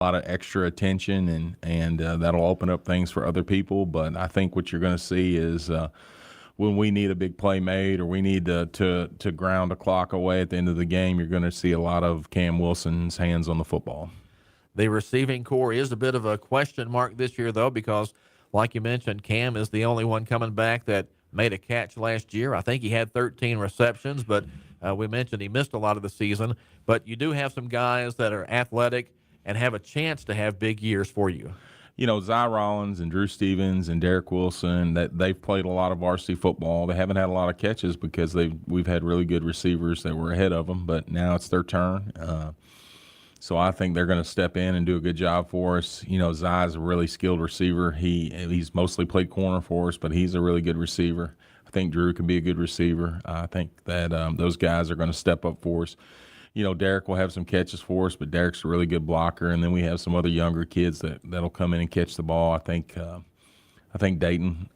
a lot of extra attention, and that'll open up things for other people. But I think what you're going to see is when we need a big play made or we need to ground a clock away at the end of the game, you're going to see a lot of Cam Wilson's hands on the football. The receiving core is a bit of a question mark this year, though, because, like you mentioned, Cam is the only one coming back that made a catch last year. I think he had 13 receptions, but we mentioned he missed a lot of the season. But you do have some guys that are athletic and have a chance to have big years for you. You know, Zy Rollins and Drew Stevens and Derek Wilson, that they've played a lot of varsity football. They haven't had a lot of catches because we've had really good receivers that were ahead of them, but now it's their turn. So I think they're going to step in and do a good job for us. You know, Zy's a really skilled receiver. He's mostly played corner for us, but he's a really good receiver. I think Drew can be a good receiver. I think that those guys are going to step up for us. You know, Derek will have some catches for us, but Derek's a really good blocker. And then we have some other younger kids that'll come in and catch the ball. I think Dayton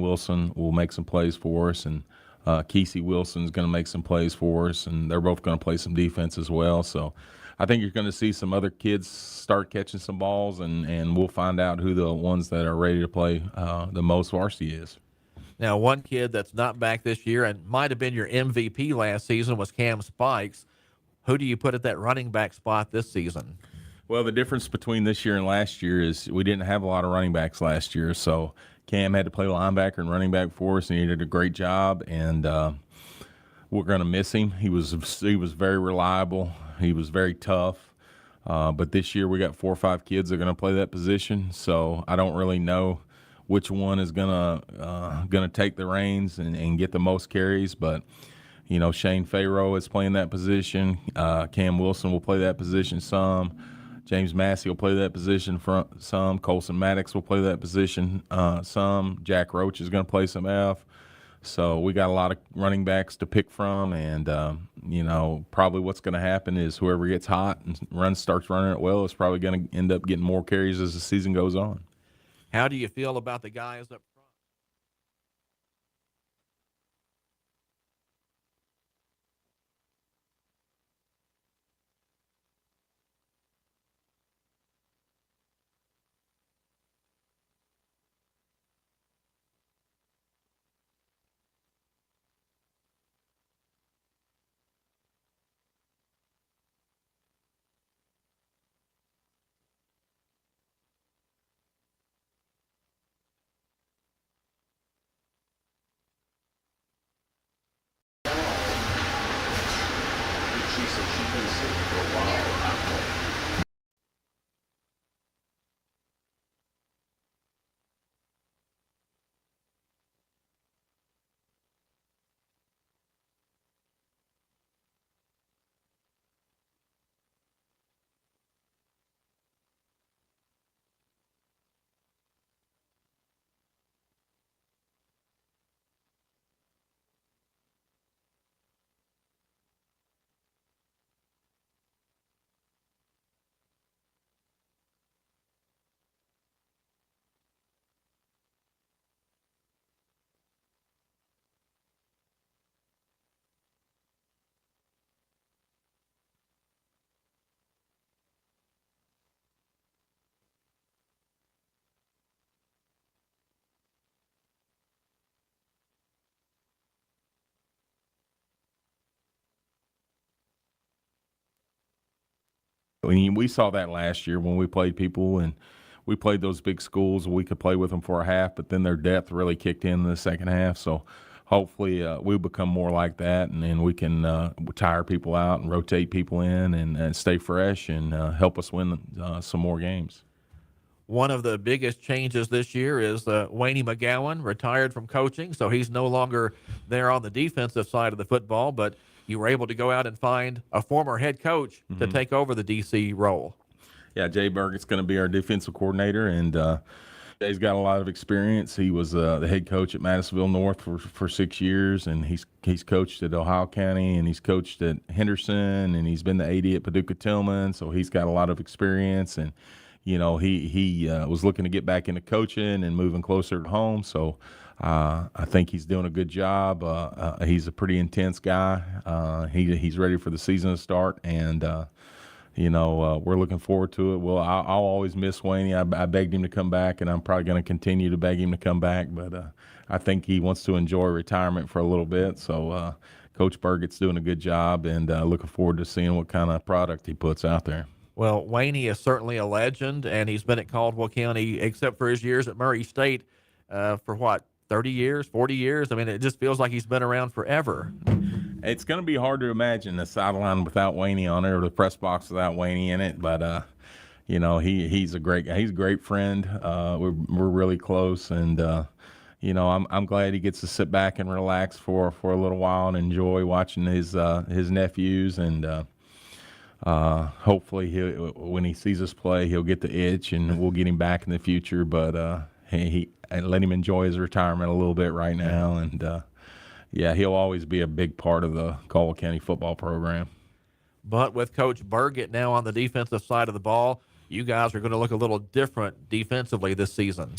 Wilson will make some plays for us, and Kesey Wilson's going to make some plays for us, and they're both going to play some defense as well. So I think you're going to see some other kids start catching some balls, and we'll find out who the ones that are ready to play the most varsity is. Now, one kid that's not back this year and might have been your MVP last season was Cam Spikes. Who do you put at that running back spot this season? Well, the difference between this year and last year is we didn't have a lot of running backs last year, so Cam had to play linebacker and running back for us, and he did a great job, and we're going to miss him. He was very reliable. He was very tough. But this year we got 4 or 5 kids that are going to play that position, so I don't really know which one is gonna take the reins and get the most carries, but you know, Shane Farrow is playing that position. Cam Wilson will play that position some. James Massey will play that position some. Colson Maddox will play that position some. Jack Roach is going to play some F. So we got a lot of running backs to pick from, and you know, probably what's going to happen is whoever gets hot and starts running it well is probably going to end up getting more carries as the season goes on. How do you feel about the guys up front? We saw that last year when we played people, and we played those big schools. We could play with them for a half, but then their depth really kicked in the second half. So hopefully we'll become more like that, and then we can tire people out and rotate people in and stay fresh and help us win some more games. One of the biggest changes this year is Wayne McGowan retired from coaching, so he's no longer there on the defensive side of the football, but you were able to go out and find a former head coach to take over the DC role. Yeah, Jay Burgett's going to be our defensive coordinator, and Jay's got a lot of experience. He was the head coach at Madisonville North for 6 years, and he's coached at Ohio County, and he's coached at Henderson, and he's been the AD at Paducah Tillman, so he's got a lot of experience. And you know, he was looking to get back into coaching and moving closer to home, so I think he's doing a good job. He's a pretty intense guy. He's ready for the season to start, and we're looking forward to it. Well, I'll always miss Wayne. I begged him to come back, and I'm probably going to continue to beg him to come back. But I think he wants to enjoy retirement for a little bit. So Coach Burgett's doing a good job, and looking forward to seeing what kind of product he puts out there. Well, Wayne is certainly a legend, and he's been at Caldwell County, except for his years at Murray State, for what, 30 years, 40 years? I mean, it just feels like he's been around forever. It's going to be hard to imagine the sideline without Wayne on it, or the press box without Wayne in it. But he's a great friend. We're really close, and I'm glad he gets to sit back and relax for a little while and enjoy watching his nephews, and hopefully when he sees us play, he'll get the itch, and we'll get him back in the future. But and let him enjoy his retirement a little bit right now, and he'll always be a big part of the Caldwell County football program. But with Coach Burgett now on the defensive side of the ball, you guys are going to look a little different defensively this season.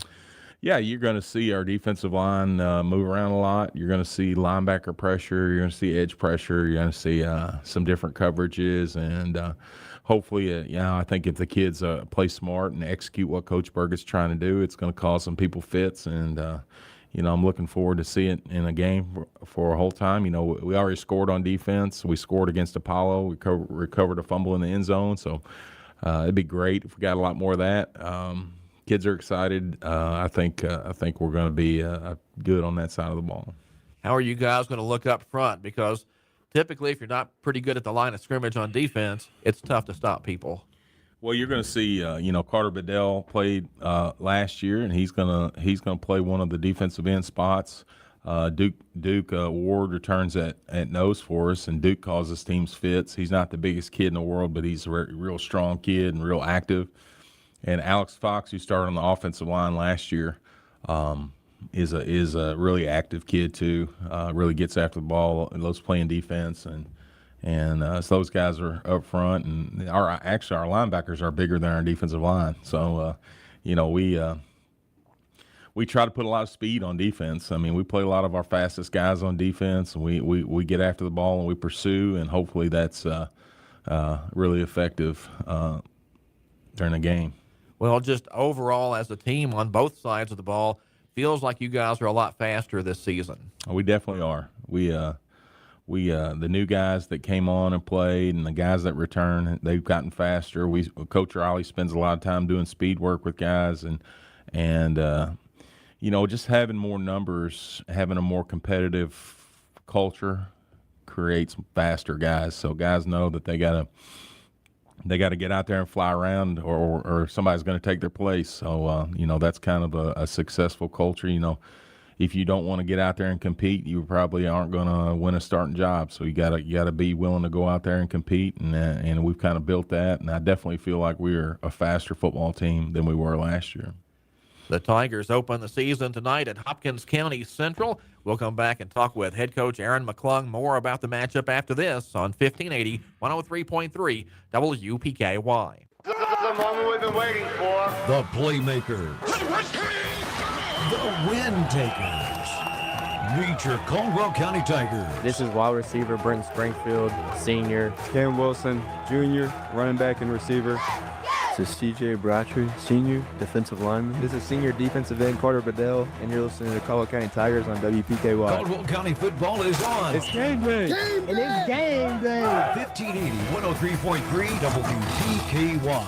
Yeah, you're going to see our defensive line move around a lot. You're going to see linebacker pressure. You're going to see edge pressure. You're going to see some different coverages. And hopefully, I think if the kids play smart and execute what Coach Burgett's trying to do, it's going to cause some people fits. And, I'm looking forward to seeing it in a game for a whole time. We already scored on defense. We scored against Apollo. We recovered a fumble in the end zone. So it'd be great if we got a lot more of that. Kids are excited. I think we're going to be good on that side of the ball. How are you guys going to look up front? Because typically, if you're not pretty good at the line of scrimmage on defense, it's tough to stop people. Well, you're going to see, Carter Bedell played last year, and he's going to play one of the defensive end spots. Duke Ward returns at nose for us, and Duke causes teams fits. He's not the biggest kid in the world, but he's a real strong kid and real active. And Alex Fox, who started on the offensive line last year, is a really active kid too. Really gets after the ball and loves playing defense, and so those guys are up front. And our linebackers are bigger than our defensive line. So we try to put a lot of speed on defense. I mean, we play a lot of our fastest guys on defense, and we get after the ball and we pursue, and hopefully that's really effective during the game. Well, just overall as a team on both sides of the ball, feels like you guys are a lot faster this season. We definitely are. We the new guys that came on and played, and the guys that return, they've gotten faster. Coach Riley spends a lot of time doing speed work with guys, and just having more numbers, having a more competitive culture creates faster guys. So guys know that they gotta get out there and fly around, or somebody's going to take their place. So, that's kind of a successful culture. If you don't want to get out there and compete, you probably aren't going to win a starting job. So you gotta be willing to go out there and compete, and we've kind of built that. And I definitely feel like we're a faster football team than we were last year. The Tigers open the season tonight at Hopkins County Central. We'll come back and talk with head coach Aaron McClung more about the matchup after this on 1580, 103.3 WPKY. The moment we've been waiting for. The Playmakers. The Win Takers. Meet your Caldwell County Tigers. This is wide receiver Brent Springfield, senior. Cam Wilson, junior, running back and receiver. This is CJ Bratry, senior defensive lineman. This is senior defensive end Carter Bedell, and you're listening to Caldwell County Tigers on WPKY. Caldwell County football is on. It's game day. It is game day. 1580, 103.3 WPKY.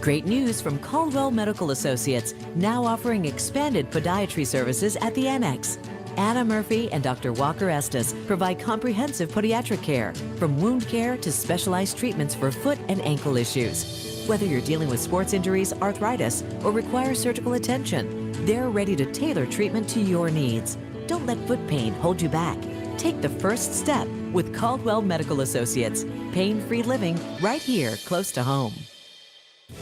Great news from Caldwell Medical Associates, now offering expanded podiatry services at the Annex. Anna Murphy and Dr. Walker Estes provide comprehensive podiatric care, from wound care to specialized treatments for foot and ankle issues. Whether you're dealing with sports injuries, arthritis, or require surgical attention, they're ready to tailor treatment to your needs. Don't let foot pain hold you back. Take the first step with Caldwell Medical Associates. Pain-free living right here, close to home.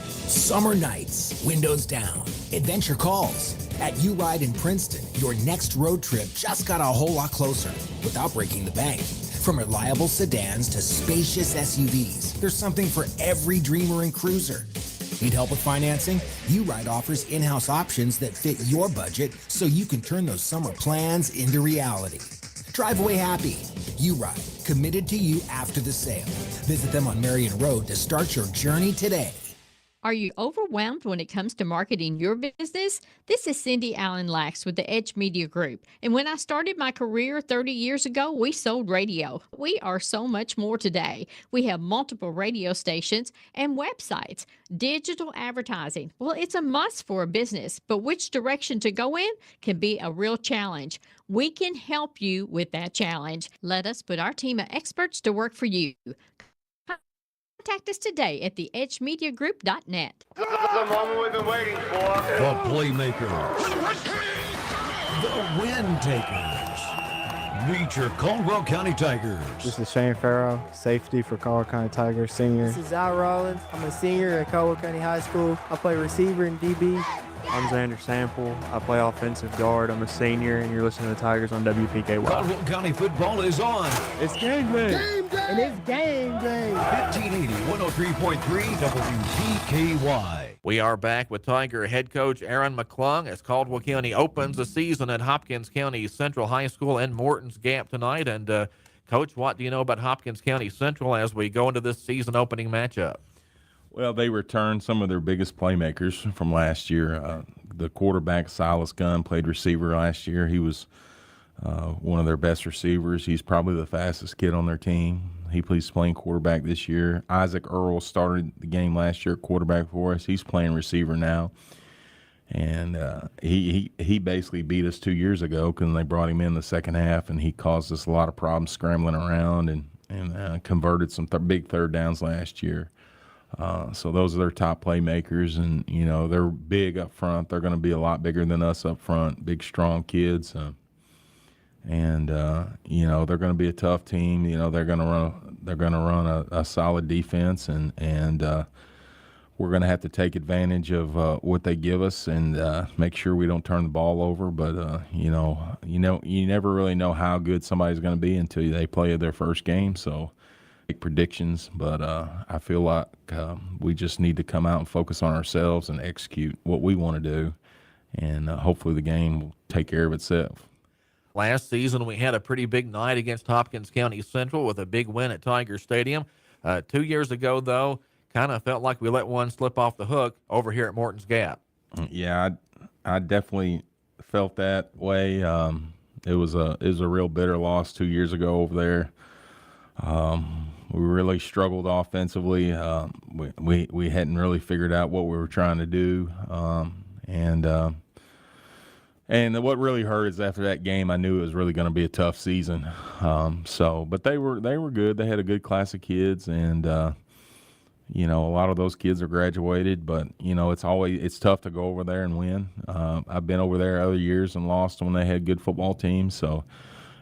Summer nights, windows down, adventure calls. At U-Ride in Princeton, your next road trip just got a whole lot closer without breaking the bank. From reliable sedans to spacious SUVs, there's something for every dreamer and cruiser. Need help with financing? U-Ride offers in-house options that fit your budget so you can turn those summer plans into reality. Drive away happy. U-Ride, committed to you after the sale. Visit them on Marion Road to start your journey today. Are you overwhelmed when it comes to marketing your business? This is Cindy Allen Lax with the Edge Media Group. And when I started my career 30 years ago, we sold radio. We are so much more today. We have multiple radio stations and websites. Digital advertising, well, it's a must for a business, but which direction to go in can be a real challenge. We can help you with that challenge. Let us put our team of experts to work for you. Contact us today at theedgemediagroup.net. This is the moment we've been waiting for. The playmakers. The win takers. Meet your Caldwell County Tigers. This is Shane Farrow, safety for Caldwell County Tigers, senior. This is Al Rollins. I'm a senior at Caldwell County High School. I play receiver and DB. I'm Xander Sample. I play offensive guard. I'm a senior, and you're listening to Tigers on WPKY. Caldwell County football is on. It's game day. And it's game day. 1580 103.3 WPKY. We are back with Tiger head coach Aaron McClung as Caldwell County opens the season at Hopkins County Central High School and Morton's Gap tonight. And, Coach, what do you know about Hopkins County Central as we go into this season opening matchup? Well, they returned some of their biggest playmakers from last year. The quarterback, Silas Gunn, played receiver last year. He was one of their best receivers. He's probably the fastest kid on their team. He's playing quarterback this year. Isaac Earl started the game last year at quarterback for us. He's playing receiver now. And he basically beat us 2 years ago because they brought him in the second half, and he caused us a lot of problems scrambling around and converted some big third downs last year. So those are their top playmakers, and, you know, they're big up front. They're going to be a lot bigger than us up front, big, strong kids. And you know, they're going to be a tough team. You know, they're going to run a solid defense, and we're going to have to take advantage of what they give us and make sure we don't turn the ball over. But you never really know how good somebody's going to be until they play their first game. So make predictions, but I feel like we just need to come out and focus on ourselves and execute what we want to do, and hopefully the game will take care of itself. Last season, we had a pretty big night against Hopkins County Central with a big win at Tiger Stadium. 2 years ago, though, kind of felt like we let one slip off the hook over here at Morton's Gap. Yeah, I definitely felt that way. It was a real bitter loss 2 years ago over there. We really struggled offensively. We hadn't really figured out what we were trying to do, and what really hurt is after that game, I knew it was really going to be a tough season. But they were good. They had a good class of kids, and you know, a lot of those kids are graduated. But you know, it's tough to go over there and win. I've been over there other years and lost when they had good football teams. So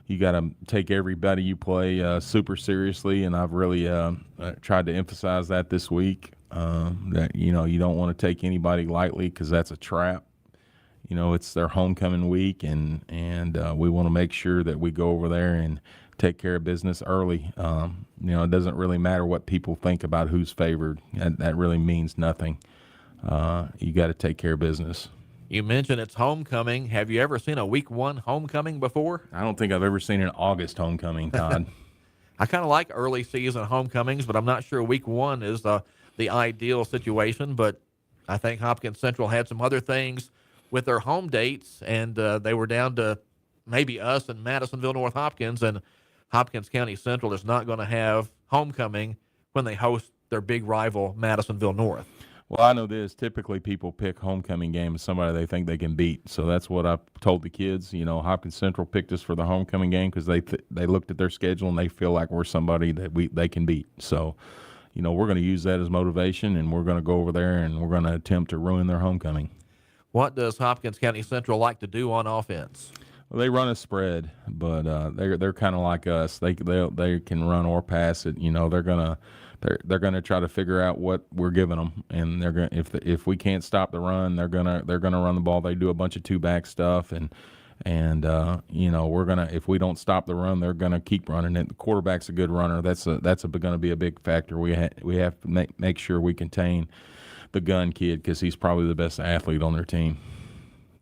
you got to take everybody you play super seriously, and I've really tried to emphasize that this week. That, you know, you don't want to take anybody lightly because that's a trap. You know, it's their homecoming week, and we want to make sure that we go over there and take care of business early. You know, it doesn't really matter what people think about who's favored. That really means nothing. You got to take care of business. You mentioned it's homecoming. Have you ever seen a week one homecoming before? I don't think I've ever seen an August homecoming, Todd. I kind of like early season homecomings, but I'm not sure week one is the ideal situation. But I think Hopkins Central had some other things with their home dates, and they were down to maybe us and Madisonville North Hopkins, and Hopkins County Central is not going to have homecoming when they host their big rival Madisonville North. Well, I know this. Typically, people pick homecoming game as somebody they think they can beat. So that's what I told the kids. You know, Hopkins Central picked us for the homecoming game because they looked at their schedule and they feel like we're somebody that they can beat. So, you know, we're going to use that as motivation, and we're going to go over there and we're going to attempt to ruin their homecoming. What does Hopkins County Central like to do on offense? Well, they run a spread, but they're kind of like us. They can run or pass it. You know, they're gonna try to figure out what we're giving them, and they're gonna if we can't stop the run, they're gonna run the ball. They do a bunch of two-back stuff, and you know, if we don't stop the run, they're gonna keep running it. The quarterback's a good runner. That's going to be a big factor. We have to make sure we contain the gun kid because he's probably the best athlete on their team.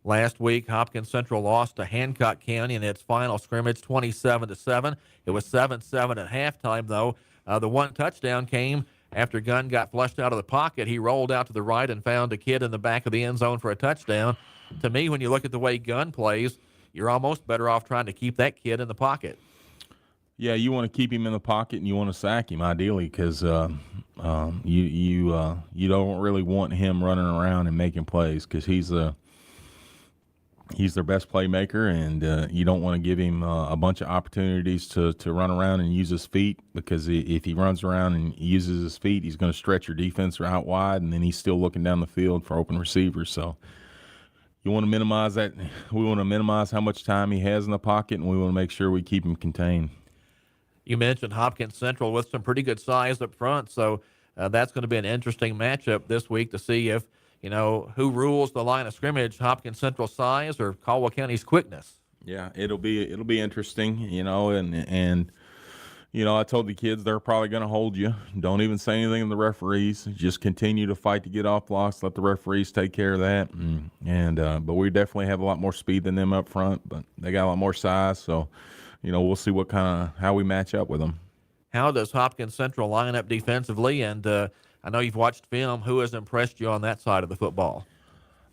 Last week, Hopkins Central lost to Hancock County in its final scrimmage, 27-7. It was 7-7 at halftime, though. The one touchdown came after Gunn got flushed out of the pocket. He rolled out to the right and found a kid in the back of the end zone for a touchdown. To me, when you look at the way Gunn plays, you're almost better off trying to keep that kid in the pocket. Yeah, you want to keep him in the pocket and you want to sack him ideally because you don't really want him running around and making plays because he's their best playmaker, and you don't want to give him a bunch of opportunities to run around and use his feet, because if he runs around and uses his feet, he's going to stretch your defense out wide, and then he's still looking down the field for open receivers. So you want to minimize that. We want to minimize how much time he has in the pocket, and we want to make sure we keep him contained. You mentioned Hopkins Central with some pretty good size up front, so that's going to be an interesting matchup this week to see if, who rules the line of scrimmage, Hopkins Central size or Caldwell County's quickness. Yeah, it'll be interesting, and I told the kids they're probably going to hold you. Don't even say anything to the referees. Just continue to fight to get off blocks. Let the referees take care of that. But we definitely have a lot more speed than them up front, but they got a lot more size, so we'll see how we match up with them. How does Hopkins Central line up defensively? And I know you've watched film. Who has impressed you on that side of the football?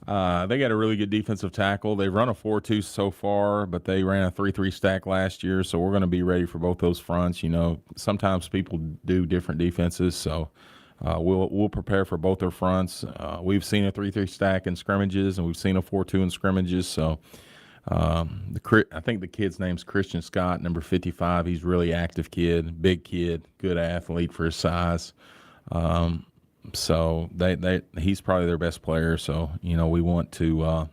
They got a really good defensive tackle. They run a 4-2 so far, but they ran a 3-3 stack last year, so we're going to be ready for both those fronts. Sometimes people do different defenses, so we'll prepare for both their fronts. We've seen a 3-3 stack in scrimmages, and we've seen a 4-2 in scrimmages, so I think the kid's name's Christian Scott, number 55. He's a really active kid, big kid, good athlete for his size. So he's probably their best player. So we want to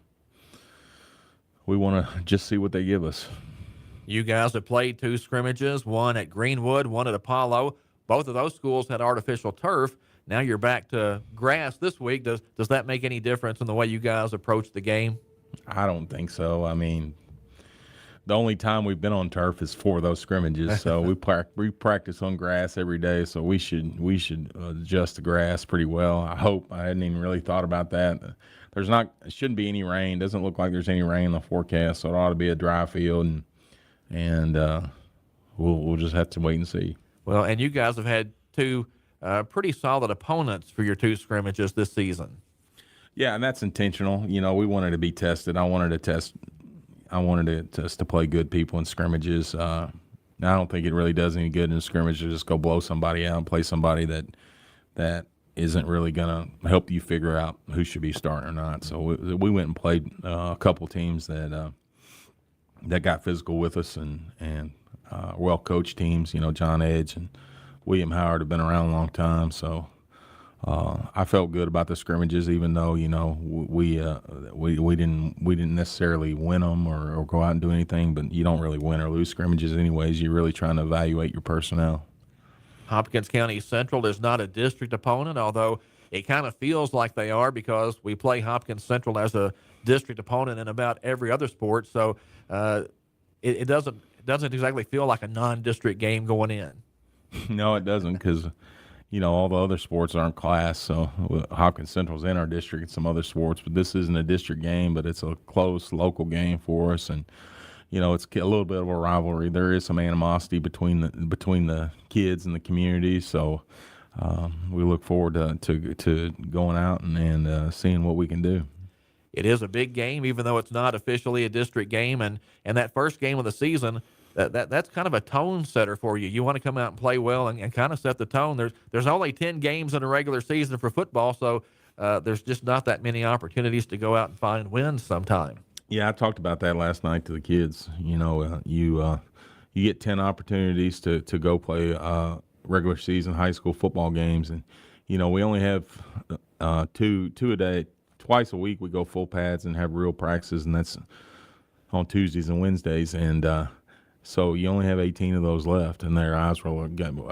just see what they give us. You guys have played 2 scrimmages, one at Greenwood, one at Apollo. Both of those schools had artificial turf. Now you're back to grass this week. Does that make any difference in the way you guys approach the game? I don't think so. I mean, the only time we've been on turf is for those scrimmages. So we practice on grass every day. So we should adjust the grass pretty well. I hope. I hadn't even really thought about that. It shouldn't be any rain. Doesn't look like there's any rain in the forecast. So it ought to be a dry field, and we'll just have to wait and see. Well, and you guys have had 2 pretty solid opponents for your 2 scrimmages this season. Yeah, and that's intentional. We wanted to be tested. I wanted to play good people in scrimmages. I don't think it really does any good in scrimmage to just go blow somebody out and play somebody that isn't really going to help you figure out who should be starting or not. So we went and played a couple teams that got physical with us and well-coached teams. John Edge and William Howard have been around a long time, so I felt good about the scrimmages, even though we didn't necessarily win them or go out and do anything. But you don't really win or lose scrimmages anyways. You're really trying to evaluate your personnel. Hopkins County Central is not a district opponent, although it kind of feels like they are because we play Hopkins Central as a district opponent in about every other sport. So it doesn't exactly feel like a non-district game going in. No, it doesn't, because all the other sports aren't class. So Hopkins Central's in our district and some other sports, but this isn't a district game, but it's a close local game for us. And, it's a little bit of a rivalry. There is some animosity between the kids and the community. So we look forward to going out and seeing what we can do. It is a big game, even though it's not officially a district game. And that first game of the season, that's kind of a tone setter for you. You want to come out and play well and kind of set the tone. There's only 10 games in a regular season for football, so there's just not that many opportunities to go out and find wins sometime. Yeah, I talked about that last night to the kids. You get 10 opportunities to go play regular season high school football games, and we only have two a day. Twice a week we go full pads and have real practices, and that's on Tuesdays and Wednesdays, and so you only have 18 of those left, and their eyes were like,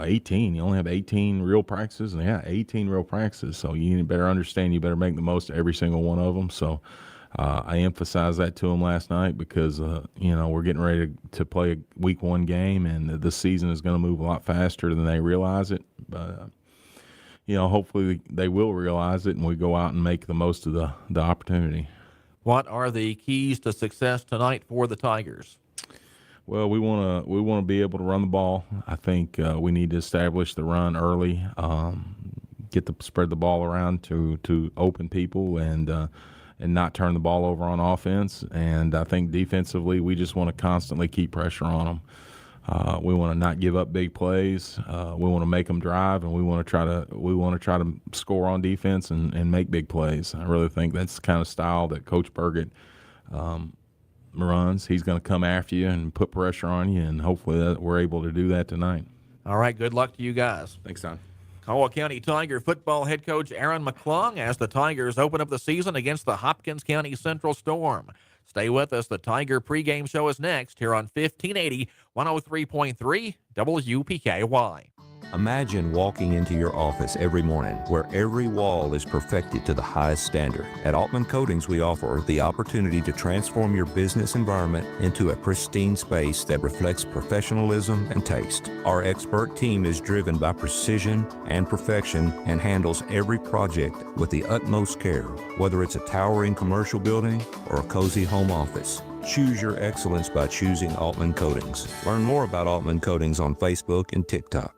18? You only have 18 real practices? And yeah, 18 real practices. So you better understand you better make the most of every single one of them. So I emphasized that to them last night because, we're getting ready to play a week 1 game, and the season is going to move a lot faster than they realize it. But, hopefully they will realize it, and we go out and make the most of the opportunity. What are the keys to success tonight for the Tigers? Well, we want to be able to run the ball. I think we need to establish the run early, spread the ball around to open people and not turn the ball over on offense. And I think defensively, we just want to constantly keep pressure on them. We want to not give up big plays. We want to make them drive, and we want to try to score on defense and make big plays. I really think that's the kind of style that Coach Burgett runs. He's going to come after you and put pressure on you, and hopefully we're able to do that tonight. All right, good luck to you guys. Thanks, Tom. Caldwell County Tiger football head coach Aaron McClung as the Tigers open up the season against the Hopkins County Central Storm. Stay with us. The Tiger pregame show is next here on 1580, 103.3 WPKY. Imagine walking into your office every morning where every wall is perfected to the highest standard. At Altman Coatings, we offer the opportunity to transform your business environment into a pristine space that reflects professionalism and taste. Our expert team is driven by precision and perfection and handles every project with the utmost care, whether it's a towering commercial building or a cozy home office. Choose your excellence by choosing Altman Coatings. Learn more about Altman Coatings on Facebook and TikTok.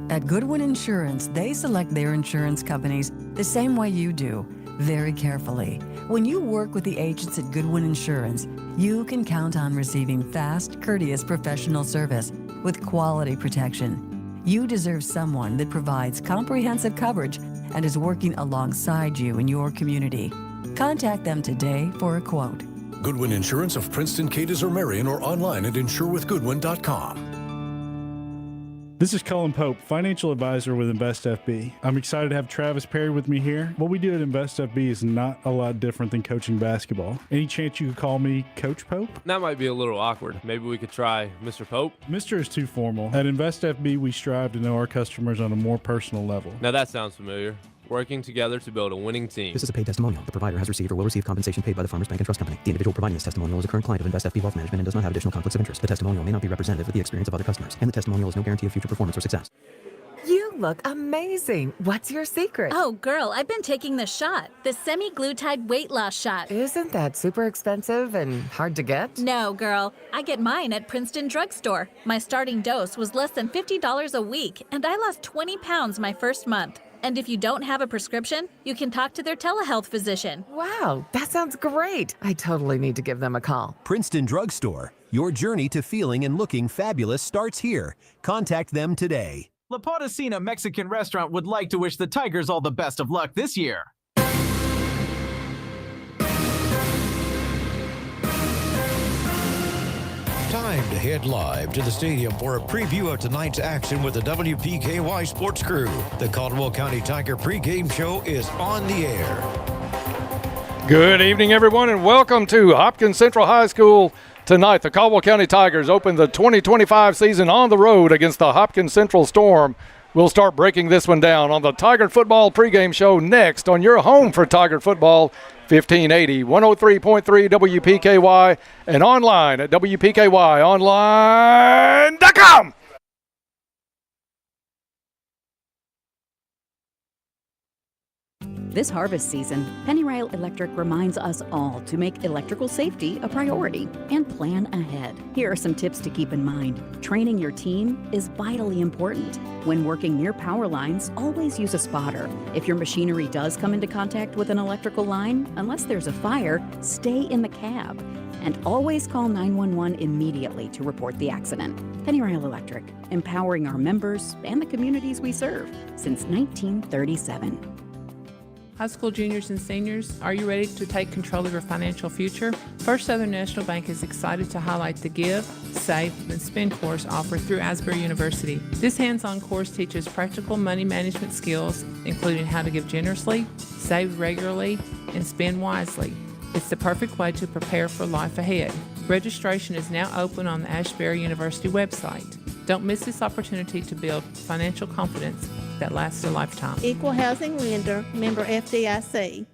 At Goodwin Insurance, they select their insurance companies the same way you do, very carefully. When you work with the agents at Goodwin Insurance, you can count on receiving fast, courteous professional service with quality protection. You deserve someone that provides comprehensive coverage and is working alongside you in your community. Contact them today for a quote. Goodwin Insurance of Princeton, Cadiz, or Marion, or online at insurewithgoodwin.com. This is Cullen Pope, financial advisor with InvestFB. I'm excited to have Travis Perry with me here. What we do at InvestFB is not a lot different than coaching basketball. Any chance you could call me Coach Pope? That might be a little awkward. Maybe we could try Mr. Pope. Mr. is too formal. At InvestFB, we strive to know our customers on a more personal level. Now that sounds familiar. Working together to build a winning team. This is a paid testimonial. The provider has received or will receive compensation paid by the Farmers Bank and Trust Company. The individual providing this testimonial is a current client of InvestFB Wealth Management and does not have additional conflicts of interest. The testimonial may not be representative of the experience of other customers, and the testimonial is no guarantee of future performance or success. You look amazing. What's your secret? Oh, girl, I've been taking the shot. The semi-glutide weight loss shot. Isn't that super expensive and hard to get? No, girl. I get mine at Princeton Drugstore. My starting dose was less than $50 a week, and I lost 20 pounds my first month. And if you don't have a prescription, you can talk to their telehealth physician. Wow, that sounds great. I totally need to give them a call. Princeton Drugstore. Your journey to feeling and looking fabulous starts here. Contact them today. La Potacina Mexican Restaurant would like to wish the Tigers all the best of luck this year. Time to head live to the stadium for a preview of tonight's action with the WPKY Sports Crew. The Caldwell County Tiger pregame show is on the air. Good evening, everyone, and welcome to Hopkins Central High School. Tonight, the Caldwell County Tigers open the 2025 season on the road against the Hopkins Central Storm. We'll start breaking this one down on the Tiger Football pregame show next on your home for Tiger Football, 1580, 103.3 WPKY, and online at WPKYonline.com. This harvest season, Pennyrail Electric reminds us all to make electrical safety a priority and plan ahead. Here are some tips to keep in mind. Training your team is vitally important. When working near power lines, always use a spotter. If your machinery does come into contact with an electrical line, unless there's a fire, stay in the cab. And always call 911 immediately to report the accident. Pennyrail Electric, empowering our members and the communities we serve since 1937. High school juniors and seniors, are you ready to take control of your financial future? First Southern National Bank is excited to highlight the Give, Save, and Spend course offered through Asbury University. This hands-on course teaches practical money management skills, including how to give generously, save regularly, and spend wisely. It's the perfect way to prepare for life ahead. Registration is now open on the Asbury University website. Don't miss this opportunity to build financial confidence that lasts a lifetime. Equal housing lender, member FDIC.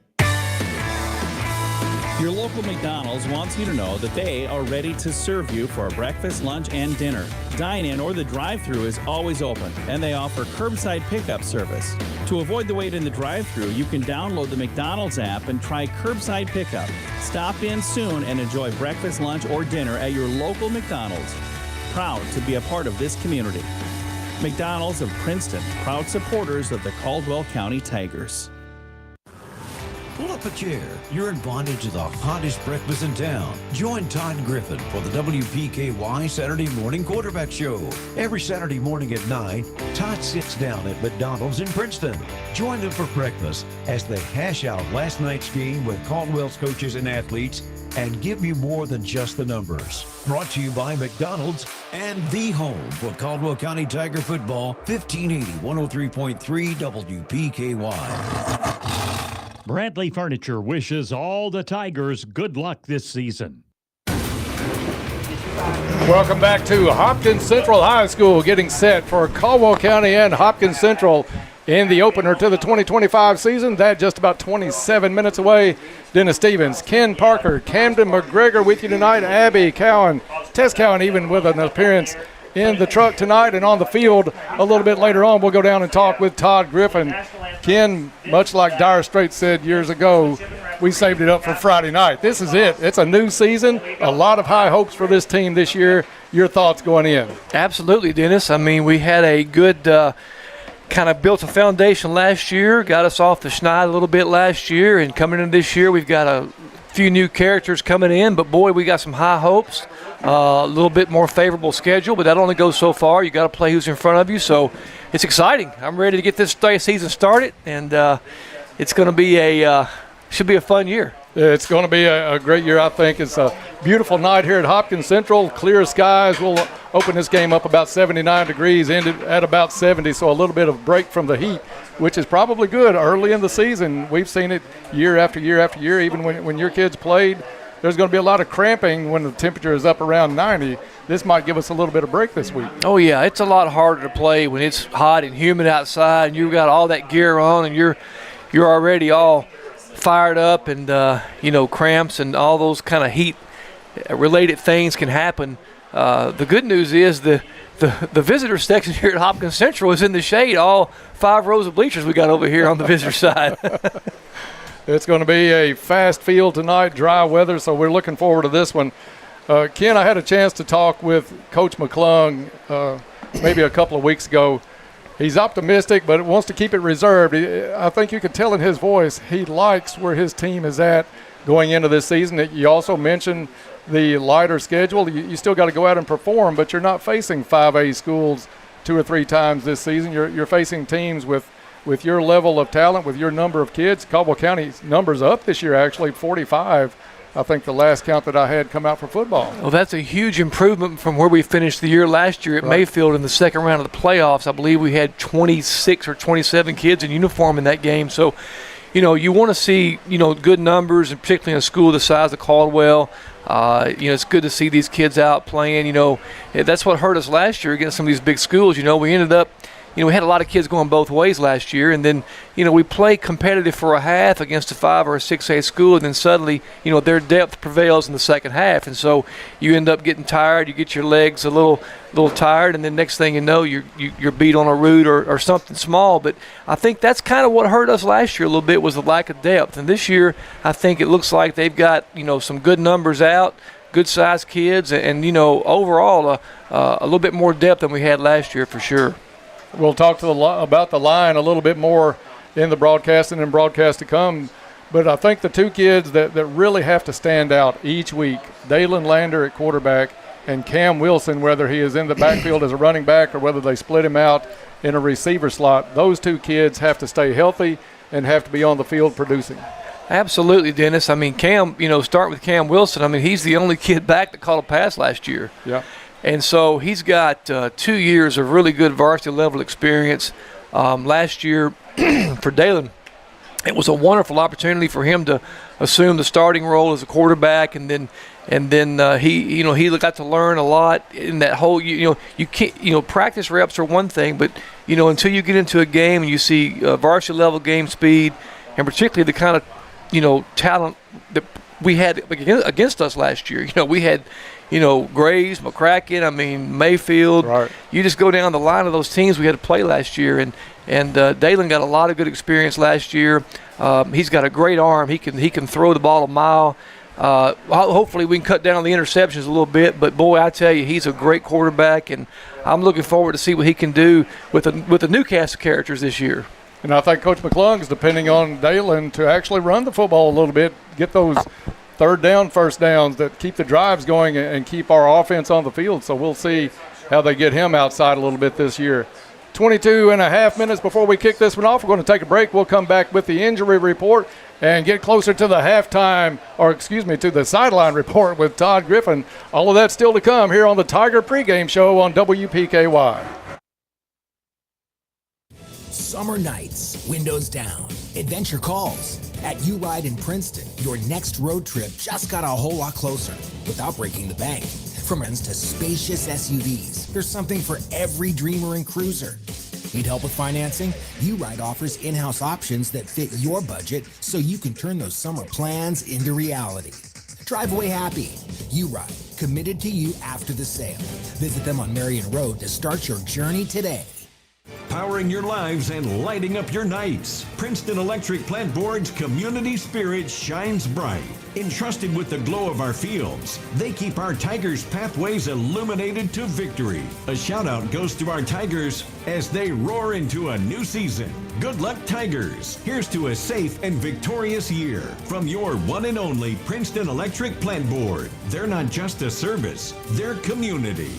Your local McDonald's wants you to know that they are ready to serve you for breakfast, lunch, and dinner. Dine-in or the drive-thru is always open, and they offer curbside pickup service. To avoid the wait in the drive-thru, you can download the McDonald's app and try curbside pickup. Stop in soon and enjoy breakfast, lunch, or dinner at your local McDonald's. Proud to be a part of this community. McDonald's of Princeton, proud supporters of the Caldwell County Tigers. Pull up a chair. You're invited to the hottest breakfast in town. Join Todd Griffin for the WPKY Saturday Morning Quarterback Show. Every Saturday morning at 9, Todd sits down at McDonald's in Princeton. Join him for breakfast as they hash out last night's game with Caldwell's coaches and athletes and give you more than just the numbers. Brought to you by McDonald's and the home for Caldwell County Tiger football, 1580 103.3 WPKY. Bradley Furniture wishes all the Tigers good luck this season. Welcome back to Hopkins Central High School, getting set for Caldwell County and Hopkins Central in the opener to the 2025 season. That just about 27 minutes away. Dennis Stevens, Ken Parker, Camden McGregor with you tonight, Abby Cowan, Tess Cowan even with an appearance in the truck tonight, and on the field a little bit later on we'll go down and talk with Todd Griffin. Ken, much like Dire Straits said years ago, we saved it up for Friday night. This is it. It's a new season, a lot of high hopes for this team this year. Your thoughts going in? Absolutely, Dennis. I mean, we had a good kind of built a foundation last year, got us off the schneid a little bit last year, and coming into this year we've got a few new characters coming in, but boy, we got some high hopes. A little bit more favorable schedule, but that only goes so far. You got to play who's in front of you, so it's exciting. I'm ready to get this season started, and it's going to be should be a fun year. It's going to be a great year, I think. It's a beautiful night here at Hopkins Central. Clear skies. We'll open this game up about 79 degrees, ended at about 70, so a little bit of break from the heat, which is probably good early in the season. We've seen it year after year after year. Even when your kids played, there's going to be a lot of cramping when the temperature is up around 90. This might give us a little bit of break this week. Oh, yeah, it's a lot harder to play when it's hot and humid outside and you've got all that gear on and you're already all fired up, and cramps and all those kind of heat related things can happen. The good news is the visitor section here at Hopkins Central is in the shade, all 5 rows of bleachers we got over here on the visitor side. It's going to be a fast field tonight, dry weather, so we're looking forward to this one. Ken, I had a chance to talk with Coach McClung maybe a couple of weeks ago. He's optimistic, but wants to keep it reserved. I think you can tell in his voice he likes where his team is at going into this season. You also mentioned the lighter schedule. You still got to go out and perform, but you're not facing 5A schools 2 or 3 times this season. You're facing teams with your level of talent, with your number of kids. Caldwell County's numbers up this year, actually, 45. I think the last count that I had come out for football. Well, that's a huge improvement from where we finished the year last year at Mayfield in the second round of the playoffs. I believe we had 26 or 27 kids in uniform in that game. So, you want to see, good numbers, and particularly in a school the size of Caldwell. It's good to see these kids out playing. That's what hurt us last year against some of these big schools. We ended up, we had a lot of kids going both ways last year, and then, we play competitive for a half against a 5 or a 6A school, and then suddenly, their depth prevails in the second half, and so you end up getting tired, you get your legs a little tired, and then next thing you know, you're beat on a route or something small. But I think that's kind of what hurt us last year a little bit, was the lack of depth. And this year, I think it looks like they've got, some good numbers out, good-sized kids, and overall a little bit more depth than we had last year for sure. We'll talk about the line a little bit more in the broadcast and in broadcast to come. But I think the 2 kids that really have to stand out each week, Dalen Lander at quarterback and Cam Wilson, whether he is in the backfield as a running back or whether they split him out in a receiver slot, those 2 kids have to stay healthy and have to be on the field producing. Absolutely, Dennis. I mean, Cam, start with Cam Wilson. I mean, he's the only kid back that caught a pass last year. Yeah. And so he's got 2 years of really good varsity level experience. Last year for Dalen, it was a wonderful opportunity for him to assume the starting role as a quarterback, and then he got to learn a lot in that whole. You can't practice reps are one thing, but until you get into a game and you see varsity level game speed, and particularly the kind of talent that we had against us last year. We had, Graves, McCracken, Mayfield. Right. You just go down the line of those teams we had to play last year, and Dalen got a lot of good experience last year. He's got a great arm. He can throw the ball a mile. Hopefully we can cut down on the interceptions a little bit, but boy, I tell you, he's a great quarterback, and I'm looking forward to see what he can do with the new cast of characters this year. And I think Coach McClung is depending on Dalen to actually run the football a little bit, get those third down, first downs that keep the drives going and keep our offense on the field. So we'll see how they get him outside a little bit this year. 22 and a half minutes before we kick this one off. We're going to take a break. We'll come back with the injury report and get closer to the to the sideline report with Todd Griffin. All of that still to come here on the Tiger pregame show on WPKY. Summer nights, windows down, adventure calls. At U-Ride in Princeton, your next road trip just got a whole lot closer without breaking the bank. From rents to spacious SUVs, there's something for every dreamer and cruiser. Need help with financing? U-Ride offers in-house options that fit your budget so you can turn those summer plans into reality. Drive away happy. U-Ride, committed to you after the sale. Visit them on Marion Road to start your journey today. Powering your lives and lighting up your nights. Princeton Electric Plant Board's community spirit shines bright. Entrusted with the glow of our fields, they keep our Tigers' pathways illuminated to victory. A shout out goes to our Tigers as they roar into a new season. Good luck, Tigers. Here's to a safe and victorious year from your one and only Princeton Electric Plant Board. They're not just a service, they're community.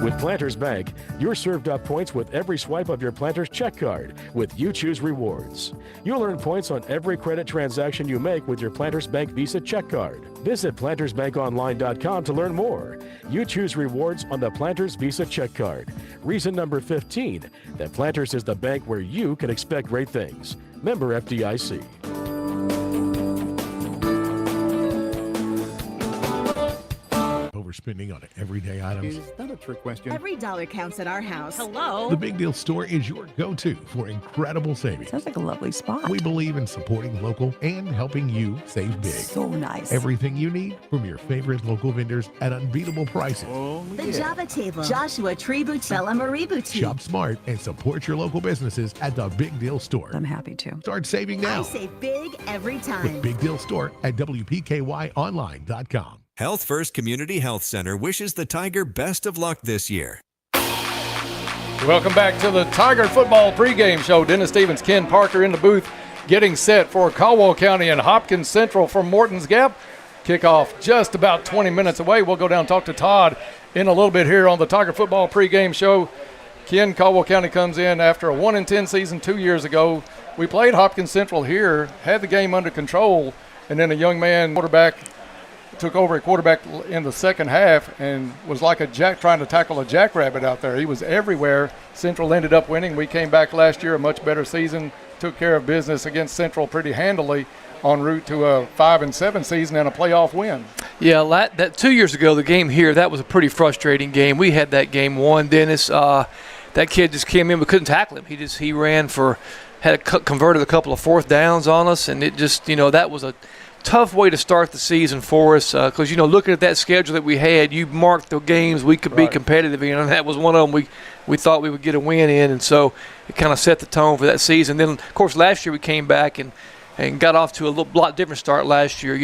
With Planters Bank, you're served up points with every swipe of your Planters check card with You Choose Rewards. You'll earn points on every credit transaction you make with your Planters Bank Visa check card. Visit plantersbankonline.com to learn more. You choose rewards on the Planters Visa check card. Reason number 15, that Planters is the bank where you can expect great things. Member FDIC. Overspending on everyday items? Is that a trick question? Every dollar counts at our house. Hello? The Big Deal Store is your go-to for incredible savings. Sounds like a lovely spot. We believe in supporting local and helping you save big. So nice. Everything you need from your favorite local vendors at unbeatable prices. The Java Table, Joshua Tree Boutique, Bella Marie Boutique. Shop smart and support your local businesses at the Big Deal Store. I'm happy to. Start saving now. I save big every time. With Big Deal Store at WPKYonline.com. Health First Community Health Center wishes the Tiger best of luck this year. Welcome back to the Tiger football pregame show. Dennis Stevens, Ken Parker in the booth getting set for Caldwell County and Hopkins Central from Morton's Gap. Kickoff just about 20 minutes away. We'll go down and talk to Todd in a little bit here on the Tiger football pregame show. Ken, Caldwell County comes in after a 1-10 season 2 years ago. We played Hopkins Central here, had the game under control, and then a young man quarterback took over at quarterback in the second half and was like trying to tackle a jackrabbit out there. He was everywhere. Central ended up winning. We came back last year, a much better season, took care of business against Central pretty handily en route to a 5-7 season and a playoff win. Yeah, that 2 years ago, the game here, that was a pretty frustrating game. We had that game won, Dennis. That kid just came in, we couldn't tackle him. He ran converted a couple of fourth downs on us, and it just, that was a tough way to start the season for us because, looking at that schedule that we had, you marked the games we could be competitive in, and that was one of them we thought we would get a win in, and so it kind of set the tone for that season. Then, of course, last year we came back and got off to a lot different start last year.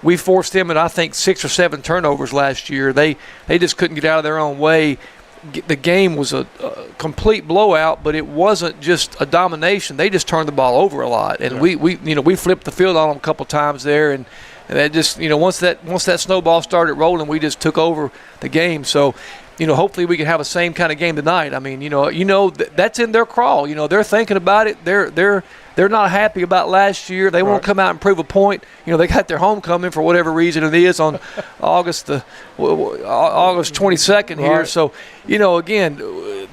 We forced them at, I think, 6 or 7 turnovers last year. They just couldn't get out of their own way. The game was a complete blowout, but it wasn't just a domination. They just turned the ball over a lot, and we flipped the field on them a couple times there, and that just once that snowball started rolling, we just took over the game. So, hopefully we can have the same kind of game tonight. I mean, that's in their crawl. They're thinking about it. They're not happy about last year. They want to come out and prove a point. They got their homecoming for whatever reason it is on August 22nd here. Right. So, again,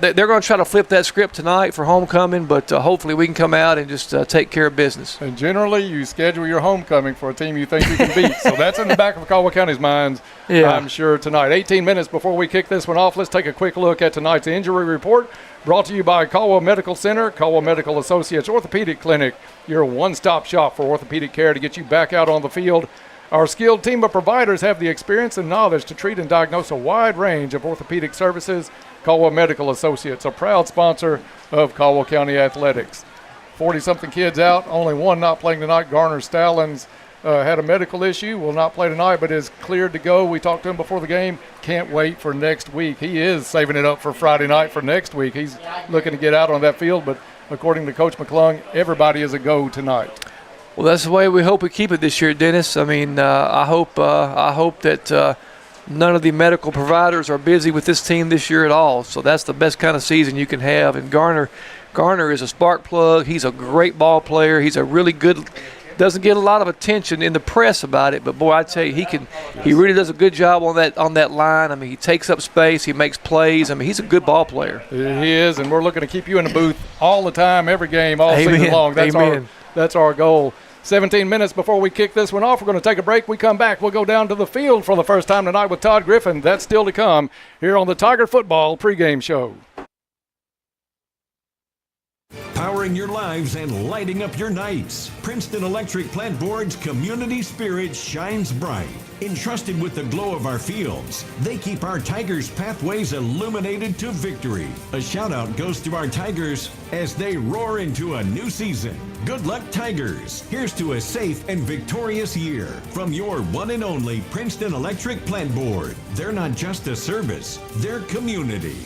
they're going to try to flip that script tonight for homecoming, but hopefully we can come out and just take care of business. And generally, you schedule your homecoming for a team you think you can beat. So that's in the back of Caldwell County's minds, I'm sure, tonight. 18 minutes before we kick this one off, let's take a quick look at tonight's injury report Brought to you by Caldwell Medical Center, Caldwell Medical Associates Orthopedic Clinic, your one-stop shop for orthopedic care to get you back out on the field. Our skilled team of providers have the experience and knowledge to treat and diagnose a wide range of orthopedic services. Caldwell Medical Associates, a proud sponsor of Caldwell County Athletics. 40-something kids out, only one not playing tonight. Garner Stallings had a medical issue, will not play tonight, but is cleared to go. We talked to him before the game. Can't wait for next week. He is saving it up for Friday night for next week. He's looking to get out on that field, but according to Coach McClung, everybody is a go tonight. Well, that's the way we hope we keep it this year, Dennis. I mean, I hope that none of the medical providers are busy with this team this year at all. So that's the best kind of season you can have. And Garner is a spark plug. He's a great ball player. He's a really good. Doesn't get a lot of attention in the press about it, but boy, I tell you, he really does a good job on that line. I mean, he takes up space, he makes plays. I mean, he's a good ball player. He is, and we're looking to keep you in the booth all the time, every game, all season long. That's our goal. 17 minutes before we kick this one off, we're going to take a break. We come back, we'll go down to the field for the first time tonight with Todd Griffin. That's still to come here on the Tiger Football pregame show. Powering your lives and lighting up your nights. Princeton Electric Plant Board's community spirit shines bright. Entrusted with the glow of our fields, they keep our Tigers' pathways illuminated to victory. A shout out goes to our Tigers as they roar into a new season. Good luck, Tigers. Here's to a safe and victorious year from your one and only Princeton Electric Plant Board. They're not just a service, they're community.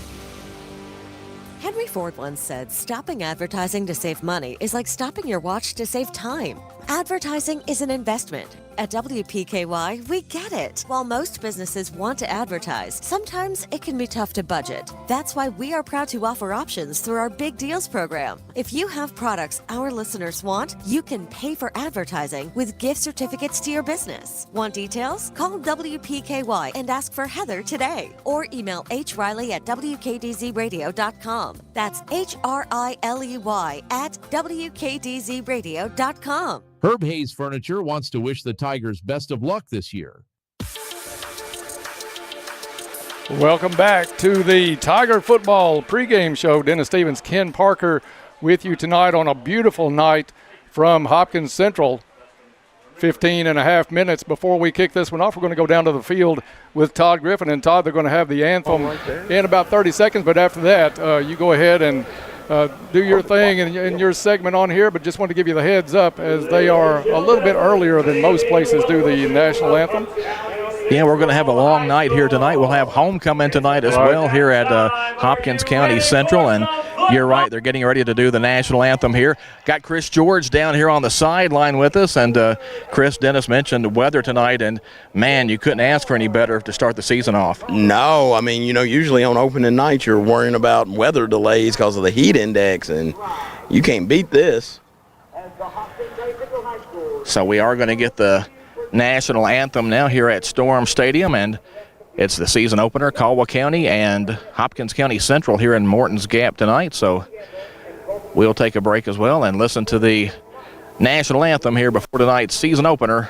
Henry Ford once said, stopping advertising to save money is like stopping your watch to save time. Advertising is an investment. At WPKY, we get it. While most businesses want to advertise, sometimes it can be tough to budget. That's why we are proud to offer options through our Big Deals program. If you have products our listeners want, you can pay for advertising with gift certificates to your business. Want details? Call WPKY and ask for Heather today. Or email hriley@wkdzradio.com. That's HRILEY@wkdzradio.com. Herb Hayes Furniture wants to wish the Tigers best of luck this year. Welcome back to the Tiger Football pregame show. Dennis Stevens, Ken Parker with you tonight on a beautiful night from Hopkins Central. 15 and a half minutes before we kick this one off. We're going to go down to the field with Todd Griffin. And Todd, they're going to have the anthem in about 30 seconds. But after that, you go ahead and do your thing in your segment on here, but just want to give you the heads up as they are a little bit earlier than most places do the national anthem. Yeah, we're going to have a long night here tonight. We'll have homecoming tonight as well here at Hopkins County Central, and you're right, they're getting ready to do the national anthem here. Got Chris George down here on the sideline with us, and Chris, Dennis mentioned the weather tonight, and man, you couldn't ask for any better to start the season off. No, I mean, usually on opening night you're worrying about weather delays because of the heat index, and you can't beat this. So we are going to get the national anthem now here at Storm Stadium, and it's the season opener, Caldwell County and Hopkins County Central here in Morton's Gap tonight. So we'll take a break as well and listen to the national anthem here before tonight's season opener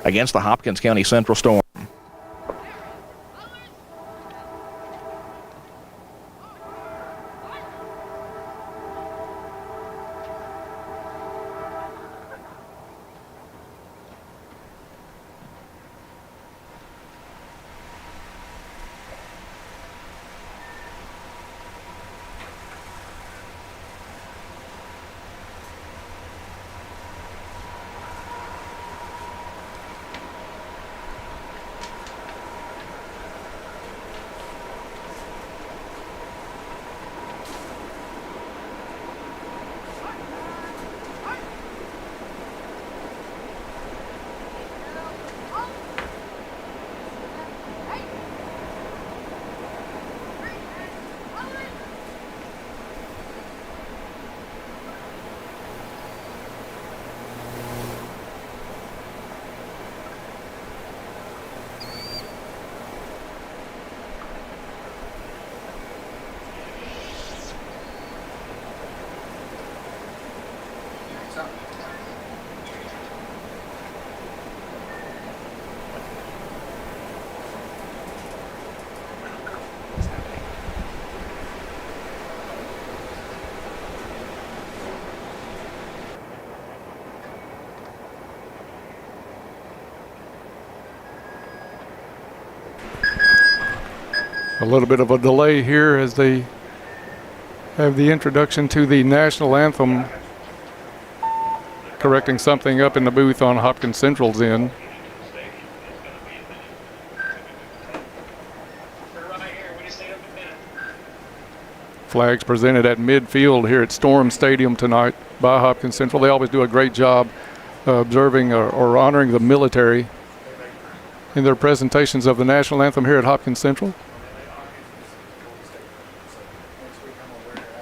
against the Hopkins County Central Storm. A little bit of a delay here as they have the introduction to the national anthem, correcting something up in the booth on Hopkins Central's end. Flags presented at midfield here at Storm Stadium tonight by Hopkins Central. They always do a great job observing or honoring the military in their presentations of the national anthem here at Hopkins Central.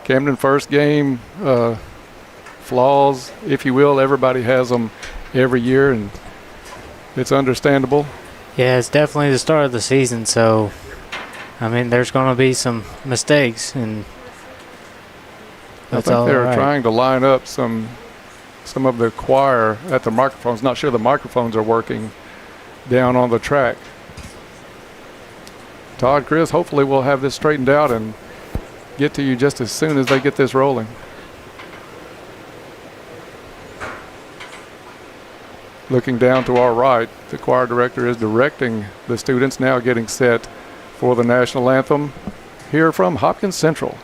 Camden first game, flaws, if you will. Everybody has them every year, and it's understandable. Yeah, it's definitely the start of the season, so, I mean, there's going to be some mistakes, and I think they're trying to line up some of the choir at the microphones. Not sure the microphones are working down on the track. Todd, Chris, hopefully we'll have this straightened out and get to you just as soon as they get this rolling. Looking down to our right, the choir director is directing the students, now getting set for the national anthem here from Hopkins Central.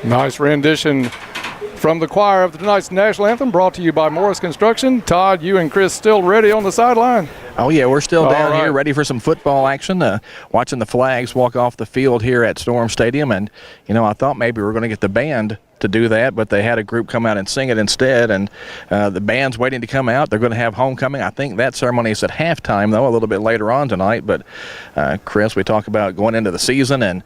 Nice rendition from the choir of tonight's national anthem, brought to you by Morris Construction. Todd, you and Chris still ready on the sideline? Oh, yeah, we're still down here ready for some football action, watching the Flags walk off the field here at Storm Stadium. And, you know, I thought maybe we were going to get the band to do that, but they had a group come out and sing it instead. And the band's waiting to come out. They're going to have homecoming. I think that ceremony is at halftime, though, a little bit later on tonight. But, Chris, we talk about going into the season and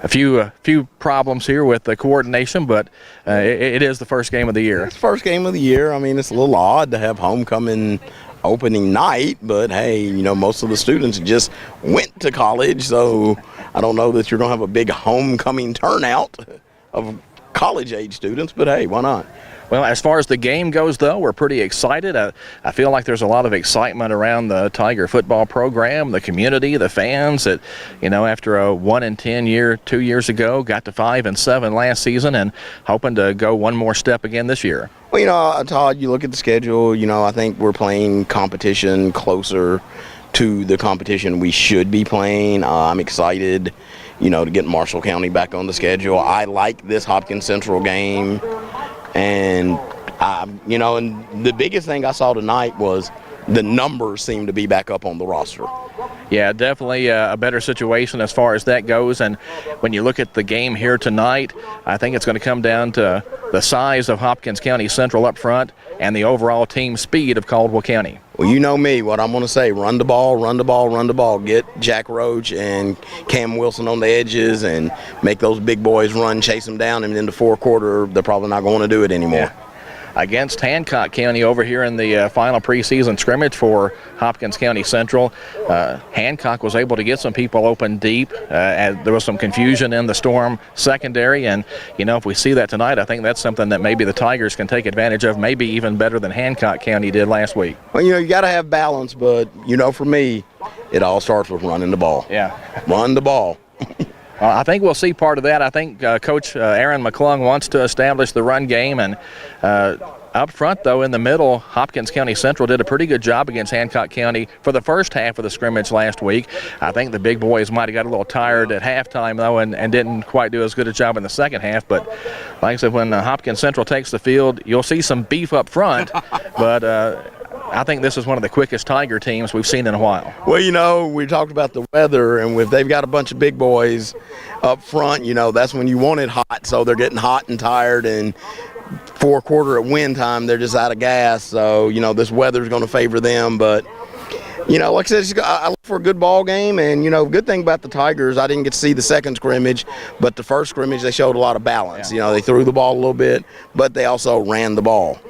a few problems here with the coordination, but it is the first game of the year. It's the first game of the year. I mean, it's a little odd to have homecoming opening night, but hey, you know, most of the students just went to college, so I don't know that you're going to have a big homecoming turnout of college-age students, but hey, why not? Well, as far as the game goes, though, we're pretty excited. I feel like there's a lot of excitement around the Tiger football program, the community, the fans that, you know, after a 1-10 year 2 years ago, got to 5-7 last season and hoping to go one more step again this year. Well, you know, Todd, you look at the schedule, you know, I think we're playing competition closer to the competition we should be playing. I'm excited, you know, to get Marshall County back on the schedule. I like this Hopkins Central game. And, you know, and the biggest thing I saw tonight was the numbers seem to be back up on the roster. Yeah, definitely a better situation as far as that goes. And when you look at the game here tonight, I think it's going to come down to the size of Hopkins County Central up front and the overall team speed of Caldwell County. Well, you know me, what I'm going to say, run the ball, run the ball, run the ball. Get Jack Roach and Cam Wilson on the edges and make those big boys run, chase them down, and in the fourth quarter, they're probably not going to do it anymore. Yeah. against Hancock County over here in the final preseason scrimmage for Hopkins County Central. Hancock was able to get some people open deep. There was some confusion in the Storm secondary, and if we see that tonight, I think that's something that maybe the Tigers can take advantage of, maybe even better than Hancock County did last week. Well, you got to have balance, but for me, it all starts with running the ball. Yeah. Run the ball. I think we'll see part of that. I think Coach Aaron McClung wants to establish the run game, and up front, though, in the middle, Hopkins County Central did a pretty good job against Hancock County for the first half of the scrimmage last week. I think the big boys might have got a little tired at halftime, though, and didn't quite do as good a job in the second half. But like I said, when Hopkins Central takes the field, you'll see some beef up front, but I think this is one of the quickest Tiger teams we've seen in a while. Well, we talked about the weather, and if they've got a bunch of big boys up front, that's when you want it hot. So they're getting hot and tired, and fourth quarter at wind time, they're just out of gas. So, this weather's going to favor them. But, like I said, I look for a good ball game. And, good thing about the Tigers, I didn't get to see the second scrimmage, but the first scrimmage, they showed a lot of balance. Yeah. They threw the ball a little bit, but they also ran the ball.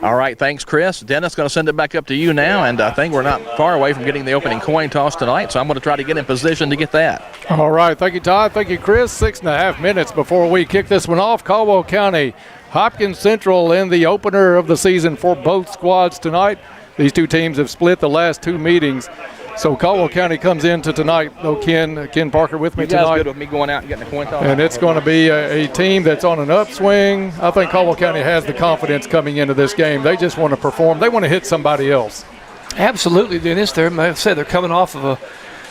All right, thanks, Chris. Dennis, going to send it back up to you now, and I think we're not far away from getting the opening coin toss tonight, so I'm going to try to get in position to get that. All right, thank you, Todd. Thank you, Chris. 6.5 minutes before we kick this one off. Caldwell County, Hopkins Central in the opener of the season for both squads tonight. These two teams have split the last two meetings. So Caldwell County comes into tonight, though. Ken Parker with me tonight. Good with me going out and getting the coin toss. And it's going to be a team that's on an upswing. I think Caldwell County has the confidence coming into this game. They just want to perform. They want to hit somebody else. Absolutely, Dennis. Like I said, they're coming off of a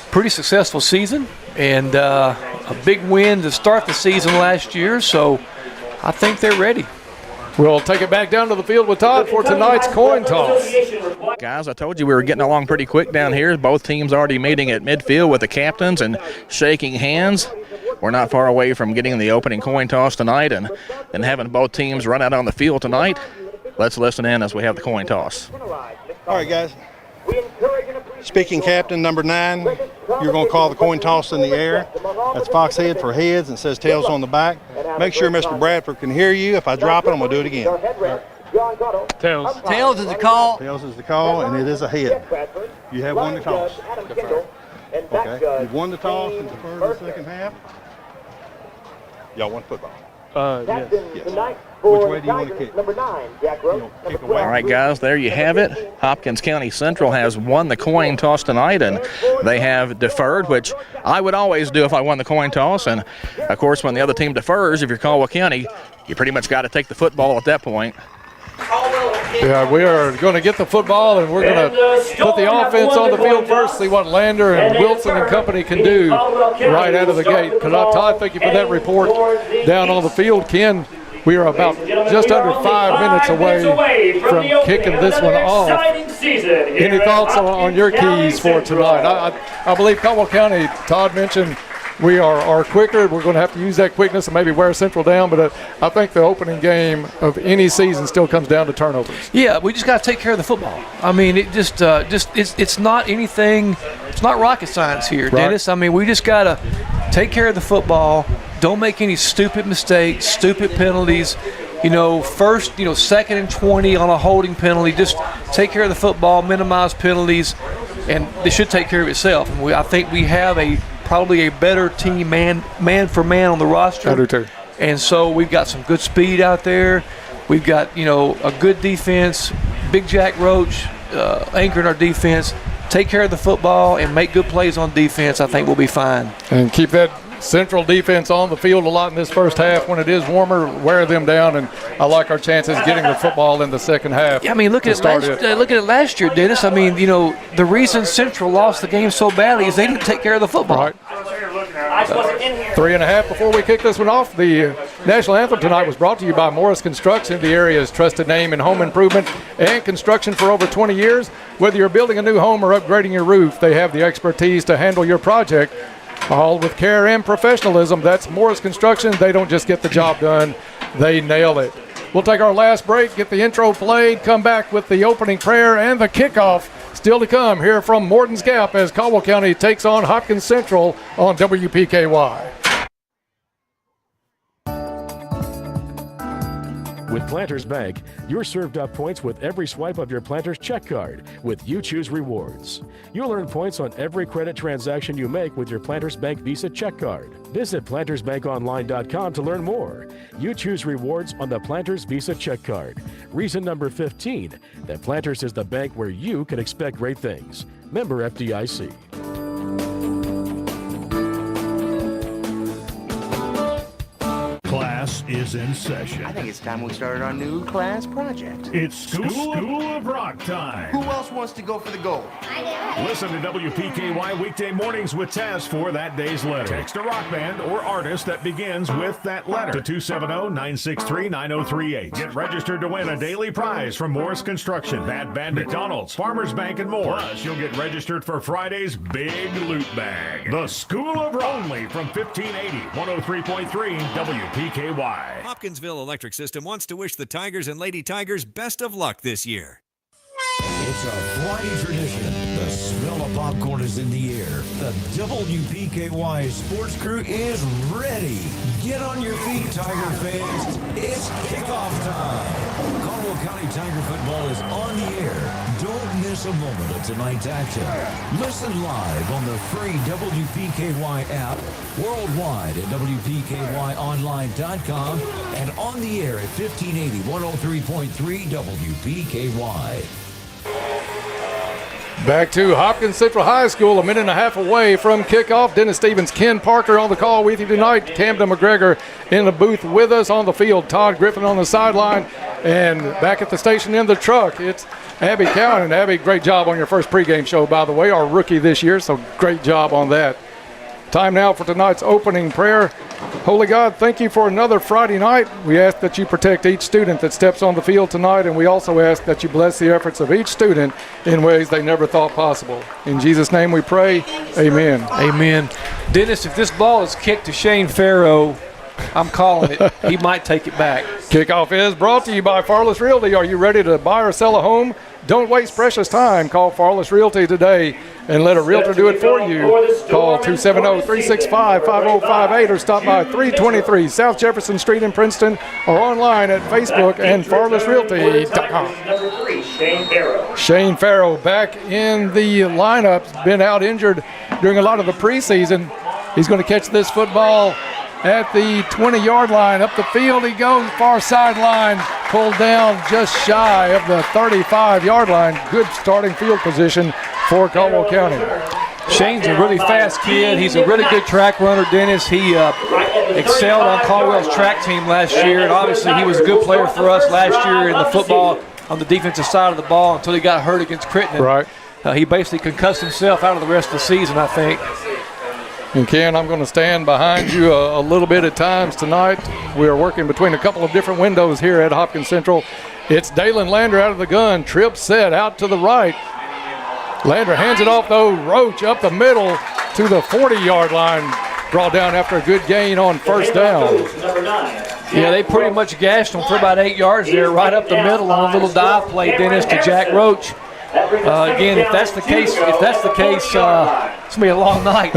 pretty successful season and a big win to start the season last year. So I think they're ready. We'll take it back down to the field with Todd for tonight's coin toss. Guys, I told you we were getting along pretty quick down here. Both teams already meeting at midfield with the captains and shaking hands. We're not far away from getting the opening coin toss tonight and having both teams run out on the field tonight. Let's listen in as we have the coin toss. All right, guys. Speaking captain number 9, you're going to call the coin toss in the air. That's fox head for heads and says tails on the back. Make sure Mr. Bradford can hear you. If I drop it, I'm going to do it again. Tails. Tails is the call. Tails is the call, and it is a head. You have one to toss. Okay. You've won the toss and defer the second half. Y'all want football? Yes. Which way do you want to kick? Number 9, Jack Rowe. All right, guys, there you have it. Hopkins County Central has won the coin toss tonight, and they have deferred, which I would always do if I won the coin toss. And, of course, when the other team defers, if you're Caldwell County, you pretty much got to take the football at that point. Yeah, we are going to get the football, and we're going to put the offense on the field first, see what Lander and Wilson and company can do right out of the gate. Todd, thank you for that report down on the field. Ken, we are about just under 5 minutes away from kicking this one off. Any thoughts on your keys for tonight? I believe Caldwell County, Todd mentioned, we are quicker. We're going to have to use that quickness and maybe wear Central down, but I think the opening game of any season still comes down to turnovers. Yeah, we just got to take care of the football. I mean, it's not anything. It's not rocket science here, right, Dennis. I mean, we just got to take care of the football. Don't make any stupid mistakes, stupid penalties. Second and 20 on a holding penalty. Just take care of the football, minimize penalties, and they should take care of itself. And I think we have probably a better team man for man on the roster. I do too. And so we've got some good speed out there. We've got, a good defense. Big Jack Roach anchoring our defense. Take care of the football and make good plays on defense. I think we'll be fine. And keep that Central defense on the field a lot in this first half. When it is warmer, wear them down, and I like our chances getting the football in the second half. Yeah, I mean, look at it last year, Dennis. I mean, the reason Central lost the game so badly is they didn't take care of the football. Right. 3.5 before we kick this one off. The national anthem tonight was brought to you by Morris Construction, the area's trusted name in home improvement and construction for over 20 years. Whether you're building a new home or upgrading your roof, they have the expertise to handle your project, all with care and professionalism. That's Morris Construction. They don't just get the job done, they nail it. We'll take our last break, get the intro played, come back with the opening prayer and the kickoff still to come here from Morton's Gap as Caldwell County takes on Hopkins Central on WPKY. With Planters Bank, you're served up points with every swipe of your Planters check card with You Choose Rewards. You'll earn points on every credit transaction you make with your Planters Bank Visa check card. Visit plantersbankonline.com to learn more. You choose rewards on the Planters Visa check card. Reason number 15, that Planters is the bank where you can expect great things. Member FDIC. Class is in session. I think it's time we started our new class project. It's School of Rock time. Who else wants to go for the gold? Listen to WPKY weekday mornings with Taz for that day's letter. Text a rock band or artist that begins with that letter to 270-963-9038. Get registered to win a daily prize from Morris Construction, Bad Band McDonald's, Farmers Bank, and more. Plus, you'll get registered for Friday's Big Loot Bag. The School of Rock, only from 1580, 103.3 WPKY. Hopkinsville Electric System wants to wish the Tigers and Lady Tigers best of luck this year. It's a Friday tradition. The smell of popcorn is in the air. The WPKY sports crew is ready. Get on your feet, Tiger fans. It's kickoff time. Caldwell County Tiger football is on the air. Don't miss a moment of tonight's action. Listen live on the free WPKY app, worldwide at WPKYonline.com, and on the air at 1580, 103.3 WPKY. Back to Hopkins Central High School, a minute and a half away from kickoff. Dennis Stevens, Ken Parker on the call with you tonight. Camden McGregor in the booth with us on the field. Todd Griffin on the sideline. And back at the station in the truck, it's Abby Cowan. And Abby, great job on your first pregame show, by the way, our rookie this year, so great job on that. Time now for tonight's opening prayer. Holy God, thank you for another Friday night. We ask that you protect each student that steps on the field tonight, and we also ask that you bless the efforts of each student in ways they never thought possible. In Jesus' name we pray, amen. Amen. Dennis, if this ball is kicked to Shane Farrow, I'm calling it. He might take it back. Kickoff is brought to you by Farless Realty. Are you ready to buy or sell a home? Don't waste precious time. Call Farless Realty today and let a realtor do it for you. Call 270-365-5058 or stop by 323 South Jefferson Street in Princeton or online at Facebook and farlessrealty.com. Shane Farrow back in the lineup. Been out injured during a lot of the preseason. He's going to catch this football at the 20-yard line. Up the field he goes, far sideline, pulled down just shy of the 35-yard line. Good starting field position for Caldwell County. Shane's a really fast kid. He's a really good track runner, Dennis. He excelled on Caldwell's track team last year, and obviously he was a good player for us last year in the football on the defensive side of the ball until he got hurt against Crittenden. Right. He basically concussed himself out of the rest of the season, I think. And Ken, I'm going to stand behind you a little bit at times tonight. We are working between a couple of different windows here at Hopkins Central. It's Dalen Lander out of the gun. Trip set out to the right. Lander hands it off, though. Roach up the middle to the 40-yard line. Brought down after a good gain on first down. Yeah, they pretty much gashed him for about 8 yards there, right up the middle on a little dive play, Dennis, to Jack Roach. Again, if that's the case, it's going to be a long night.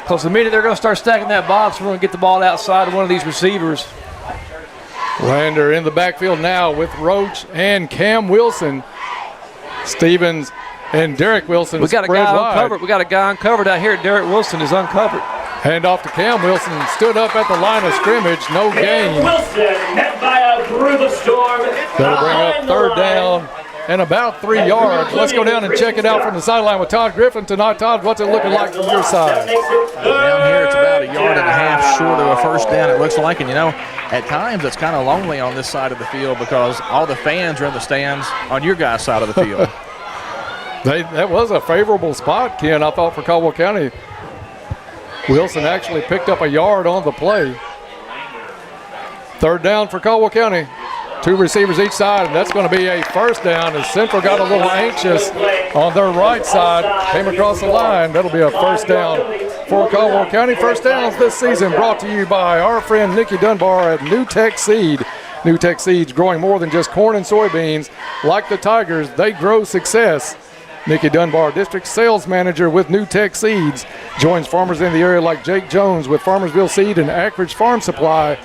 Because the minute they're going to start stacking that box, we're going to get the ball outside of one of these receivers. Lander in the backfield now with Roach and Cam Wilson. Stevens and Derek Wilson. We got a guy uncovered. We got a guy uncovered out here. Derek Wilson is uncovered. Hand off to Cam Wilson. Stood up at the line of scrimmage. No gain. Wilson met by a group of storm. That'll bring up third down and about 3 yards. Let's go down and check it out from the sideline with Todd Griffin tonight. Todd, what's it looking like from your side? Down here, it's about 1.5 yards short of a first down, it looks like. And, you know, at times it's kind of lonely on this side of the field because all the fans are in the stands on your guys' side of the field. That was a favorable spot, Ken, I thought, for Caldwell County. Wilson actually picked up a yard on the play. Third down for Caldwell County. 2 receivers each side, and that's going to be a first down as Central got a little anxious on their right side. Came across the line. That'll be a first down for Caldwell County. First downs this season brought to you by our friend Nikki Dunbar at New Tech Seed. New Tech Seeds growing more than just corn and soybeans. Like the Tigers, they grow success. Nikki Dunbar, District Sales Manager with New Tech Seeds, joins farmers in the area like Jake Jones with Farmersville Seed and Ackridge Farm Supply.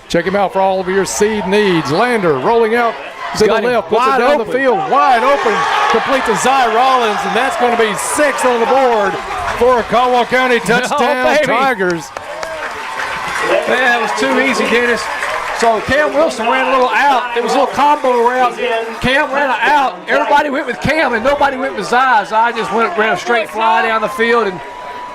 Check him out for all of your seed needs. Lander rolling out to the left, puts it down the field, wide open, complete to Zy Rollins, and that's going to be 6 on the board for a Caldwell County touchdown Tigers. Man, it was too easy, Dennis. So Cam Wilson ran a little out. It was a little combo route. Cam ran an out. Everybody went with Cam, and nobody went with Zy. Zy just ran a straight fly down the field,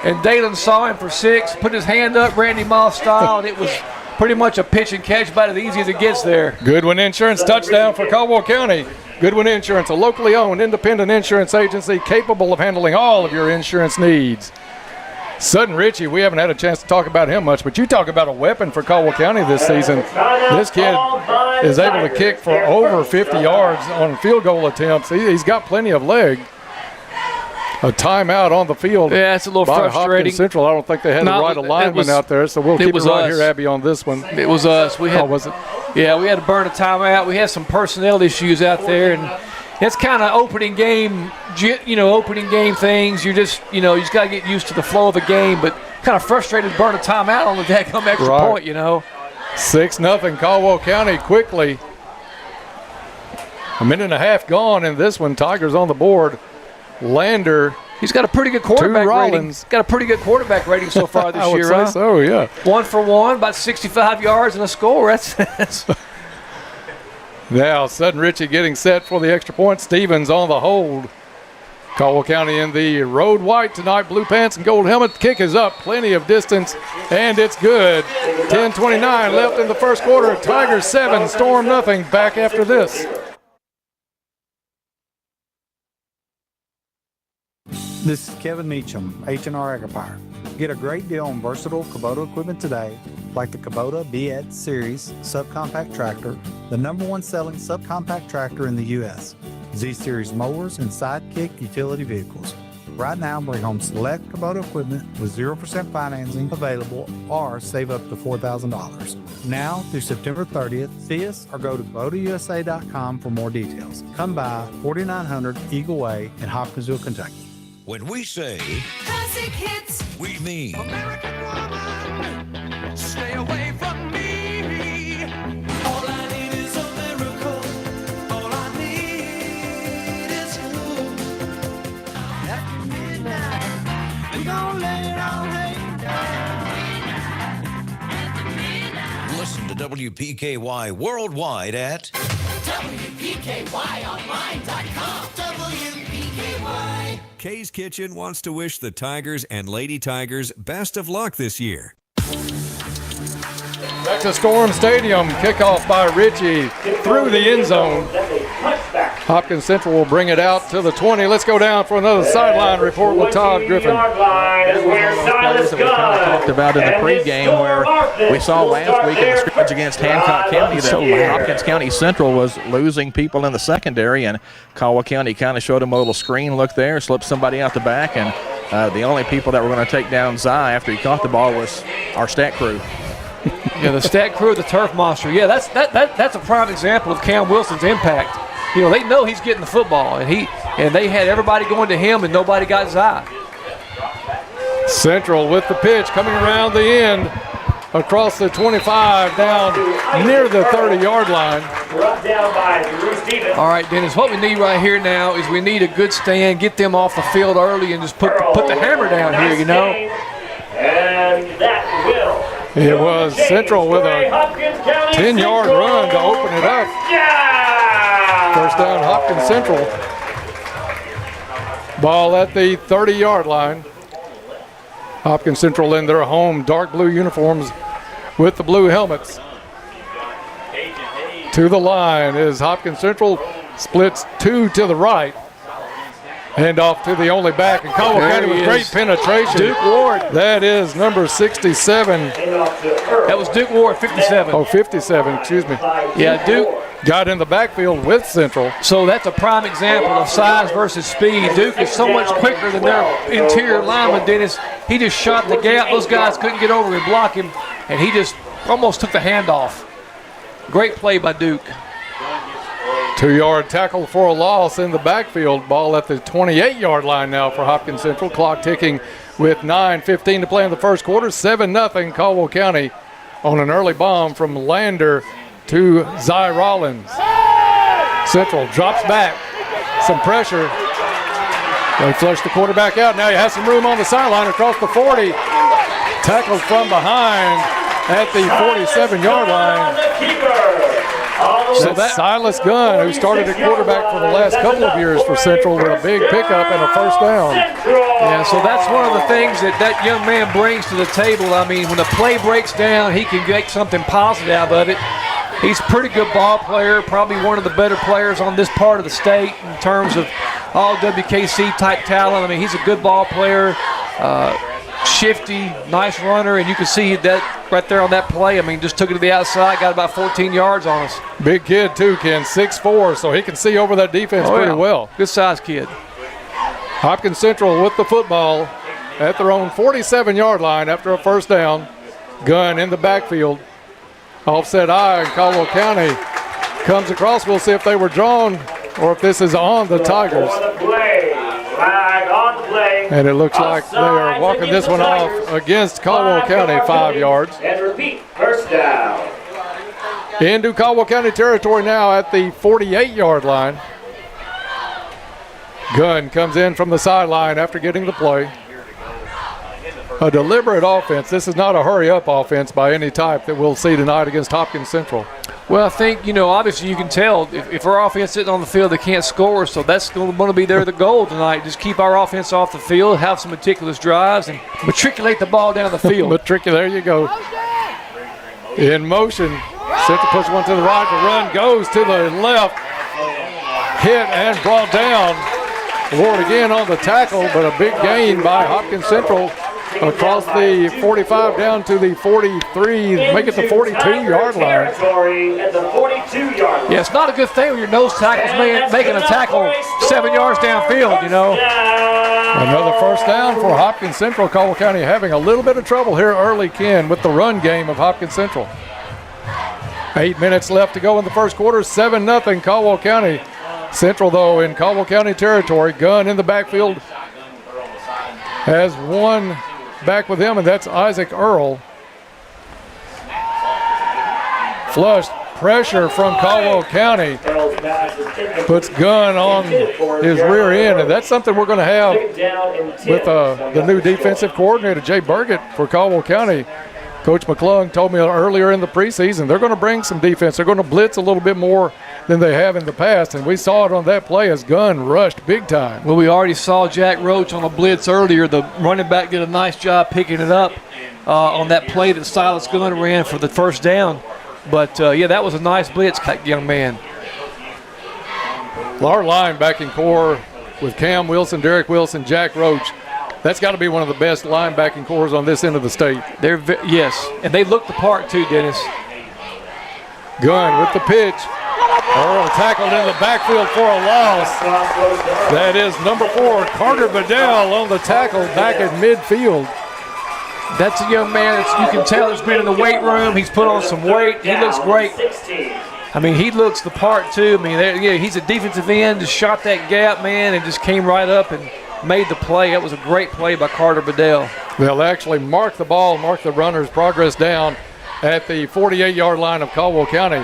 and Dalen saw him for 6, put his hand up, Randy Moss style, and it was pretty much a pitch and catch, about as easy as it gets there. Goodwin Insurance touchdown for Caldwell County. Goodwin Insurance, a locally owned independent insurance agency capable of handling all of your insurance needs. Sutton Ritchie, we haven't had a chance to talk about him much, but you talk about a weapon for Caldwell County this season. This kid is able to kick for over 50 yards on field goal attempts. He's got plenty of leg. A timeout on the field. Yeah, it's a little frustrating. Hopkins Central. I don't think they had the right alignment out there, so we'll keep it right here, Abby, on this one. It was us. We had, was it? Yeah, we had to burn a timeout. We had some personnel issues out there, and it's kind of opening game things. You just got to get used to the flow of the game, but kind of frustrated to burn a timeout on the dadgum extra point, 6-0 Caldwell County quickly. A minute and a half gone in this one. Tigers on the board. Lander. He's got a pretty good quarterback rating. Got a pretty good quarterback rating so far this year. I would say so, yeah. 1 for 1, about 65 yards and a score. That's Now Sutton Ritchie getting set for the extra point. Stevens on the hold. Caldwell County in the road white tonight, blue pants and gold helmet. Kick is up, plenty of distance, and it's good. 10:29 left in the first quarter. Tigers 7, Storm nothing. Back after this. This is Kevin Meacham, H&R Agripire. Get a great deal on versatile Kubota equipment today, like the Kubota BX Series subcompact tractor, the #1 selling subcompact tractor in the U.S., Z-Series mowers, and Sidekick utility vehicles. Right now, bring home select Kubota equipment with 0% financing available or save up to $4,000. Now through September 30th, see us or go to KubotaUSA.com for more details. Come by 4900 Eagle Way in Hopkinsville, Kentucky. When we say classic hits, we mean American woman, stay away from me. All I need is a miracle. All I need is you. After midnight, we gon' let it all rain down. Listen to WPKY worldwide at WPKYonline.com. WPKY. Kay's Kitchen wants to wish the Tigers and Lady Tigers best of luck this year. Back to Storm Stadium. Kickoff by Ritchie through the end zone. Hopkins Central will bring it out to the 20. Let's go down for another sideline report with Todd Griffin. That was one of those plays that we kind of talked about in the pregame where we saw last week in the scrimmage against Hancock County that Hopkins County Central was losing people in the secondary, and Caldwell County kind of showed them a little screen look there, slipped somebody out the back, and the only people that were going to take down Zy after he caught the ball was our stat crew. Yeah, the stat crew, the turf monster. Yeah, that's a prime example of Cam Wilson's impact. They know he's getting the football, and they had everybody going to him, and nobody got Zy. Central with the pitch coming around the end, across the 25, down near the 30-yard line. Brought down by Drew Stevens. All right, Dennis, what we need right here now is we need a good stand, get them off the field early, and just put the hammer down here, And that will. It was Central with a 10-yard run to open it up. First down, Hopkins Central. Ball at the 30-yard line. Hopkins Central in their home dark blue uniforms with the blue helmets. To the line is Hopkins Central, splits 2 to the right. Hand off to the only back, and Caldwell County with great penetration. Duke Ward. That is number 67. That was Duke Ward, 57. Oh, 57, excuse me. Yeah, Duke got in the backfield with Central. So that's a prime example of size versus speed. Duke is so much quicker than their interior lineman, Dennis. He just shot the gap. Those guys couldn't get over and block him, and he just almost took the handoff. Great play by Duke. 2-yard tackle for a loss in the backfield. Ball at the 28-yard line now for Hopkins Central. Clock ticking with 9:15 to play in the first quarter. 7-0 Caldwell County on an early bomb from Lander to Zy Rollins. Central drops back. Some pressure. They flush the quarterback out. Now he has some room on the sideline across the 40. Tackled from behind at the 47-yard line. So that's Silas Gunn, who started at quarterback for the last couple of years for Central with a big pickup and a first down. Yeah, so that's one of the things that young man brings to the table. I mean, when the play breaks down, he can make something positive out of it. He's a pretty good ball player, probably one of the better players on this part of the state in terms of all WKC type talent. I mean, he's a good ball player, shifty, nice runner, and you can see that right there on that play. I mean, just took it to the outside, got about 14 yards on us. Big kid too, Ken, 6'4", so he can see over that defense pretty well. Good size kid. Hopkins Central with the football at their own 47-yard line after a first down. Gunn in the backfield. Offset eye, and Caldwell County comes across. We'll see if they were drawn or if this is on the Tigers. And it looks like they are walking this one off against Caldwell County, 5 yards. And repeat, first down. Into Caldwell County territory now at the 48-yard line. Gunn comes in from the sideline after getting the play. A deliberate offense. This is not a hurry-up offense by any type that we'll see tonight against Hopkins Central. Well, I think, obviously you can tell if our offense sitting on the field, they can't score, so that's going to be the goal tonight. Just keep our offense off the field, have some meticulous drives, and matriculate the ball down the field. There you go. In motion. Central push one to the right. The run goes to the left. Hit and brought down. Ward again on the tackle, but a big gain by Hopkins Central. Across the 45 down to the 43, make it the 42-yard line. Yeah, it's not a good thing when your nose tackle's making a tackle 7 yards downfield, Another first down for Hopkins Central. Caldwell County having a little bit of trouble here early, Ken, with the run game of Hopkins Central. 8 minutes left to go in the first quarter, 7-0 Caldwell County. Central, though, in Caldwell County territory. Gunn in the backfield has one back with him, and that's Isaac Earl. Flushed pressure from Caldwell County. Puts Gunn on his rear end, and that's something we're going to have with the new defensive coordinator, Jay Burgett, for Caldwell County. Coach McClung told me earlier in the preseason they're going to bring some defense. They're going to blitz a little bit more than they have in the past, and we saw it on that play as Gunn rushed big time. Well, we already saw Jack Roach on a blitz earlier. The running back did a nice job picking it up on that play that Silas Gunn ran for the first down. But, yeah, that was a nice blitz, young man. Our linebacking core with Cam Wilson, Derek Wilson, Jack Roach, that's got to be one of the best linebacking cores on this end of the state. Yes, and they look the part too, Dennis. Gunn with the pitch. Earl tackled in the backfield for a loss. That is number 4, Carter Bedell on the tackle back at midfield. That's a young man that you can tell has been in the weight room. He's put on some weight. He looks great. I mean, he looks the part too. I mean, he's a defensive end, just shot that gap, man, and just came right up and made the play. That was a great play by Carter Bedell. They'll actually mark the ball, mark the runner's progress down at the 48-yard line of Caldwell County.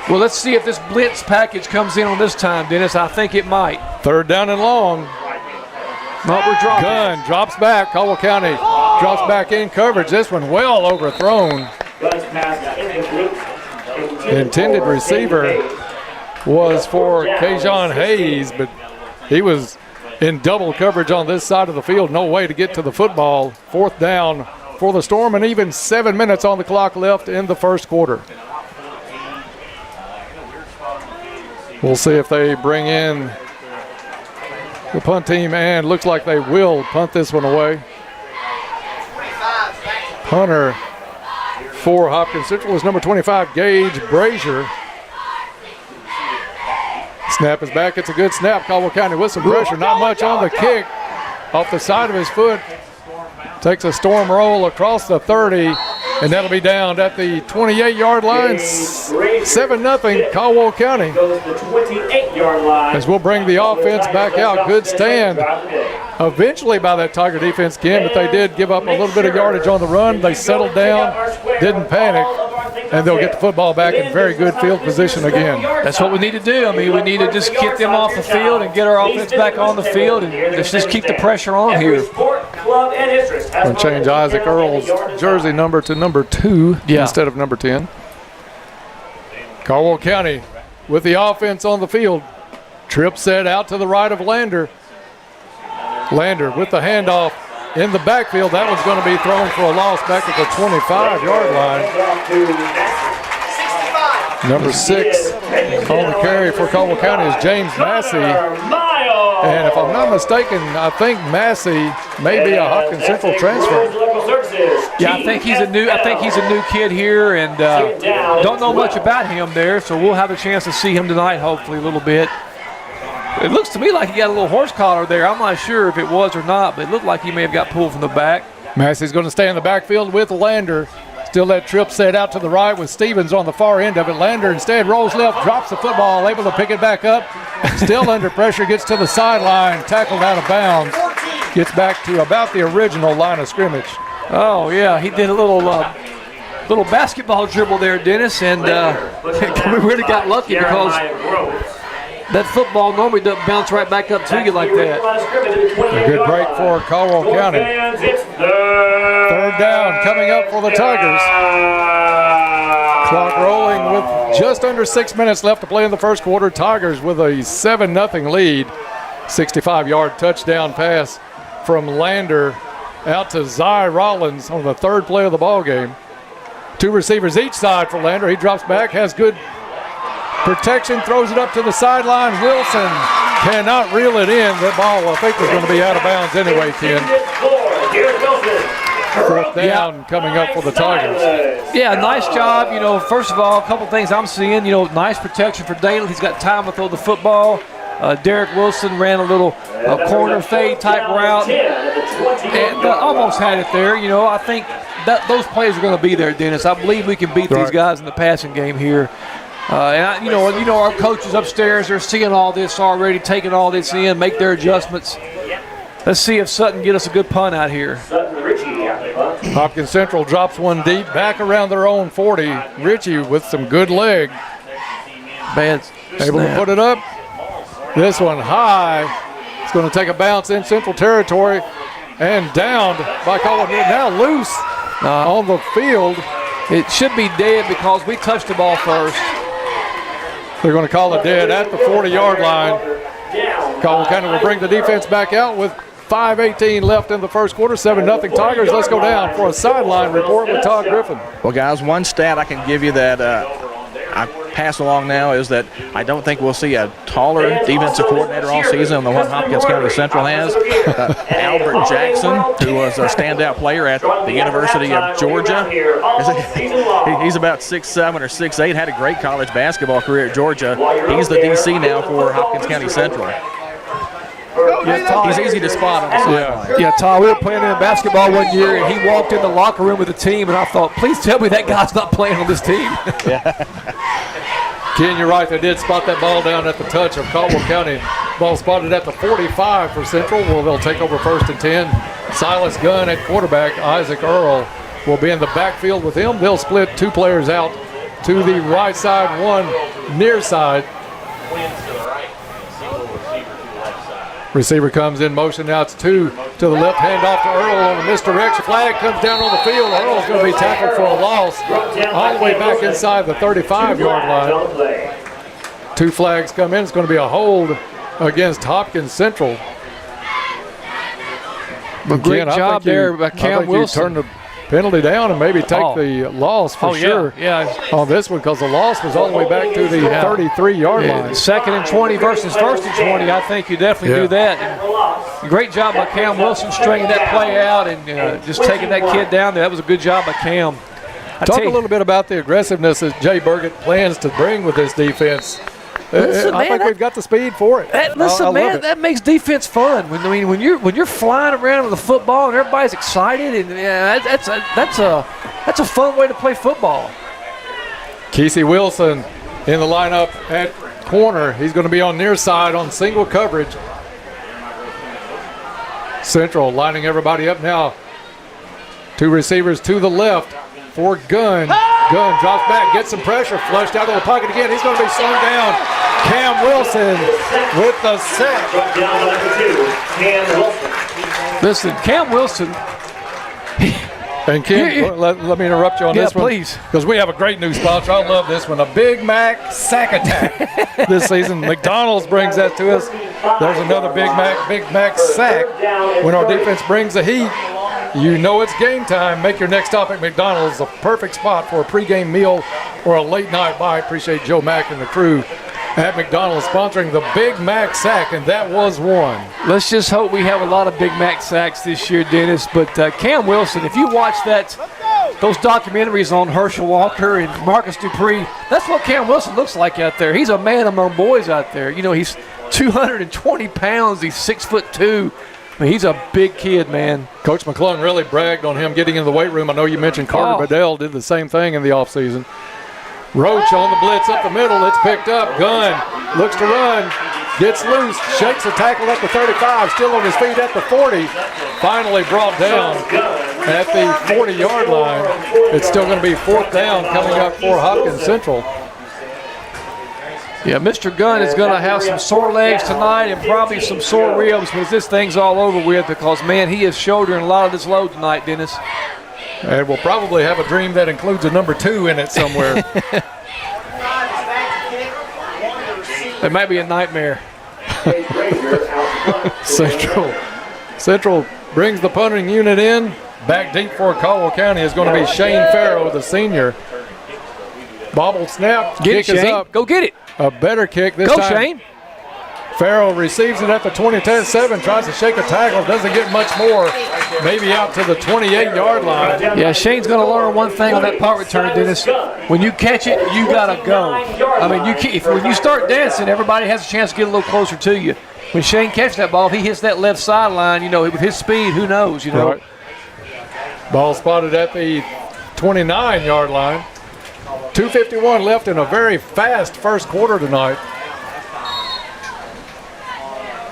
Well, let's see if this blitz package comes in on this time, Dennis. I think it might. Third down and long. Gunn drops back. Caldwell County drops back in coverage. This one well overthrown. The intended receiver was for Kajon Hayes, but he was in double coverage on this side of the field. No way to get to the football. Fourth down for the Storm, and even 7 minutes on the clock left in the first quarter. We'll see if they bring in the punt team, and looks like they will punt this one away. Punter for Hopkins Central is number 25, Gage Brazier. Snap is back. It's a good snap. Caldwell County with some pressure. Not much on the kick. Off the side of his foot. Takes a storm roll across the 30, and that'll be down at the 28-yard line. 7-0 Caldwell County. As we'll bring the offense back out. Good stand eventually by that Tiger defense, Ken, but they did give up a little bit of yardage on the run. They settled down, didn't panic, and they'll get the football back in very good field position again. That's what we need to do. I mean, we need to just get them off the field and get our offense back on the field, and let's just keep the pressure on here. Going to change Isaac Earl's jersey number to number 2 instead of number 10. Caldwell County with the offense on the field. Trip set out to the right of Lander. Lander with the handoff in the backfield. That one's going to be thrown for a loss back at the 25-yard line. Number 6 on the carry for Caldwell County is James Massey. And if I'm not mistaken, I think Massey may be a Hopkins Central transfer. Yeah, I think he's a new kid here, and don't know much about him there, so we'll have a chance to see him tonight, hopefully a little bit. It looks to me like he got a little horse collar there. I'm not sure if it was or not, but it looked like he may have got pulled from the back. Massey's going to stay in the backfield with Lander. Still that trip set out to the right with Stevens on the far end of it. Lander instead rolls left, drops the football, able to pick it back up. Still under pressure, gets to the sideline, tackled out of bounds. Gets back to about the original line of scrimmage. Oh, yeah, he did a little basketball dribble there, Dennis, and we really got lucky because that football normally doesn't bounce right back up to you like that. A good break for Caldwell County. Third down coming up for the Tigers. Clock rolling with just under 6 minutes left to play in the first quarter. Tigers with a 7-0 lead. 65-yard touchdown pass from Lander out to Zy Rollins on the third play of the ball game. 2 receivers each side for Lander. He drops back, has good protection, throws it up to the sideline. Wilson cannot reel it in. That ball, I think, was going to be out of bounds anyway, Ken. Fourth down coming up for the Tigers. Yeah, nice job. You know, first of all, a couple things I'm seeing. You know, nice protection for Dale. He's got time to throw the football. Derek Wilson ran a little corner fade type route and almost had it there. You know, I think that those plays are going to be there, Dennis. I believe we can beat these guys in the passing game here. You know, our coaches upstairs are seeing all this already, taking all this in, make their adjustments. Let's see if Sutton get us a good punt out here. Hopkins Central drops one deep back around their own 40. Ritchie with some good leg. Bad able snap. to put it up. This one high. It's going to take a bounce in Central territory and downed by Caldwell. Now loose on the field. It should be dead because we touched the ball first. They're going to call it dead at the 40-yard line. Caldwell County will bring the defense back out with 5:18 left in the first quarter. 7-0 Tigers. Let's go down for a sideline report with Todd Griffin. Well, guys, one stat I can give you that I pass along now is that I don't think we'll see a taller defensive coordinator all season than the one Hopkins County Central has. Albert Jackson, who was a standout player at the University of Georgia. He's about 6'7" or 6'8", had a great college basketball career at Georgia. He's the DC now for Hopkins County Central. He's easy to spot on the sideline. Yeah, Todd, we were playing in basketball one year, and he walked in the locker room with the team, and I thought, please tell me that guy's not playing on this team. Ken, you're right. They did spot that ball down at the touch of Caldwell County. Ball spotted at the 45 for Central. Well, they'll take over 1st and 10. Silas Gunn at quarterback. Isaac Earl will be in the backfield with him. They'll split 2 players out to the right side, 1 near side. Receiver comes in motion. Now it's 2 to the left. Hand off to Earl on a misdirection. Flag comes down on the field. Earl's going to be tackled for a loss all the way back inside the 35-yard line. 2 flags come in. It's going to be a hold against Hopkins Central. Great job there by Cam Wilson. Turn the penalty down and maybe take the loss for sure. On this one, because the loss was all the way back to the 33-yard line. 2nd and 20 versus 1st and 20. I think you definitely do that. And great job by Cam Wilson stringing that play out and just taking that kid down there. That was a good job by Cam. Talk a little bit about the aggressiveness that Jay Burgett plans to bring with this defense. Listen, I think we've got the speed for it. That makes defense fun. When you're flying around with the football and everybody's excited, and that's a fun way to play football. Kesey Wilson in the lineup at corner. He's going to be on near side on single coverage. Central lining everybody up now. 2 receivers to the left for Gunn. Gunn drops back, gets some pressure, flushed out of the pocket again. He's going to be slowed down. Cam Wilson with the sack. Listen, Cam Wilson. And Kim, let me interrupt you on this one. Please. Because we have a great new sponsor. I love this one. A Big Mac Sack Attack this season. McDonald's brings that to us. There's another Big Mac sack. When our defense brings the heat, you know it's game time. Make your next stop at McDonald's a perfect spot for a pregame meal or a late night bite. Appreciate Joe Mack and the crew at McDonald's sponsoring the Big Mac sack, and that was one. Let's just hope we have a lot of Big Mac sacks this year, Dennis. But Cam Wilson, if you watch those documentaries on Herschel Walker and Marcus Dupree, that's what Cam Wilson looks like out there. He's a man among boys out there. You know, he's 220 pounds. He's 6'2". I mean, he's a big kid, man. Coach McClung really bragged on him getting in the weight room. I know you mentioned Carter Bedell did the same thing in the offseason. Roach on the blitz up the middle. It's picked up. Gunn looks to run. Gets loose. Shakes a tackle at the 35. Still on his feet at the 40. Finally brought down at the 40-yard line. It's still going to be 4th down coming up for Hopkins Central. Yeah, Mr. Gunn is going to have some sore legs tonight and probably some sore ribs when this thing's all over with because, man, he is shouldering a lot of this load tonight, Dennis. And we'll probably have a dream that includes a number 2 in it somewhere. It might be a nightmare. Central brings the punting unit in. Back deep for Caldwell County is going to be Shane Farrow, the senior. Bobble snap. Get kick it, Shane. Is up. Go get it. A better kick this time. Go, Shane. Farrell receives it at the 20-7, tries to shake a tackle, doesn't get much more, maybe out to the 28-yard line. Yeah, Shane's going to learn one thing on that punt return, Dennis. When you catch it, you got to go. I mean, when you start dancing, everybody has a chance to get a little closer to you. When Shane catches that ball, if he hits that left sideline, you know, with his speed, who knows, you know. Right. Ball spotted at the 29-yard line. 2:51 left in a very fast first quarter tonight.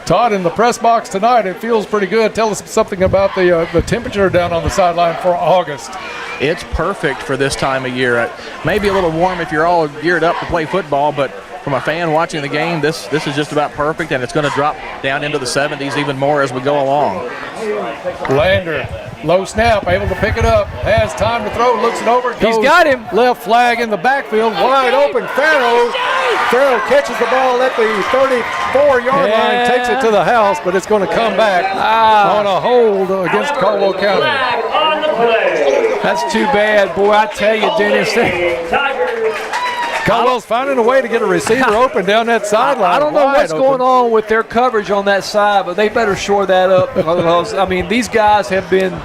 Todd, in the press box tonight, it feels pretty good. Tell us something about the temperature down on the sideline for August. It's perfect for this time of year. Maybe a little warm if you're all geared up to play football, but from a fan watching the game, this is just about perfect, and it's going to drop down into the 70s even more as we go along. Lander, low snap, able to pick it up, has time to throw, looks it over. He's got him. Left flag in the backfield, wide open. Farrow catches the ball at the 34-yard line, takes it to the house, but it's going to come back on a hold against Caldwell County. That's too bad, boy. I tell you, Dennis. Caldwell's finding a way to get a receiver open down that sideline. I don't know what's going on with their coverage on that side, but they better shore that up because, I mean, these guys have been,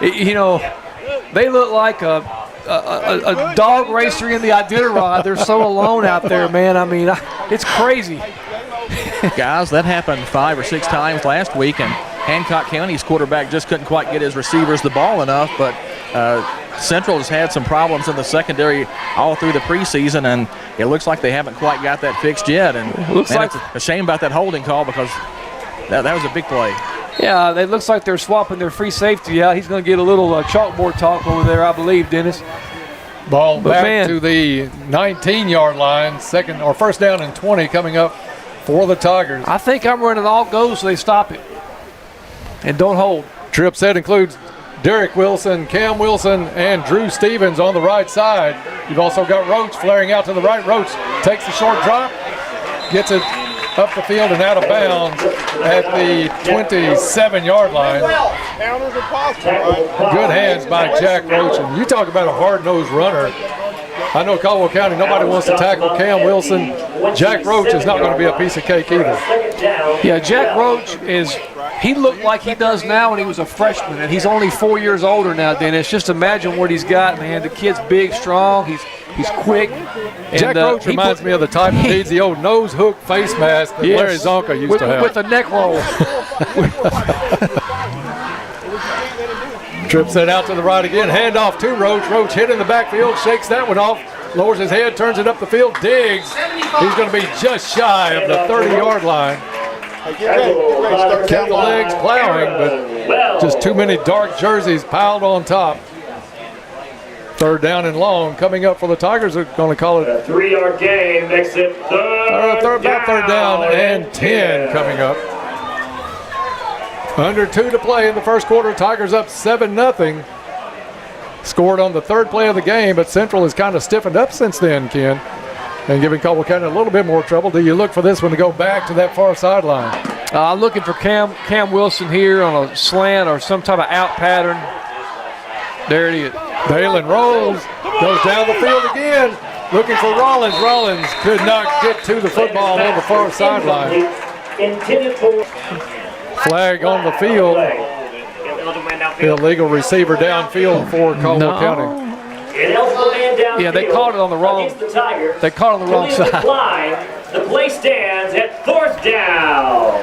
you know, they look like a dog racer in the Iditarod. They're so alone out there, man. I mean, it's crazy. Guys, that happened 5 or 6 times last week, and Hancock County's quarterback just couldn't quite get his receivers the ball enough, but Central has had some problems in the secondary all through the preseason, and it looks like they haven't quite got that fixed yet. And looks like it's a shame about that holding call because that was a big play. Yeah, it looks like they're swapping their free safety out. He's going to get a little chalkboard talk over there, I believe, Dennis. Ball back to the 19-yard line, first down and 20 coming up for the Tigers. I think I'm running all goes so they stop it and don't hold. Trip set includes Derek Wilson, Cam Wilson, and Drew Stevens on the right side. You've also got Roach flaring out to the right. Roach takes the short drop, gets it up the field and out of bounds at the 27-yard line. Good hands by Jack Roach. And you talk about a hard-nosed runner. I know Caldwell County, nobody wants to tackle Cam Wilson. Jack Roach is not going to be a piece of cake either. Yeah, Jack Roach he looked like he does now when he was a freshman, and he's only 4 years older now, Dennis. Just imagine what he's got, man. The kid's big, strong, he's quick. And, Jack Roach reminds me of the type that needs the old nose hook face mask that Larry Zonka used to have. With a neck roll. Trips that out to the right again. Hand off to Roach. Roach hit in the backfield, shakes that one off, lowers his head, turns it up the field, digs. He's going to be just shy of the 30-yard line. Kept the legs plowing, but just too many dark jerseys piled on top. Third down and long coming up for the Tigers. They're going to call it A 3-yard gain makes it third down and 10 coming up. Under 2 to play in the first quarter. Tigers up 7-0. Scored on the third play of the game, but Central has kind of stiffened up since then, Ken, and giving Caldwell County a little bit more trouble. Do you look for this one to go back to that far sideline? I'm looking for Cam Wilson here on a slant or some type of out pattern. There it is. Dalen rolls, goes down the field again, looking for Rollins. Rollins could not get to the football on the far sideline. Flag on the field. Illegal receiver downfield for Caldwell County. Yeah, they called it on the wrong. They called it on the wrong side. The play stands at 4th down.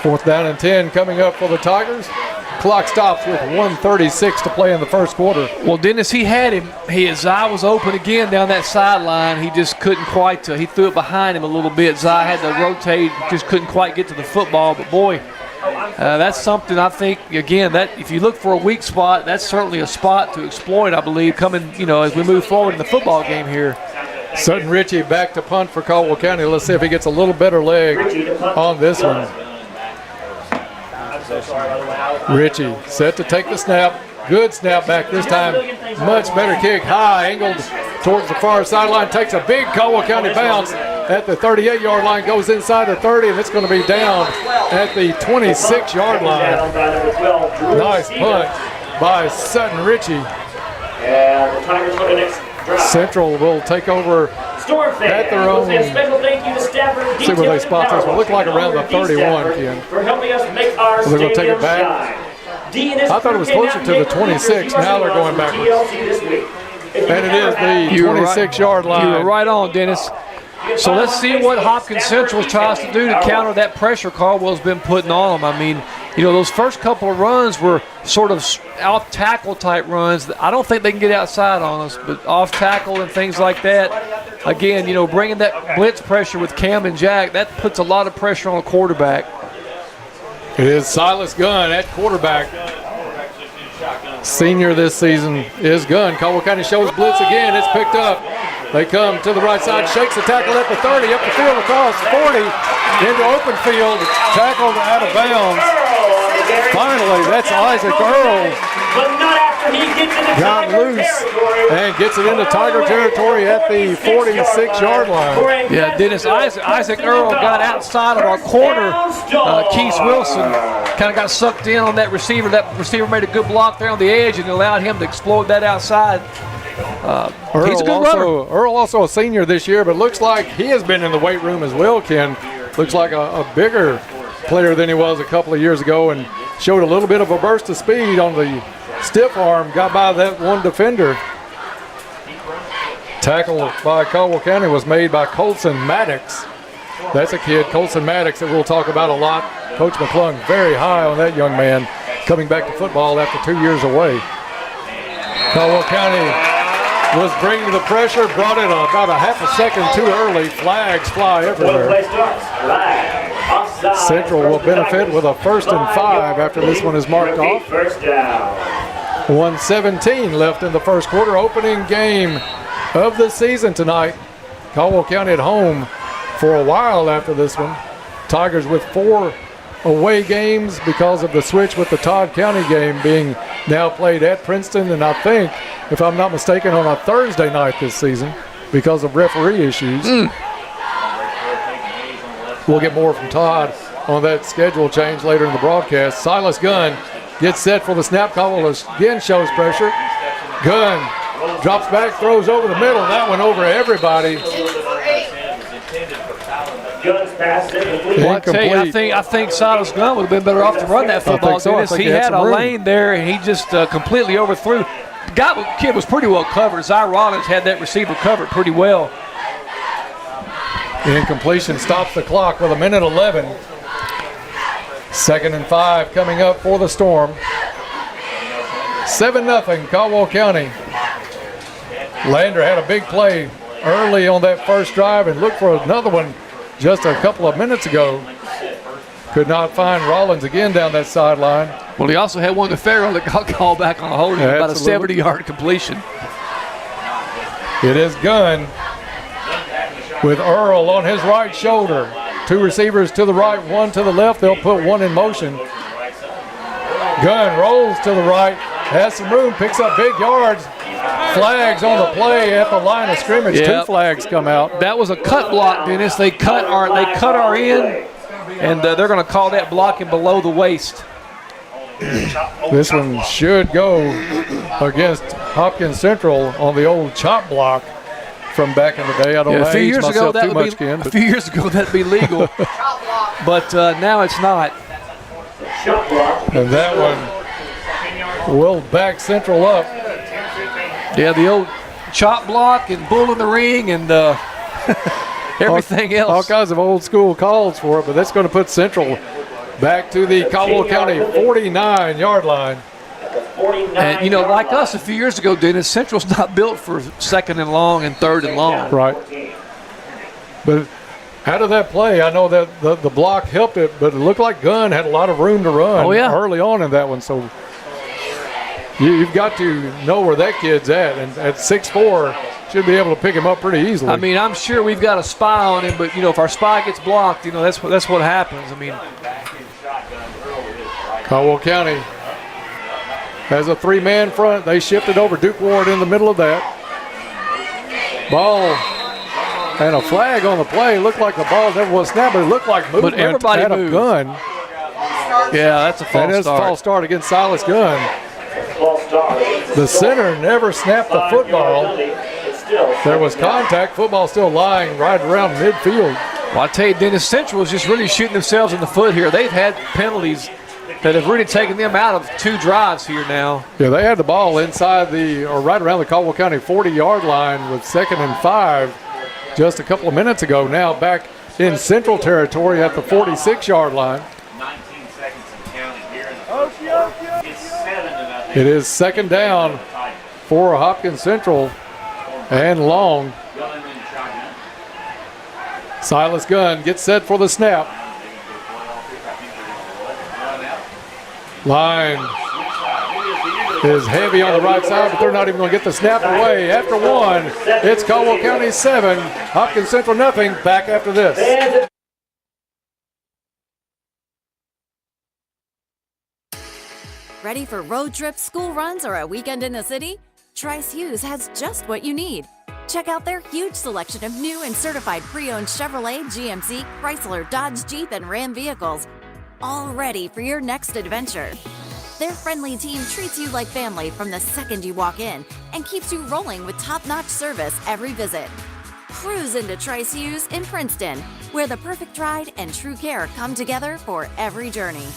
4th down and 10 coming up for the Tigers. Clock stops with 1:36 to play in the first quarter. Well, Dennis, he had him. His eye was open again down that sideline. He just couldn't quite. He threw it behind him a little bit. Zai had to rotate, just couldn't quite get to the football. But boy, that's something I think. Again, that if you look for a weak spot, that's certainly a spot to exploit. I believe coming, as we move forward in the football game here. Sutton Ritchie back to punt for Caldwell County. Let's see if he gets a little better leg on this one. Ritchie set to take the snap. Good snap back this time. Much better kick. High angled towards the far sideline. Takes a big Caldwell County bounce at the 38-yard line. Goes inside the 30, and it's going to be down at the 26-yard line. Nice punt by Sutton Ritchie. Central will take over at their own. See where they spot this one. Look like around the 31, Ken. So they're going to take it back. I thought it was closer to the 26. Now they're going backwards. And it is the 26-yard line. You were right on, Dennis. So let's see what Hopkins Central tries to do to counter that pressure Caldwell's been putting on them. I mean, those first couple of runs were sort of off-tackle type runs. I don't think they can get outside on us, but off-tackle and things like that. Again, bringing that blitz pressure with Cam and Jack, that puts a lot of pressure on the quarterback. It is Silas Gunn at quarterback. Senior this season is Gunn. Caldwell County shows blitz again. It's picked up. They come to the right side, shakes the tackle at the 30, up the field across 40, into open field, tackled out of bounds. Finally, that's Isaac Earl. Got loose and gets it into Tiger territory at the 46-yard line. Yeah, Dennis, Isaac Earl got outside of our corner. Keith Wilson kind of got sucked in on that receiver. That receiver made a good block there on the edge and allowed him to exploit that outside. He's a good runner. Earl also a senior this year, but looks like he has been in the weight room as well, Ken. Looks like a bigger player than he was a couple of years ago and showed a little bit of a burst of speed on the stiff arm, got by that one defender. Tackle by Caldwell County was made by Colson Maddox. That's a kid, Colson Maddox, that we'll talk about a lot. Coach McClung very high on that young man coming back to football after 2 years away. Caldwell County was bringing the pressure, brought it about a half a second too early. Flags fly everywhere. Central will benefit with a 1st and 5 after this one is marked off. 1:17 left in the first quarter. Opening game of the season tonight. Caldwell County at home for a while after this one. Tigers with 4 away games because of the switch with the Todd County game being now played at Princeton, and I think, if I'm not mistaken, on a Thursday night this season because of referee issues. We'll get more from Todd on that schedule change later in the broadcast. Silas Gunn gets set for the snap. Caldwell again shows pressure. Gunn drops back, throws over the middle. That one over everybody. Well, I think Silas Gunn would have been better off to run that football. He had a lane there, and he just completely overthrew. Kid was pretty well covered. Zy Rollins had that receiver covered pretty well. Incompletion stops the clock with 1:11. 2nd and 5 coming up for the Storm. 7-0 Caldwell County. Lander had a big play early on that first drive and looked for another one just a couple of minutes ago. Could not find Rollins again down that sideline. Well, he also had one to Farrell that got called back on a holding, about a Absolutely. 70-yard completion. It is Gunn with Earl on his right shoulder. 2 receivers to the right, 1 to the left. They'll put 1 in motion. Gunn rolls to the right, has some room, picks up big yards. Flags on the play at the line of scrimmage. Yeah. 2 flags come out. That was a cut block, Dennis. They cut our end, and they're going to call that blocking below the waist. This one should go against Hopkins Central on the old chop block from back in the day. I don't know. A few years ago, that'd be legal, but now it's not. And that one will back Central up. Yeah, the old chop block and bull in the ring and everything else. All kinds of old school calls for it, but that's going to put Central back to the Caldwell County 49-yard line. And, like us a few years ago, Dennis, Central's not built for 2nd and long and 3rd and long. Right. But out of that play, I know that the block helped it, but it looked like Gunn had a lot of room to run early on in that one. So you've got to know where that kid's at. And at 6'4", should be able to pick him up pretty easily. I mean, I'm sure we've got a spy on him, but, if our spy gets blocked, that's what happens. I mean, Caldwell County has a 3-man front. They shifted over Duke Ward in the middle of that. Ball and a flag on the play. Looked like the ball never was snapped, but it looked like movement. But everybody had moved. A gun. Yeah, that's a false start. That is a false start against Silas Gunn. The center never snapped the football. There was contact. Football still lying right around midfield. Well, I tell you, Dennis, Central is just really shooting themselves in the foot here. They've had penalties that have really taken them out of 2 drives here now. Yeah, they had the ball inside right around the Caldwell County 40-yard line with 2nd and 5 just a couple of minutes ago. Now back in Central territory at the 46-yard line. 19 seconds and counting here in the first quarter. It's 7 It is 2nd down for Hopkins Central and long. Silas Gunn gets set for the snap. Line is heavy on the right side, but they're not even going to get the snap away. After 1, it's Caldwell County 7, Hopkins Central nothing. Back after this. Ready for road trips, school runs, or a weekend in the city? Trice Hughes has just what you need. Check out their huge selection of new and certified pre-owned Chevrolet, GMC, Chrysler, Dodge, Jeep, and Ram vehicles, all ready for your next adventure. Their friendly team treats you like family from the second you walk in and keeps you rolling with top-notch service every visit. Cruise into Trice Hughes in Princeton, where the perfect ride and true care come together for every journey.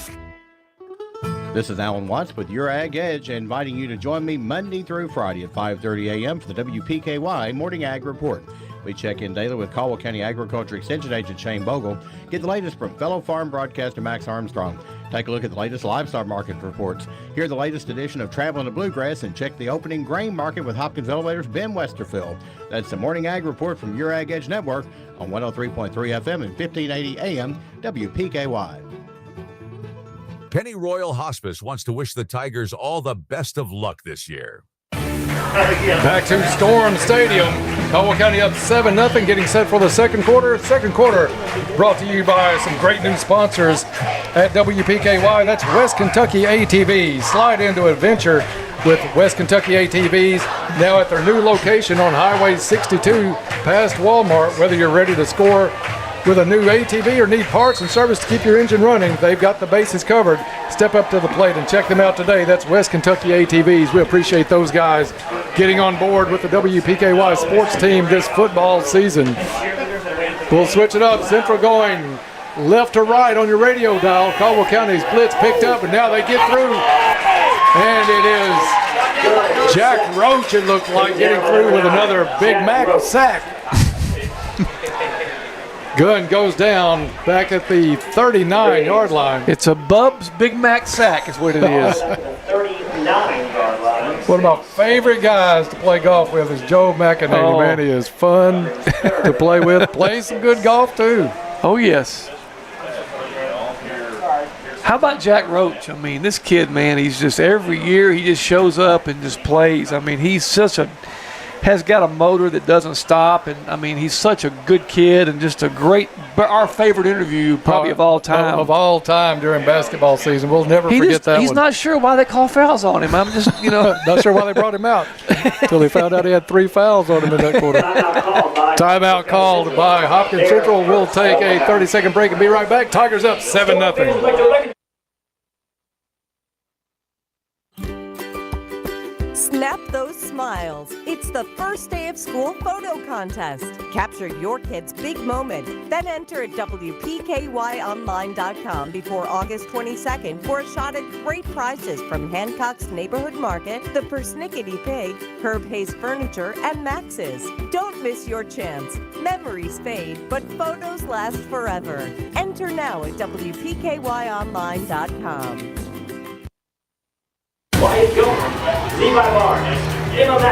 This is Alan Watts with Your Ag Edge, inviting you to join me Monday through Friday at 5:30 a.m. for the WPKY Morning Ag Report. We check in daily with Caldwell County Agriculture Extension Agent Shane Bogle. Get the latest from fellow farm broadcaster Max Armstrong. Take a look at the latest livestock market reports. Hear the latest edition of Traveling to Bluegrass and check the opening grain market with Hopkins Elevator's Ben Westerfield. That's the Morning Ag Report from Your Ag Edge Network on 103.3 FM and 1580 AM WPKY. Penny Royal Hospice wants to wish the Tigers all the best of luck this year. Back to Storm Stadium. Caldwell County up 7-0, getting set for the second quarter. Second quarter brought to you by some great new sponsors at WPKY. That's West Kentucky ATVs. Slide into adventure with West Kentucky ATVs, now at their new location on Highway 62 past Walmart. Whether you're ready to score with a new ATV or need parts and service to keep your engine running, they've got the bases covered. Step up to the plate and check them out today. That's West Kentucky ATVs. We appreciate those guys getting on board with the WPKY sports team this football season. We'll switch it up. Central going left to right on your radio dial. Caldwell County's blitz picked up, and now they get through. And it is Jack Roach, it looked like, getting through with another Big Mac sack. Gunn goes down back at the 39-yard line. It's a Bub's Big Mac sack is what it is. 39-yard line. One of my favorite guys to play golf with is Joe McEnany. Oh. Man, he is fun to play with. Plays some good golf, too. Oh, yes. How about Jack Roach? I mean, this kid, man, he's just every year he just shows up and just plays. I mean, has got a motor that doesn't stop, and I mean, he's such a good kid and just a great, our favorite interview probably of all time. Of all time during basketball season. We'll never forget that He's one. not sure why they call fouls on him. I'm just, not sure why they brought him out until they found out he had 3 fouls on him in that quarter. Timeout called by Hopkins Central. We'll take a 30-second break and be right back. Tigers up 7-0. Snap those smiles. It's the first day of school photo contest. Capture your kid's big moment. Then enter at WPKYonline.com before August 22nd for a shot at great prizes from Hancock's Neighborhood Market, the Persnickety Pig, Herb Hayes Furniture, and Max's. Don't miss your chance. Memories fade, but photos last forever. Enter now at WPKYonline.com.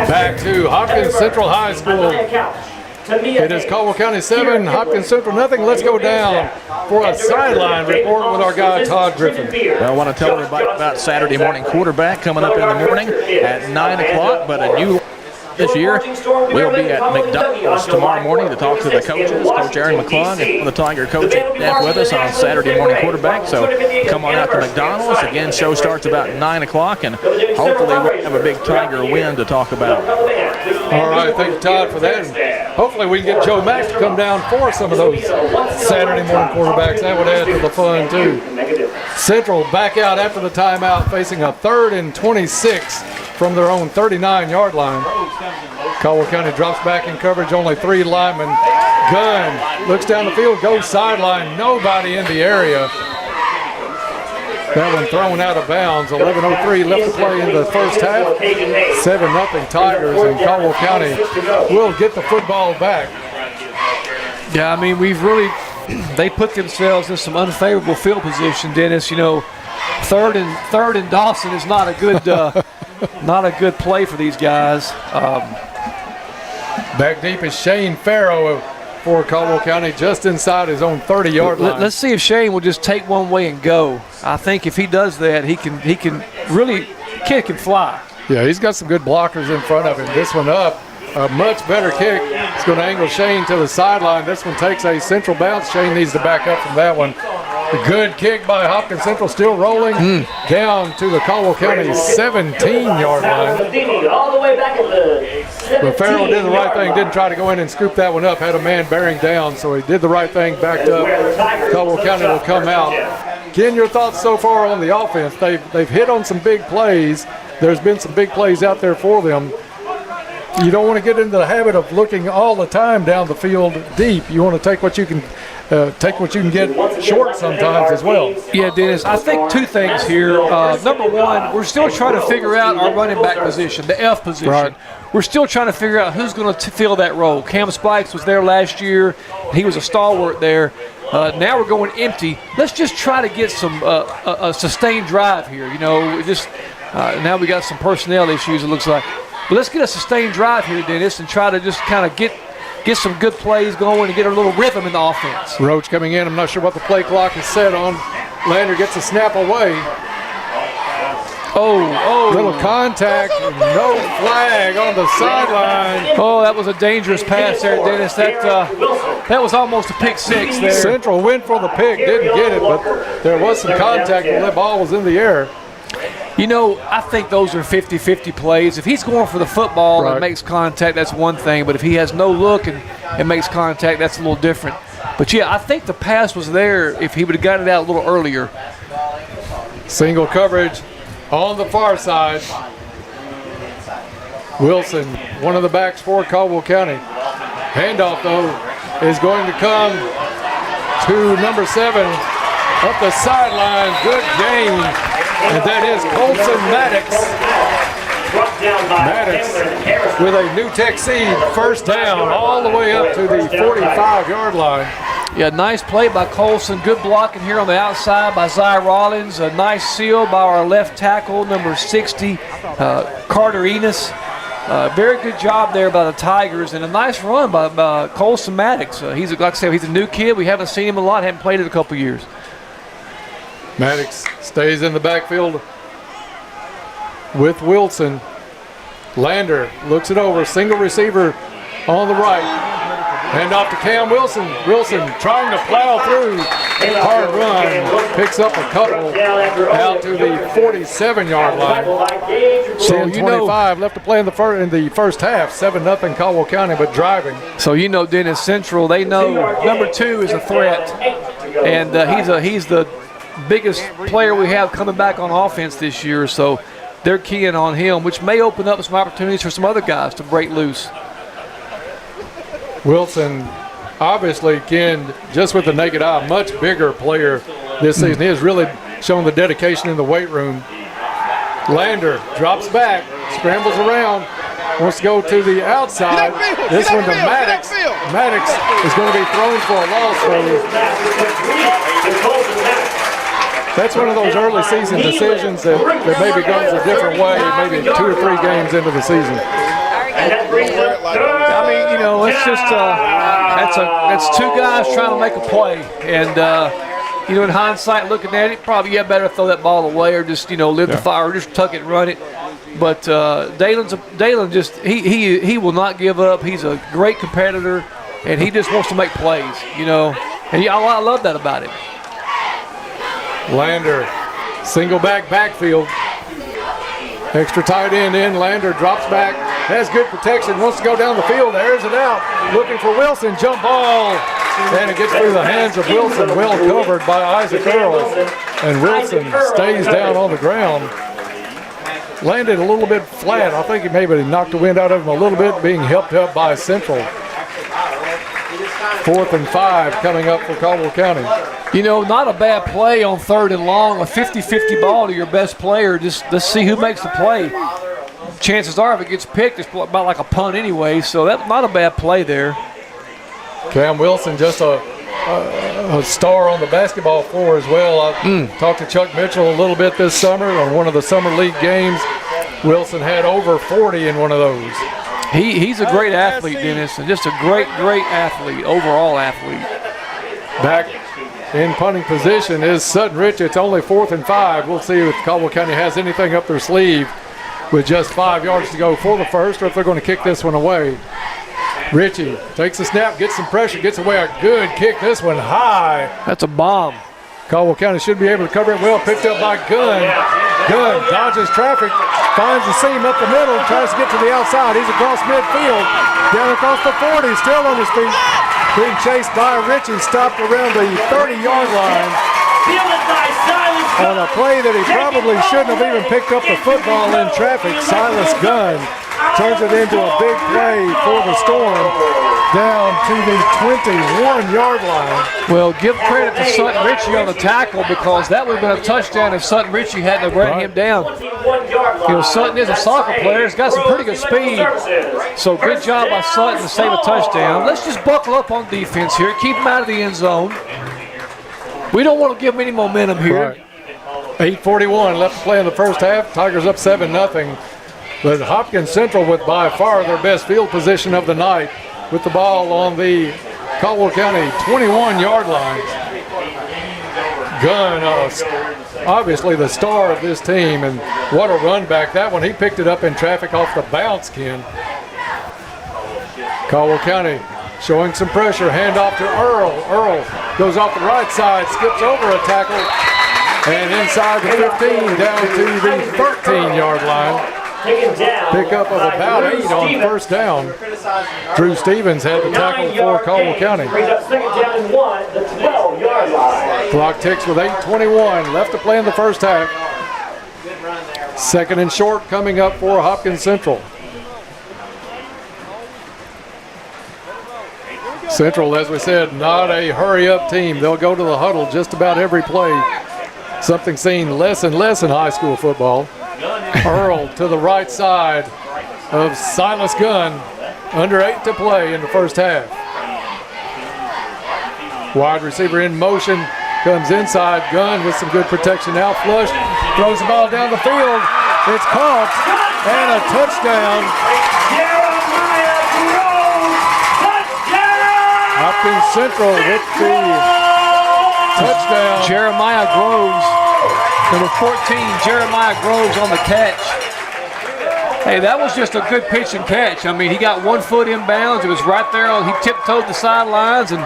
Back to Hopkins Central High School. It is Caldwell County 7, Hopkins Central nothing. Let's go down for a sideline report with our guy Todd Griffin. Well, I want to tell everybody about Saturday morning quarterback coming up in the morning at 9 o'clock, but a new this year. We'll be at McDonald's tomorrow morning to talk to the coaches, Coach Aaron McClung, and the Tiger coaching staff with us on Saturday morning quarterback. So come on out to McDonald's. Again, show starts about 9 o'clock, and hopefully we'll have a big Tiger win to talk about. All right, thank you, Todd, for that. And hopefully we can get Joe Mack to come down for some of those Saturday morning quarterbacks. That would add to the fun, too. Central back out after the timeout, facing a 3rd and 26 from their own 39-yard line. Caldwell County drops back in coverage, only 3 linemen. Gunn looks down the field, goes sideline, nobody in the area. That one thrown out of bounds. 11:03 left to play in the first half. 7-0 Tigers, and Caldwell County will get the football back. Yeah, I mean, they put themselves in some unfavorable field position, Dennis. Third and Dawson is not a good not a good play for these guys. Back deep is Shane Farrow for Caldwell County, just inside his own 30-yard line. Let's see if Shane will just take one way and go. I think if he does that, he can really kick and fly. Yeah, he's got some good blockers in front of him. This one up, a much better kick. It's going to angle Shane to the sideline. This one takes a central bounce. Shane needs to back up from that one. A good kick by Hopkins Central, still rolling down to the Caldwell County 17-yard line. But Farrell did the right thing, didn't try to go in and scoop that one up, had a man bearing down, so he did the right thing, backed up. Caldwell County will come out. Ken, your thoughts so far on the offense? They've hit on some big plays. There's been some big plays out there for them. You don't want to get into the habit of looking all the time down the field deep. You want to take what you can get short sometimes as well. Yeah, Dennis, I think 2 things here. Number one, we're still trying to figure out our running back position, the F position. Right. We're still trying to figure out who's going to fill that role. Cam Spikes was there last year. He was a stalwart there. Now we're going empty. Let's just try to get some a sustained drive here. Now we got some personnel issues, it looks like. But let's get a sustained drive here, Dennis, and try to just kind of get some good plays going and get a little rhythm in the offense. Roach coming in. I'm not sure what the play clock is set on. Lander gets a snap away. Little contact, no flag on the sideline. Oh, that was a dangerous pass there, Dennis. That was almost a pick 6 there. Central went for the pick, didn't get it, but there was some contact when the ball was in the air. I think those are 50-50 plays. If he's going for the football and makes contact, that's one thing. But if he has no look and makes contact, that's a little different. But, yeah, I think the pass was there if he would have gotten it out a little earlier. Single coverage on the far side. Wilson, one of the backs for Caldwell County. Handoff, though, is going to come to number 7 up the sideline. Good gain. And that is Colson Maddox. Maddox with a New Tech seed, first down all the way up to the 45-yard line. Yeah, nice play by Colson. Good blocking here on the outside by Zy Rollins. A nice seal by our left tackle, number 60, Carter Enos. Very good job there by the Tigers, and a nice run by Colson Maddox. Like I said, he's a new kid. We haven't seen him a lot. Haven't played in a couple years. Maddox stays in the backfield with Wilson. Lander looks it over, single receiver on the right. Hand off to Cam Wilson. Wilson trying to plow through. Hard run. Picks up a couple out to the 47-yard line. So 10:25 left to play in the first half. 7-0 Caldwell County, but driving. So Dennis Central, they know number 2 is a threat, and he's the biggest player we have coming back on offense this year. So they're keying on him, which may open up some opportunities for some other guys to break loose. Wilson, obviously, Ken, just with the naked eye, much bigger player this season. He has really shown the dedication in the weight room. Lander drops back, scrambles around, wants to go to the outside. This one to Maddox. Maddox is going to be thrown for a loss. That's one of those early season decisions that maybe goes a different way, maybe 2 or 3 games into the season. I mean, it's just that's 2 guys trying to make a play, and in hindsight, looking at it, probably better throw that ball away or just live the fire, or just tuck it and run it. But Dalen just he will not give up. He's a great competitor, and he just wants to make plays, and I love that about him. Lander, single backfield. Extra tight end in. Lander drops back, has good protection, wants to go down the field, airs it out, looking for Wilson, jump ball, and it gets through the hands of Wilson, well covered by Isaac Earl, and Wilson stays down on the ground. Landed a little bit flat. I think he maybe knocked the wind out of him a little bit, being helped up by Central. 4th and 5 coming up for Caldwell County. Not a bad play on 3rd and long, a 50-50 ball to your best player. Just let's see who makes the play. Chances are if it gets picked, it's about like a punt anyway, so that's not a bad play there. Cam Wilson, just a star on the basketball floor as well. I talked to Chuck Mitchell a little bit this summer on one of the summer league games. Wilson had over 40 in one of those. He's a great athlete, Dennis, and just a great athlete, overall athlete. Back in punting position is Sutton Rich. It's only 4th and 5. We'll see if Caldwell County has anything up their sleeve with just 5 yards to go for the first, or if they're going to kick this one away. Ritchie takes the snap, gets some pressure, gets away a good kick. This one high. That's a bomb. Caldwell County should be able to cover it well. Picked up by Gunn. Gunn dodges traffic, finds the seam up the middle, tries to get to the outside. He's across midfield, down across the 40, still on his feet. Being chased by Ritchie, stopped around the 30-yard line on a play that he probably shouldn't have even picked up the football in traffic. Silas Gunn turns it into a big play for the Storm down to the 21-yard line. Well, give credit to Sutton Ritchie on the tackle, because that would have been a touchdown if Sutton Ritchie hadn't ran him down. Sutton is a soccer player. He's got some pretty good speed. So good job by Sutton to save a touchdown. Let's just buckle up on defense here. Keep him out of the end zone. We don't want to give him any momentum here. 8:41 left to play in the first half. Tigers up 7-0. But Hopkins Central with by far their best field position of the night, with the ball on the Caldwell County 21-yard line. Gunn, obviously the star of this team, and what a run back. That one, he picked it up in traffic off the bounce, Ken. Caldwell County showing some pressure. Handoff to Earl. Earl goes off the right side, skips over a tackle, and inside the 15 down to the 13-yard line. Pick up of about 8 on first down. Drew Stevens had the tackle for Caldwell County. Clock ticks with 8:21 left to play in the first half. 2nd and short coming up for Hopkins Central. Central, as we said, not a hurry-up team. They'll go to the huddle just about every play. Something seen less and less in high school football. Earl to the right side of Silas Gunn. Under 8 to play in the first half. Wide receiver in motion. Comes inside. Gunn with some good protection now. Flush. Throws the ball down the field. It's caught. And a touchdown. Hopkins Central with the Touchdown. Jeremiah Groves, number 14, Jeremiah Groves on the catch. Hey, that was just a good pitch and catch. I mean, he got 1 foot in bounds. It was right there. He tiptoed the sidelines, and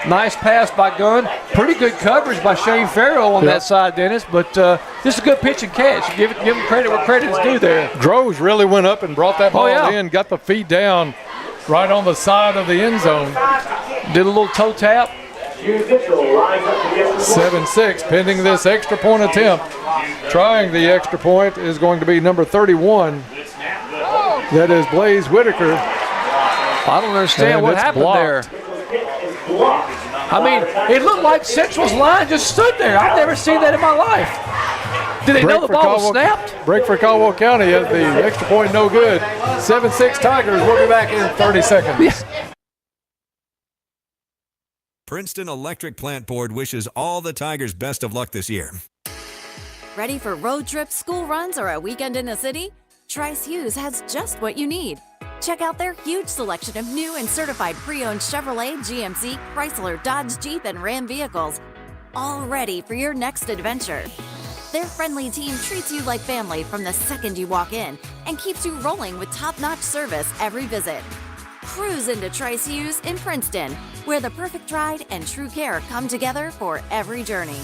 nice pass by Gunn. Pretty good coverage by Shane Farrell on that side, Dennis. But just a good pitch and catch. Give him credit where credit is due there. Groves really went up and brought that ball in, got the feet down right on the side of the end zone. Did a little toe tap. 7-6 pending this extra point attempt. Trying the extra point is going to be number 31. That is Blaze Whitaker. I don't understand what happened there. I mean, it looked like Central's line just stood there. I've never seen that in my life. Did they know the ball was snapped? Break for Caldwell County as the extra point no good. 7-6 Tigers. We'll be back in 30 seconds. Princeton Electric Plant Board wishes all the Tigers best of luck this year. Ready for road trips, school runs, or a weekend in the city? Trice Hughes has just what you need. Check out their huge selection of new and certified pre-owned Chevrolet, GMC, Chrysler, Dodge, Jeep, and Ram vehicles, all ready for your next adventure. Their friendly team treats you like family from the second you walk in and keeps you rolling with top-notch service every visit. Cruise into Trice Hughes in Princeton, where the perfect ride and true care come together for every journey.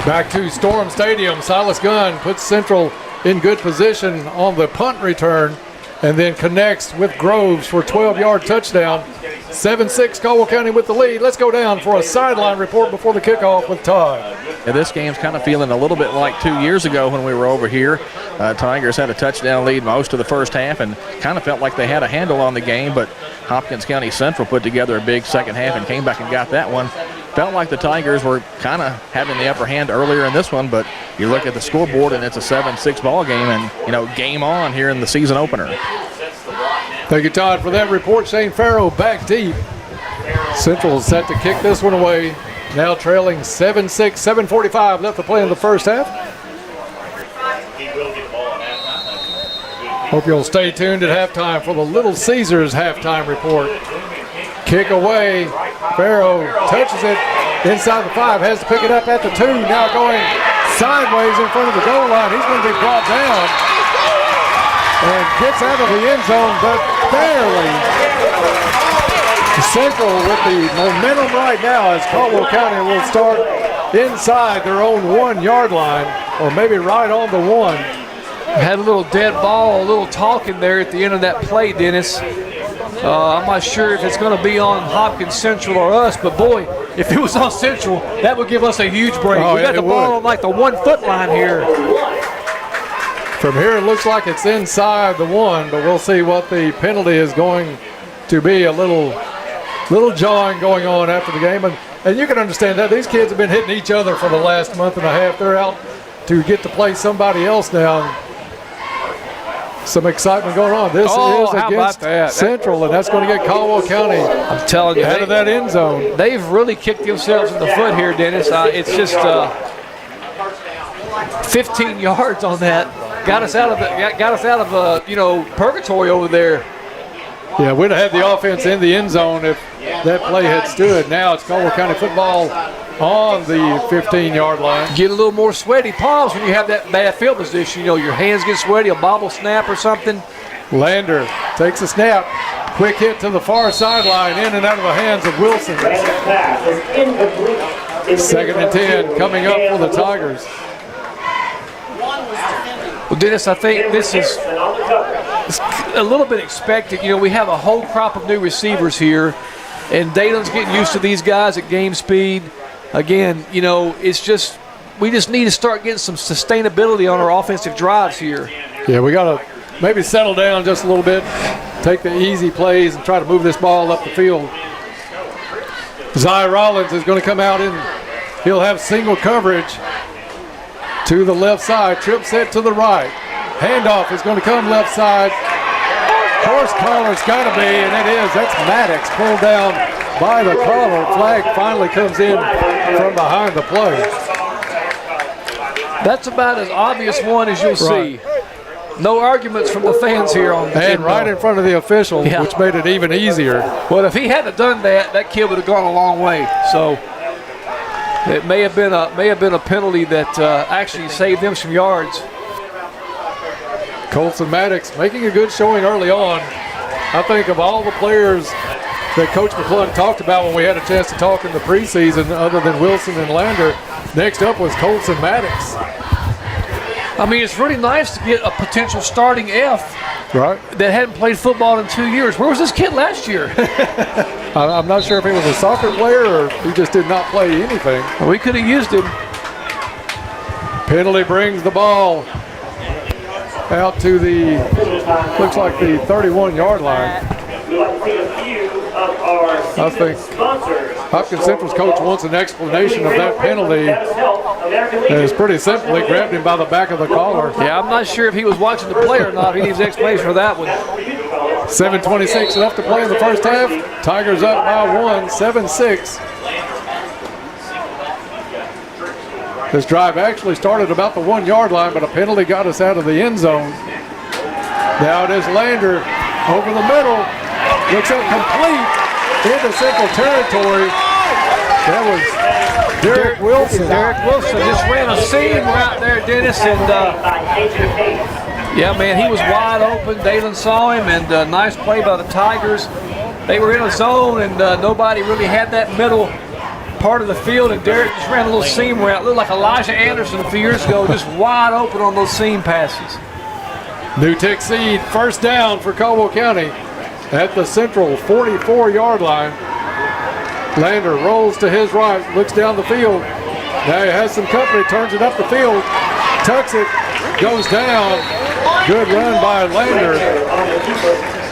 Back to Storm Stadium. Silas Gunn puts Central in good position on the punt return and then connects with Groves for a 12-yard touchdown. 7-6 Caldwell County with the lead. Let's go down for a sideline report before the kickoff with Todd. Yeah, this game's kind of feeling a little bit like 2 years ago when we were over here. Tigers had a touchdown lead most of the first half and kind of felt like they had a handle on the game, but Hopkins County Central put together a big second half and came back and got that one. Felt like the Tigers were kind of having the upper hand earlier in this one, but you look at the scoreboard and it's a 7-6 ball game, and game on here in the season opener. Thank you, Todd, for that report. Shane Farrow back deep. Central is set to kick this one away. Now trailing 7-6, 7:45 left to play in the first half. Hope you'll stay tuned at halftime for the Little Caesars halftime report. Kick away. Farrow touches it inside the 5, has to pick it up at the 2. Now going sideways in front of the goal line. He's going to be brought down and gets out of the end zone, but barely. Central with the momentum right now as Caldwell County will start inside their own 1-yard line, or maybe right on the 1. Had a little dead ball, a little talking there at the end of that play, Dennis. I'm not sure if it's going to be on Hopkins Central or us, but boy, if it was on Central, that would give us a huge break. We got the ball on like the 1-foot line here. From here, it looks like it's inside the 1, but we'll see what the penalty is going to be. A little jawing going on after the game, and you can understand that these kids have been hitting each other for the last month and a half. They're out to get to play somebody else now. Some excitement going on. This is against Central, and that's going to get Caldwell County, I'm telling you, out of that end zone. They've really kicked themselves in the foot here, Dennis. It's just 15 yards on that. Got us out of purgatory over there. Yeah, we'd have had the offense in the end zone if that play had stood. Now it's Caldwell County football on the 15-yard line. Get a little more sweaty palms when you have that bad field position. Your hands get sweaty, a bobble snap or something. Lander takes a snap. Quick hit to the far sideline, in and out of the hands of Wilson. 2nd and 10 coming up for the Tigers. Well, Dennis, I think this is a little bit expected. We have a whole crop of new receivers here, and Dalen's getting used to these guys at game speed. Again, it's just we just need to start getting some sustainability on our offensive drives here. Yeah, we got to maybe settle down just a little bit, take the easy plays, and try to move this ball up the field. Zy Rollins is going to come out and he'll have single coverage to the left side. Trip set to the right. Handoff is going to come left side. Horse collar's got to be, and it is. That's Maddox pulled down by the collar. Flag finally comes in from behind the play. That's about as obvious one as you'll see. No arguments from the fans here on the and right in front of the official, which made it even easier. Well, if he hadn't done that, that kid would have gone a long way. So it may have been a penalty that actually saved them some yards. Colson Maddox making a good showing early on. I think of all the players that Coach McClung talked about when we had a chance to talk in the preseason, other than Wilson and Lander, next up was Colson Maddox. I mean, it's really nice to get a potential starting F that hadn't played football in 2 years. Where was this kid last year? I'm not sure if he was a soccer player or he just did not play anything. Well, we could have used him. Penalty brings the ball out to the, looks like the 31-yard line. I think Hopkins Central's coach wants an explanation of that penalty. It's pretty simple. He grabbed him by the back of the collar. Yeah, I'm not sure if he was watching the play or not. He needs an explanation for that one. 7:26 left to play in the first half. Tigers up by 1, 7-6. This drive actually started about the 1-yard line, but a penalty got us out of the end zone. Now it is Lander over the middle. Looks incomplete into Central territory. That was Derek Wilson. Derek Wilson just ran a seam right there, Dennis. And yeah, man, he was wide open. Dalen saw him, and nice play by the Tigers. They were in a zone, and nobody really had that middle part of the field, and Derek just ran a little seam route. Looked like Elijah Anderson a few years ago, just wide open on those seam passes. New Tech Seed, first down for Caldwell County at the Central 44-yard line. Lander rolls to his right, looks down the field. Now he has some company, turns it up the field, tucks it, goes down. Good run by Lander.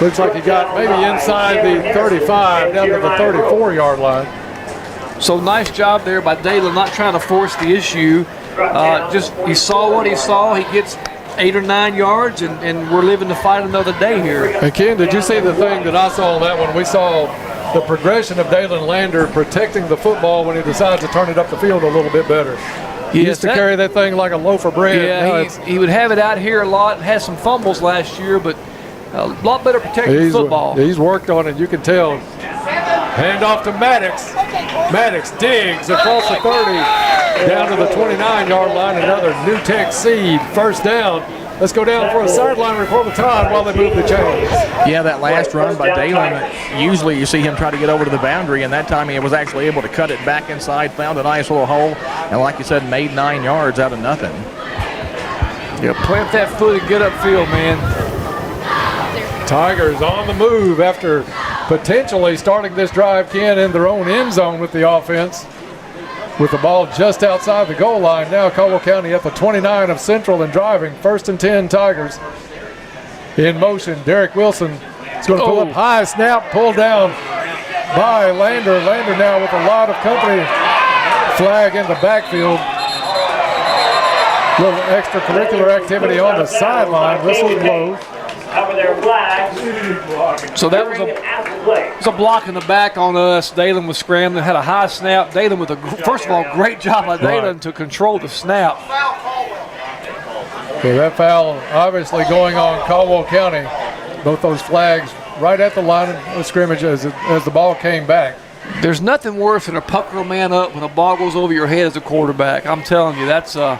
Looks like he got maybe inside the 35, down to the 34-yard line. So nice job there by Dalen, not trying to force the issue. Just he saw what he saw. He gets 8 or 9 yards, and we're living to fight another day here. And Ken, did you see the thing that I saw on that one? We saw the progression of Dalen Lander protecting the football when he decides to turn it up the field a little bit better. He used to carry that thing like a loaf of bread. Yeah, he would have it out here a lot and had some fumbles last year, but a lot better protecting the football. He's worked on it, you can tell. Hand off to Maddox. Maddox digs across the 30, down to the 29-yard line. Another New Tech Seed, first down. Let's go down for a sideline report with Todd while they move the chains. Yeah, that last run by Dalen, usually you see him try to get over to the boundary, and that time he was actually able to cut it back inside, found a nice little hole, and like you said, made 9 yards out of nothing. Yeah, plant that foot and get upfield, man. Tigers on the move after potentially starting this drive, Ken, in their own end zone with the offense. With the ball just outside the goal line. Now Caldwell County at the 29 of Central and driving. 1st and 10 Tigers. In motion, Derek Wilson is going to pull up high. Snap, pulled down by Lander. Lander now with a lot of company. Flag in the backfield. Little extracurricular activity on the sideline. Whistle blows. Cover their flags. So that was a block in the back on us. Dalen was scrambling, had a high snap. Dalen with first of all, great job by Dalen to control the snap. So that foul obviously going on Caldwell County. Both those flags right at the line of scrimmage as the ball came back. There's nothing worse than a pucker a man up when a ball goes over your head as a quarterback. I'm telling you, that's a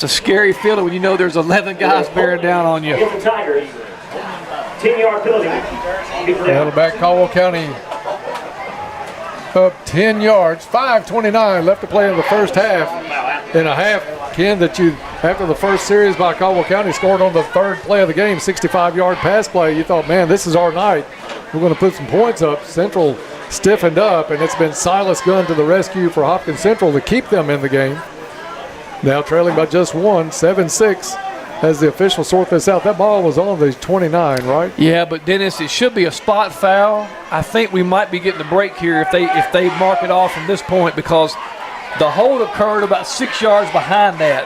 scary feeling when you know there's 11 guys bearing down on you. 10-yard penalty. That'll back Caldwell County up 10 yards. 5:29 left to play in the first half. In a half, Ken, that you, after the first series by Caldwell County, scored on the third play of the game, 65-yard pass play. You thought, man, this is our night. We're going to put some points up. Central stiffened up, and it's been Silas Gunn to the rescue for Hopkins Central to keep them in the game. Now trailing by just 1, 7-6. As the officials sort this out, that ball was on the 29, right? Yeah, but Dennis, it should be a spot foul. I think we might be getting a break here if they mark it off from this point, because the hold occurred about 6 yards behind that.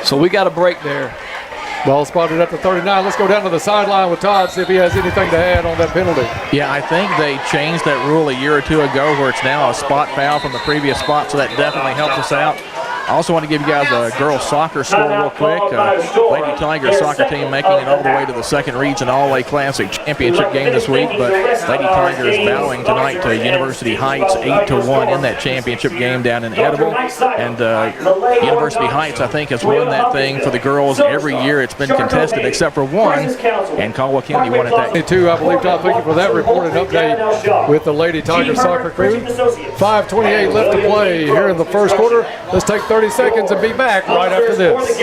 So we got a break there. Ball spotted at the 39. Let's go down to the sideline with Todd, see if he has anything to add on that penalty. Yeah, I think they changed that rule a year or two ago where it's now a spot foul from the previous spot, so that definitely helps us out. I also want to give you guys a girls soccer score real quick. Lady Tigers soccer team making it all the way to the second region All-A Classic championship game this week, but Lady Tigers bowing tonight to University Heights 8-1 in that championship game down in Edible. And University Heights, I think, has won that thing for the girls every year. It's been contested except for one, and Caldwell County won it that year. I believe, Tom, thank you for that reported update with the Lady Tigers soccer crew. 5:28 left to play here in the first quarter. Let's take 30 seconds and be back right after this.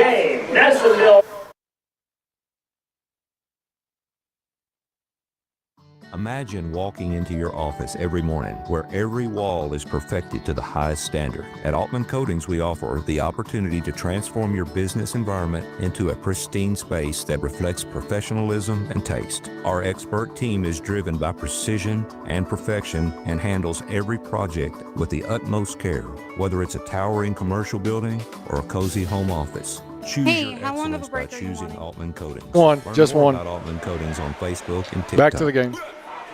Imagine walking into your office every morning where every wall is perfected to the highest standard. At Altman Coatings, we offer the opportunity to transform your business environment into a pristine space that reflects professionalism and taste. Our expert team is driven by precision and perfection and handles every project with the utmost care, whether it's a towering commercial building or a cozy home office. Choose your excellence by choosing Altman Coatings. Just one. About Altman Coatings on Facebook and TikTok. Back to the game.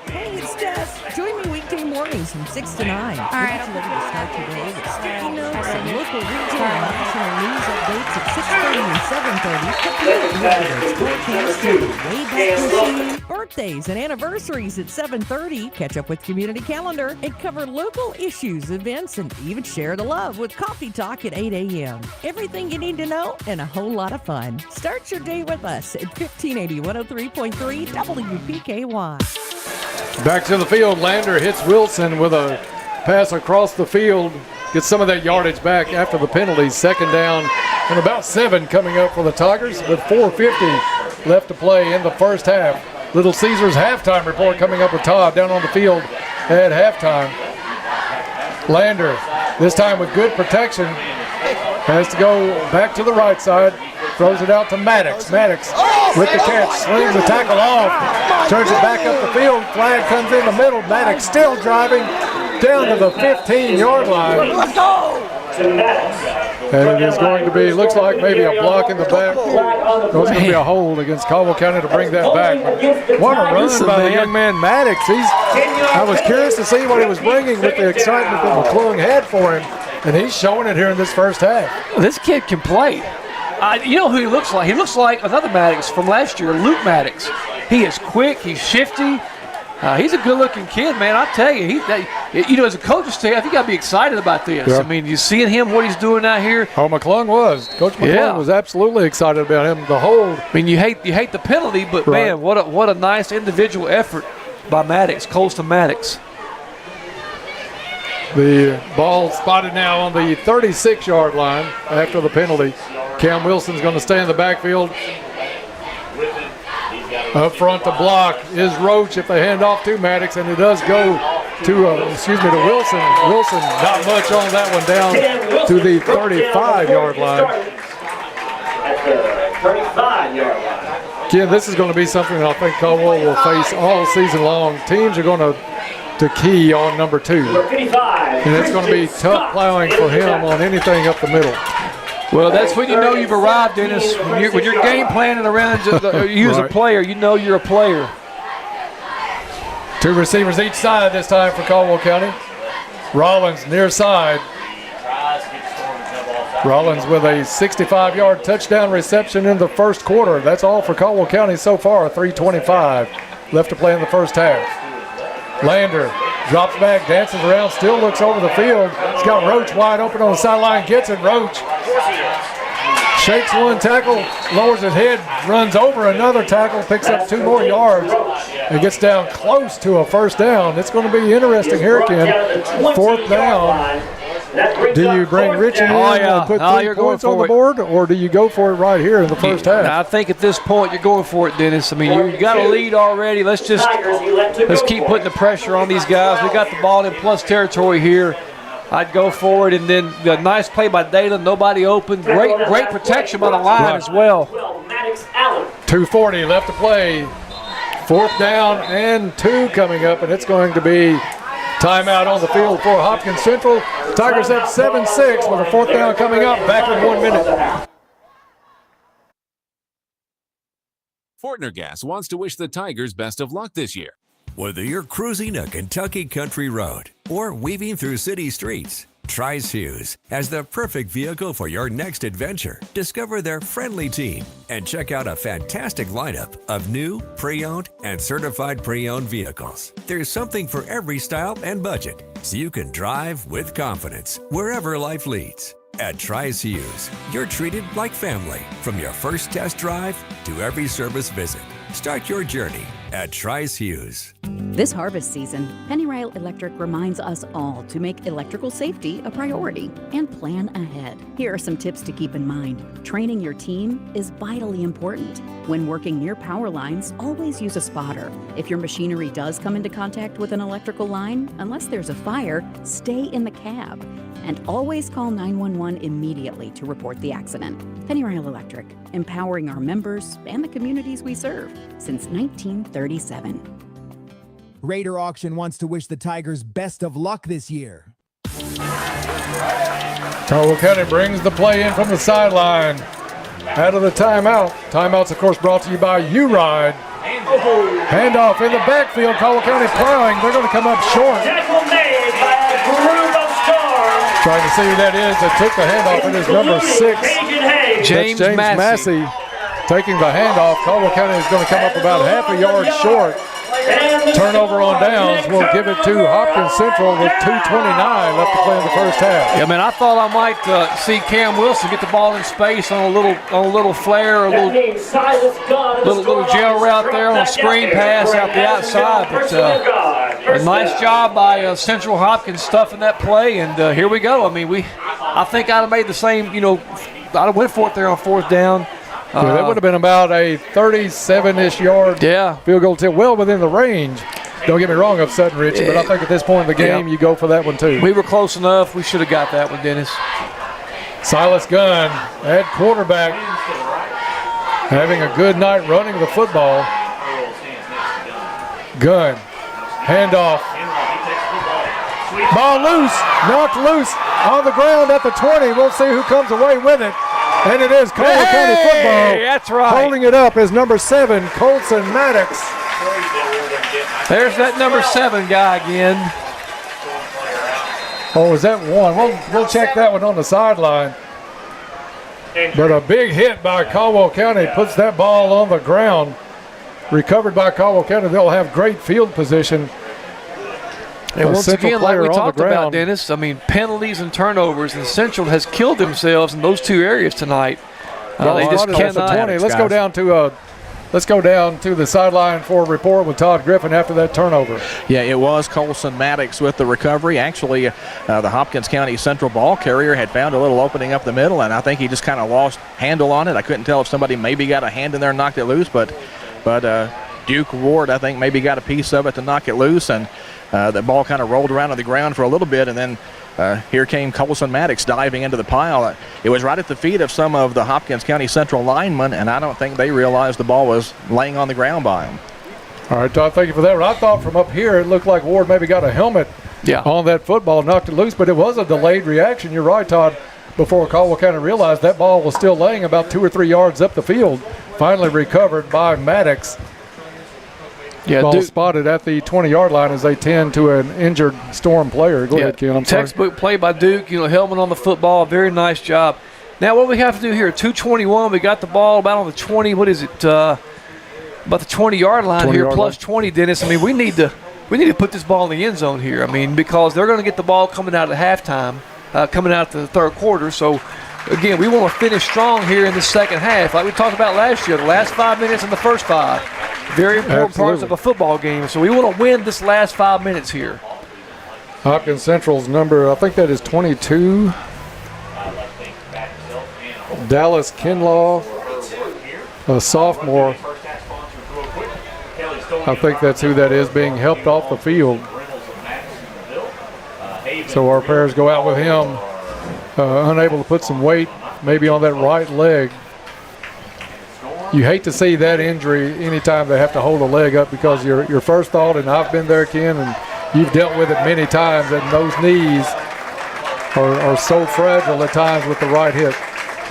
Hey, it's Jess. Join me weekday mornings from 6 to 9. All right. Get you ready to start your day with sticky notes and local, regional, and national news updates at 6:30 and 7:30. Forecast to way back to birthdays and anniversaries at 7:30. Catch up with Community Calendar and cover local issues, events, and even share the love with Coffee Talk at 8 a.m. Everything you need to know and a whole lot of fun. Start your day with us at 1580 103.3 WPKY. Back to the field. Lander hits Wilson with a pass across the field. Gets some of that yardage back after the penalty. Second down and about 7 coming up for the Tigers with 4:50 left to play in the first half. Little Caesars halftime report coming up with Todd down on the field at halftime. Lander, this time with good protection, has to go back to the right side. Throws it out to Maddox. Maddox with the catch, slings the tackle off, turns it back up the field. Flag comes in the middle. Maddox still driving down to the 15-yard line. Let's go! And it is going to be, looks like maybe a block in the back. It's going to be a hold against Caldwell County to bring that back. But what a run by the young man Maddox. I was curious to see what he was bringing with the excitement that McClung had for him, and he's showing it here in this first half. This kid can play. You know who he looks like? He looks like another Maddox from last year, Luke Maddox. He is quick. He's shifty. He's a good-looking kid, man. I tell you, as a coach's staff, you got to be excited about this. Yeah. I mean, you seeing him, what he's doing out here. Oh, McClung was. Coach McClung was absolutely excited about him. The hold. I mean, you hate the penalty, but man, what a nice individual effort by Maddox, Colston Maddox. The ball spotted now on the 36-yard line after the penalty. Cam Wilson's going to stay in the backfield. Up front to block is Roach if they hand off to Maddox, and it does go to Wilson. Wilson not much on that one, down to the 35-yard line. At the 35-yard line. Again, this is going to be something that I think Caldwell will face all season long. Teams are going to key on number 2. And it's going to be tough plowing for him on anything up the middle. Well, that's when you know you've arrived, Dennis. When you're game planning around you as a player, you know you're a player. 2 receivers each side this time for Caldwell County. Rollins near side. Rollins with a 65-yard touchdown reception in the first quarter. That's all for Caldwell County so far, 3:25 left to play in the first half. Lander drops back, dances around, still looks over the field. He's got Roach wide open on the sideline, gets it. Roach shakes one tackle, lowers his head, runs over another tackle, picks up 2 more yards, and gets down close to a first down. It's going to be interesting here again. 4th down. Do you bring Richie in and put 3 points on the board, or do you go for it right here in the first half? I think at this point you're going for it, Dennis. I mean, you got a lead already. Let's keep putting the pressure on these guys. We got the ball in plus territory here. I'd go for it, and then the nice play by Dalen. Nobody open. Great protection by the line as well. 2:40 left to play. 4th down and 2 coming up, and it's going to be timeout on the field for Hopkins Central. Tigers at 7-6 with a 4th down coming up. Back in 1 minute. Fortner Gas wants to wish the Tigers best of luck this year. Whether you're cruising a Kentucky country road or weaving through city streets, Trice Hughes has the perfect vehicle for your next adventure. Discover their friendly team and check out a fantastic lineup of new, pre-owned, and certified pre-owned vehicles. There's something for every style and budget, so you can drive with confidence wherever life leads. At Trice Hughes, you're treated like family from your first test drive to every service visit. Start your journey at Trice Hughes. This harvest season, Pennyrail Electric reminds us all to make electrical safety a priority and plan ahead. Here are some tips to keep in mind. Training your team is vitally important. When working near power lines, always use a spotter. If your machinery does come into contact with an electrical line, unless there's a fire, stay in the cab. And always call 911 immediately to report the accident. Pennyrail Electric, empowering our members and the communities we serve since 1937. Raider Auction wants to wish the Tigers best of luck this year. Caldwell County brings the play in from the sideline. Out of the timeout. Timeouts, of course, brought to you by U-Ride. Handoff in the backfield. Caldwell County plowing. They're going to come up short. Tackle made by a group of stars. Trying to see who that is that took the handoff. It is number 6. James Massey taking the handoff. Caldwell County is going to come up about half a yard short. Turnover on downs. We'll give it to Hopkins Central with 2:29 left to play in the first half. Yeah, man, I thought I might see Cam Wilson get the ball in space on a little flare, a little jail route there on a screen pass out the outside. But a nice job by Central Hopkins stuffing that play, and here we go. I mean, I think I'd have made the same. I'd have went for it there on fourth down. Yeah, that would have been about a 37-ish yard field goal tip, well within the range. Don't get me wrong of Sutton Ritchie, but I think at this point in the game, you go for that one too. We were close enough. We should have got that one, Dennis. Silas Gunn at quarterback, having a good night running the football. Gunn, handoff. Ball loose, knocked loose on the ground at the 20. We'll see who comes away with it. And it is Caldwell County football. That's right. Holding it up is number 7, Colson Maddox. There's that number 7 guy again. Oh, is that 1? We'll check that one on the sideline. But a big hit by Caldwell County puts that ball on the ground. Recovered by Caldwell County. They'll have great field position. And once again, like we talked about, Dennis, I mean, penalties and turnovers, and Central has killed themselves in those two areas tonight. They just cannot. Let's go down to the sideline for a report with Todd Griffin after that turnover. Yeah, it was Colson Maddox with the recovery. Actually, the Hopkins County Central ball carrier had found a little opening up the middle, and I think he just kind of lost handle on it. I couldn't tell if somebody maybe got a hand in there and knocked it loose, but Duke Ward, I think, maybe got a piece of it to knock it loose, and the ball kind of rolled around on the ground for a little bit, and then here came Colson Maddox diving into the pile. It was right at the feet of some of the Hopkins County Central linemen, and I don't think they realized the ball was laying on the ground by him. All right, Todd, thank you for that. I thought from up here it looked like Ward maybe got a helmet on that football, knocked it loose, but it was a delayed reaction. You're right, Todd, before Caldwell County realized that ball was still laying about 2 or 3 yards up the field. Finally recovered by Maddox. Yeah, ball Duke spotted at the 20-yard line as they tend to an injured Storm player. Go ahead, Ken. I'm sorry. Textbook play by Duke. Helmet on the football. Very nice job. Now, what we have to do here, 2:21. We got the ball about on the 20. What is it? About the 20-yard line here, plus 20, Dennis. I mean, we need to put this ball in the end zone here. I mean, because they're going to get the ball coming out at halftime, coming out the third quarter. So, again, we want to finish strong here in the second half, like we talked about last year. The last 5 minutes and the first 5. Very important parts of a football game. So we want to win this last 5 minutes here. Hopkins Central's number, I think that is 22. Dallas Kinlaw, a sophomore. I think that's who that is, being helped off the field. So our players go out with him, unable to put some weight maybe on that right leg. You hate to see that injury anytime they have to hold a leg up, because your first thought, and I've been there, Ken, and you've dealt with it many times, and those knees are so fragile at times with the right hit.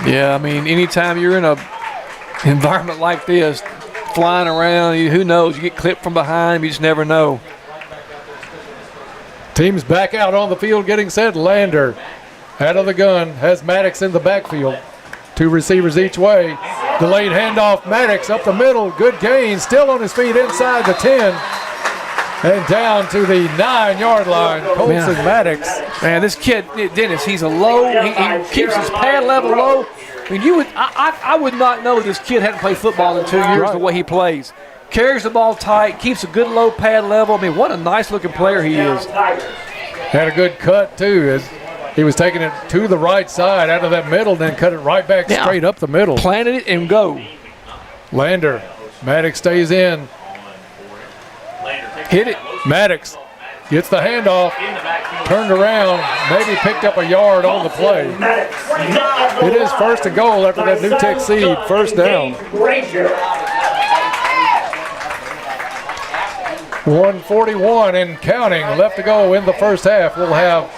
Yeah, I mean, anytime you're in a environment like this, flying around, who knows, you get clipped from behind, you just never know. Teams back out on the field getting set. Lander out of the gun, has Maddox in the backfield. 2 receivers each way. Delayed handoff, Maddox up the middle. Good gain, still on his feet inside the 10. And down to the 9-yard line. Colson Maddox. Man, this kid, Dennis, he's a low. He keeps his pad level low. I mean, I would not know this kid hadn't played football in 2 years the way he plays. Carries the ball tight, keeps a good low pad level. I mean, what a nice-looking player he is. Had a good cut, too, as he was taking it to the right side out of that middle, then cut it right back straight up the middle. Planted it and go. Lander. Maddox stays in. Hit it. Maddox gets the handoff. Turned around. Maybe picked up a yard on the play. It is 1st and goal after that New Tech seed. First down. 1:41 and counting left to go in the first half. We'll have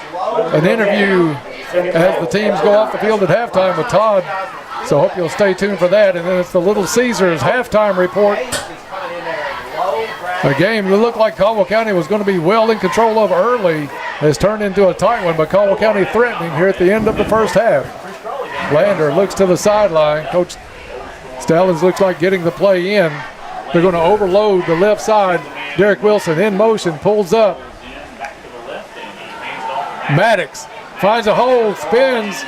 an interview as the teams go off the field at halftime with Todd. So hope you'll stay tuned for that. And then it's the Little Caesars halftime report. A game that looked like Caldwell County was going to be well in control of early has turned into a tight one, but Caldwell County threatening here at the end of the first half. Lander looks to the sideline. Coach Stallings looks like getting the play in. They're going to overload the left side. Derek Wilson in motion, pulls up. Maddox finds a hole, spins,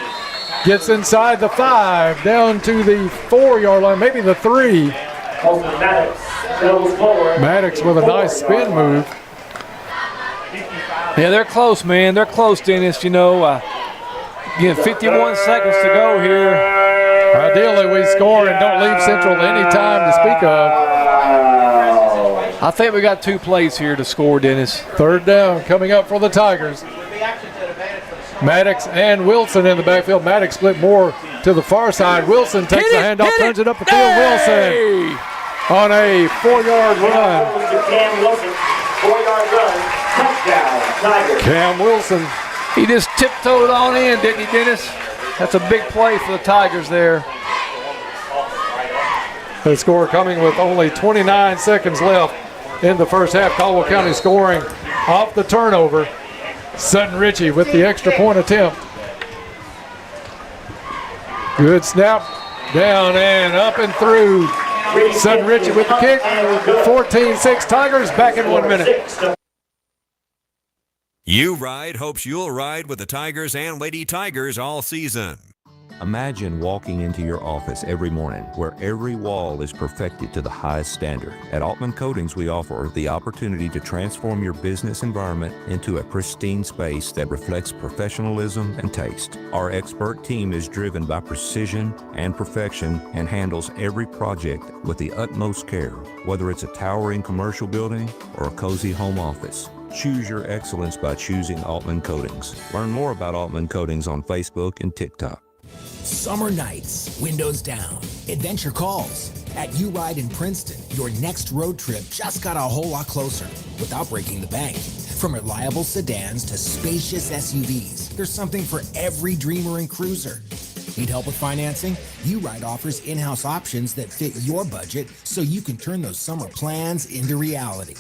gets inside the 5, down to the 4-yard line, maybe the 3. Maddox with a nice spin move. Yeah, they're close, man. They're close, Dennis. You know, again, 51 seconds to go here. Ideally, we score and don't leave Central any time to speak of. I think we got 2 plays here to score, Dennis. 3rd down coming up for the Tigers. Maddox and Wilson in the backfield. Maddox split more to the far side. Wilson takes the handoff, turns it up the field. Wilson on a 4-yard run. Cam Wilson, 4-yard run, touchdown, Tigers. Cam Wilson. He just tiptoed on in, didn't he, Dennis? That's a big play for the Tigers there. The score coming with only 29 seconds left in the first half. Caldwell County scoring off the turnover. Sutton Ritchie with the extra point attempt. Good snap, down and up and through. Sutton Ritchie with the kick. 14-6 Tigers, back in 1 minute. U-Ride hopes you'll ride with the Tigers and Lady Tigers all season. Imagine walking into your office every morning where every wall is perfected to the highest standard. At Altman Coatings, we offer the opportunity to transform your business environment into a pristine space that reflects professionalism and taste. Our expert team is driven by precision and perfection and handles every project with the utmost care, whether it's a towering commercial building or a cozy home office. Choose your excellence by choosing Altman Coatings. Learn more about Altman Coatings on Facebook and TikTok. Summer nights, windows down, adventure calls. At U-Ride in Princeton, your next road trip just got a whole lot closer without breaking the bank. From reliable sedans to spacious SUVs, there's something for every dreamer and cruiser. Need help with financing? U-Ride offers in-house options that fit your budget so you can turn those summer plans into reality.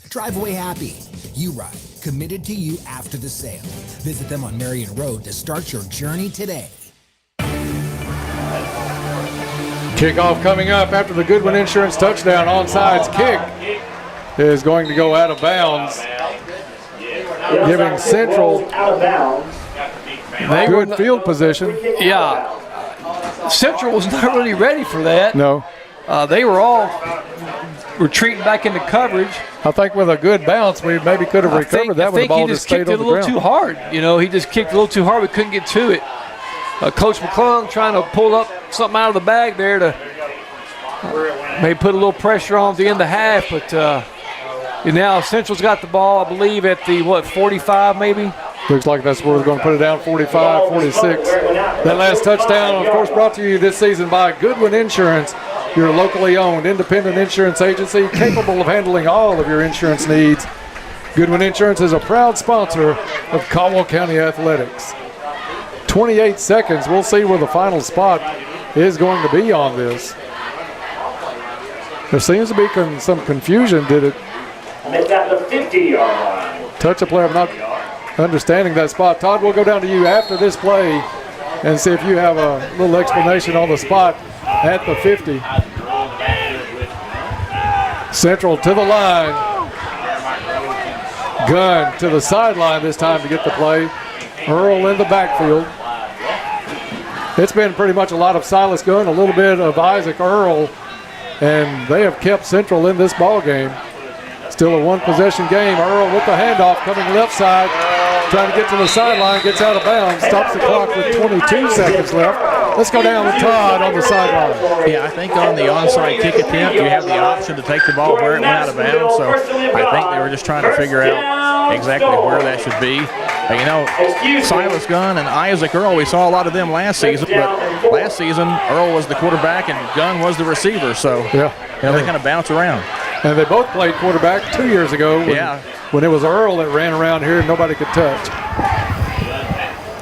Drive away happy. U-Ride, committed to you after the sale. Visit them on Marion Road to start your journey today. Kickoff coming up after the Goodwin Insurance touchdown. Onside kick is going to go out of bounds, giving Central good field position. Yeah, Central was not really ready for that. No. They were all retreating back into coverage. I think with a good bounce, we maybe could have recovered that when the ball just stayed on the ground. He just kicked it a little too hard. You know, he just kicked a little too hard. We couldn't get to it. Coach McClung trying to pull up something out of the bag there to maybe put a little pressure on at the end of the half, but now Central's got the ball, I believe, at the, 45 maybe? Looks like that's where we're going to put it down, 45, 46. That last touchdown, of course, brought to you this season by Goodwin Insurance, your locally owned independent insurance agency capable of handling all of your insurance needs. Goodwin Insurance is a proud sponsor of Caldwell County Athletics. 28 seconds. We'll see where the final spot is going to be on this. There seems to be some confusion. Did it And they've got the 50-yard line. touch a player? I'm not understanding that spot. Todd, we'll go down to you after this play and see if you have a little explanation on the spot at the 50. Central to the line. Gunn to the sideline this time to get the play. Earl in the backfield. It's been pretty much a lot of Silas Gunn, a little bit of Isaac Earl, and they have kept Central in this ball game. Still a one-possession game. Earl with the handoff coming left side, trying to get to the sideline, gets out of bounds, stops the clock with 22 seconds left. Let's go down with Todd on the sideline. Yeah, I think on the onside kick attempt, you have the option to take the ball where it went out of bounds. So I think they were just trying to figure out exactly where that should be. And, you know, Silas Gunn and Isaac Earl, we saw a lot of them last season, but last season Earl was the quarterback and Gunn was the receiver. So you know, they kind of bounce around. And they both played quarterback 2 years ago when it was Earl that ran around here and nobody could touch.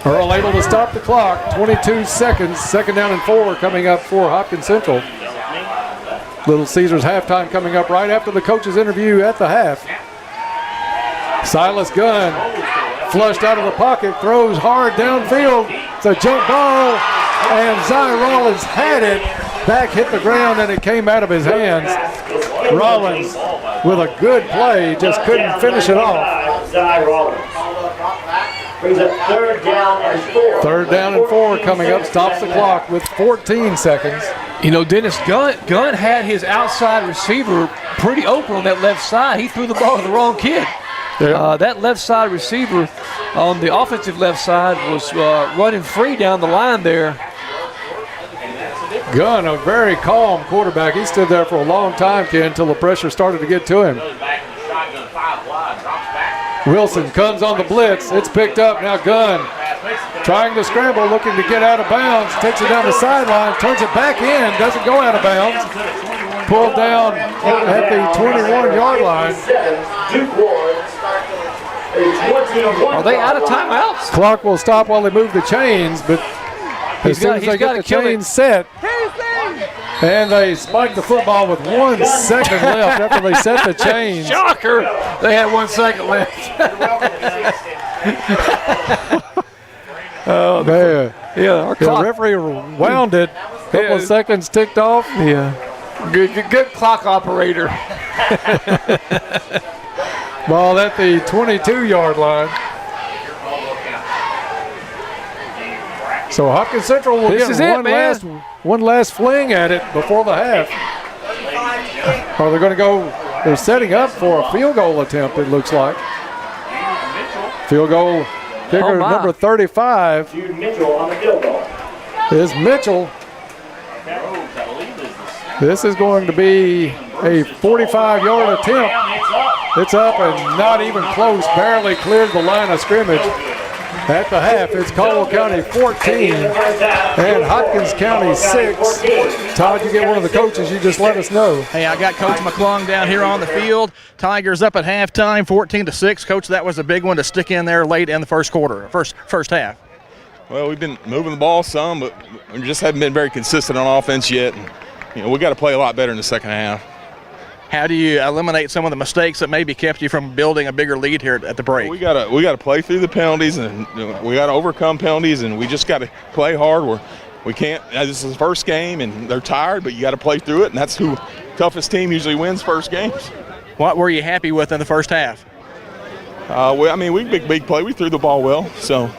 Earl able to stop the clock, 22 seconds, 2nd down and 4 coming up for Hopkins Central. Little Caesars halftime coming up right after the coach's interview at the half. Silas Gunn flushed out of the pocket, throws hard downfield. It's a jump ball, and Zy Rollins had it. Back hit the ground, and it came out of his hands. Rollins with a good play, just couldn't finish it off. Zy Rollins brings up 3rd down and 4. 3rd down and 4 coming up, stops the clock with 14 seconds. You know, Dennis, Gunn had his outside receiver pretty open on that left side. He threw the ball to the wrong kid. Yeah. That left side receiver on the offensive left side was running free down the line there. Gunn, a very calm quarterback. He stood there for a long time, Ken, until the pressure started to get to him. Wilson comes on the blitz. It's picked up. Now Gunn trying to scramble, looking to get out of bounds. Takes it down the sideline, turns it back in, doesn't go out of bounds. Pulled down at the 21-yard line. Are they out of timeouts? Clock will stop while they move the chains, but as soon as they get the chains set, and they spike the football with 1 second left after they set the chains. Shocker! They had 1 second left. Oh, man. Yeah, our the referee wound it. A couple of seconds ticked off. Yeah. Good clock operator. Ball at the 22-yard line. So Hopkins Central will get one last fling at it before the half. Are they going to go? They're setting up for a field goal attempt, it looks like. Field goal kicker number 35 is Mitchell. This is going to be a 45-yard attempt. It's up and not even close, barely cleared the line of scrimmage. At the half, it's Caldwell County 14 and Hopkins County 6. Todd, you get one of the coaches, you just let us know. Hey, I got Coach McClung down here on the field. Tigers up at halftime, 14-6. Coach, that was a big one to stick in there late in the first quarter, first half. Well, we've been moving the ball some, but we just haven't been very consistent on offense yet. And, you know, we got to play a lot better in the second half. How do you eliminate some of the mistakes that maybe kept you from building a bigger lead here at the break? We got to play through the penalties, and we got to overcome penalties, and we just got to play hard. We can't. This is the first game, and they're tired, but you got to play through it, and that's who toughest team usually wins first games. What were you happy with in the first half? We big play. We threw the ball well, so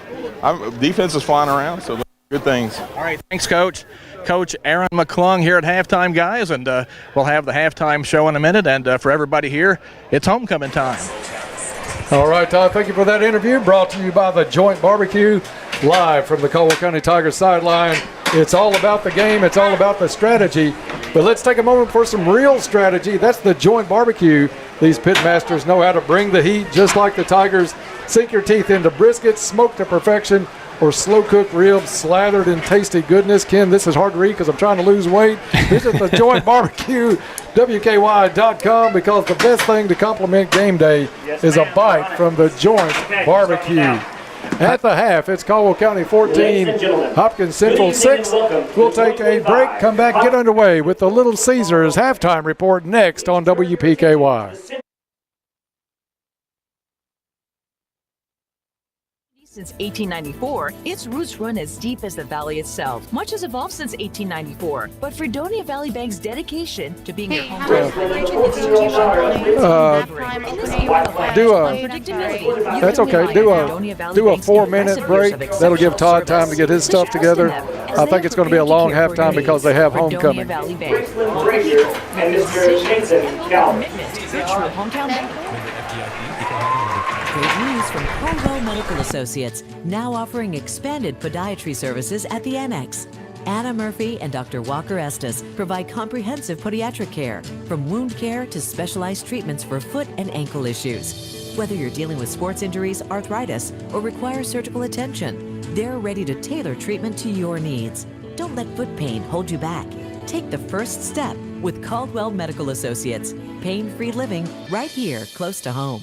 defense is flying around, so good things. All right, thanks, Coach. Coach Aaron McClung here at halftime, guys, and we'll have the halftime show in a minute. And for everybody here, it's homecoming time. All right, Todd, thank you for that interview. Brought to you by the Joint Barbecue, live from the Caldwell County Tigers sideline. It's all about the game. It's all about the strategy. But let's take a moment for some real strategy. That's the Joint Barbecue. These pit masters know how to bring the heat just like the Tigers. Sink your teeth into briskets, smoked to perfection, or slow-cooked ribs slathered in tasty goodness. Ken, this is hard to read because I'm trying to lose weight. Visit the Joint Barbecue, WKY.com, because the best thing to complement game day is a bite from the Joint Barbecue. At the half, it's Caldwell County 14, Hopkins Central 6. We'll take a break, come back, get underway with the Little Caesars halftime report next on WPKY. since 1894, its roots run as deep as the valley itself. Much has evolved since 1894, but Fredonia Valley Bank's dedication to being your home That's okay. Do a 4-minute break. That'll give Todd time to get his stuff together. I think it's going to be a long halftime because they have homecoming. Great news from Caldwell Medical Associates, now offering expanded podiatry services at the Annex. Anna Murphy and Dr. Walker Estes provide comprehensive podiatric care, from wound care to specialized treatments for foot and ankle issues. Whether you're dealing with sports injuries, arthritis, or require surgical attention, they're ready to tailor treatment to your needs. Don't let foot pain hold you back. Take the first step with Caldwell Medical Associates. Pain-free living right here, close to home.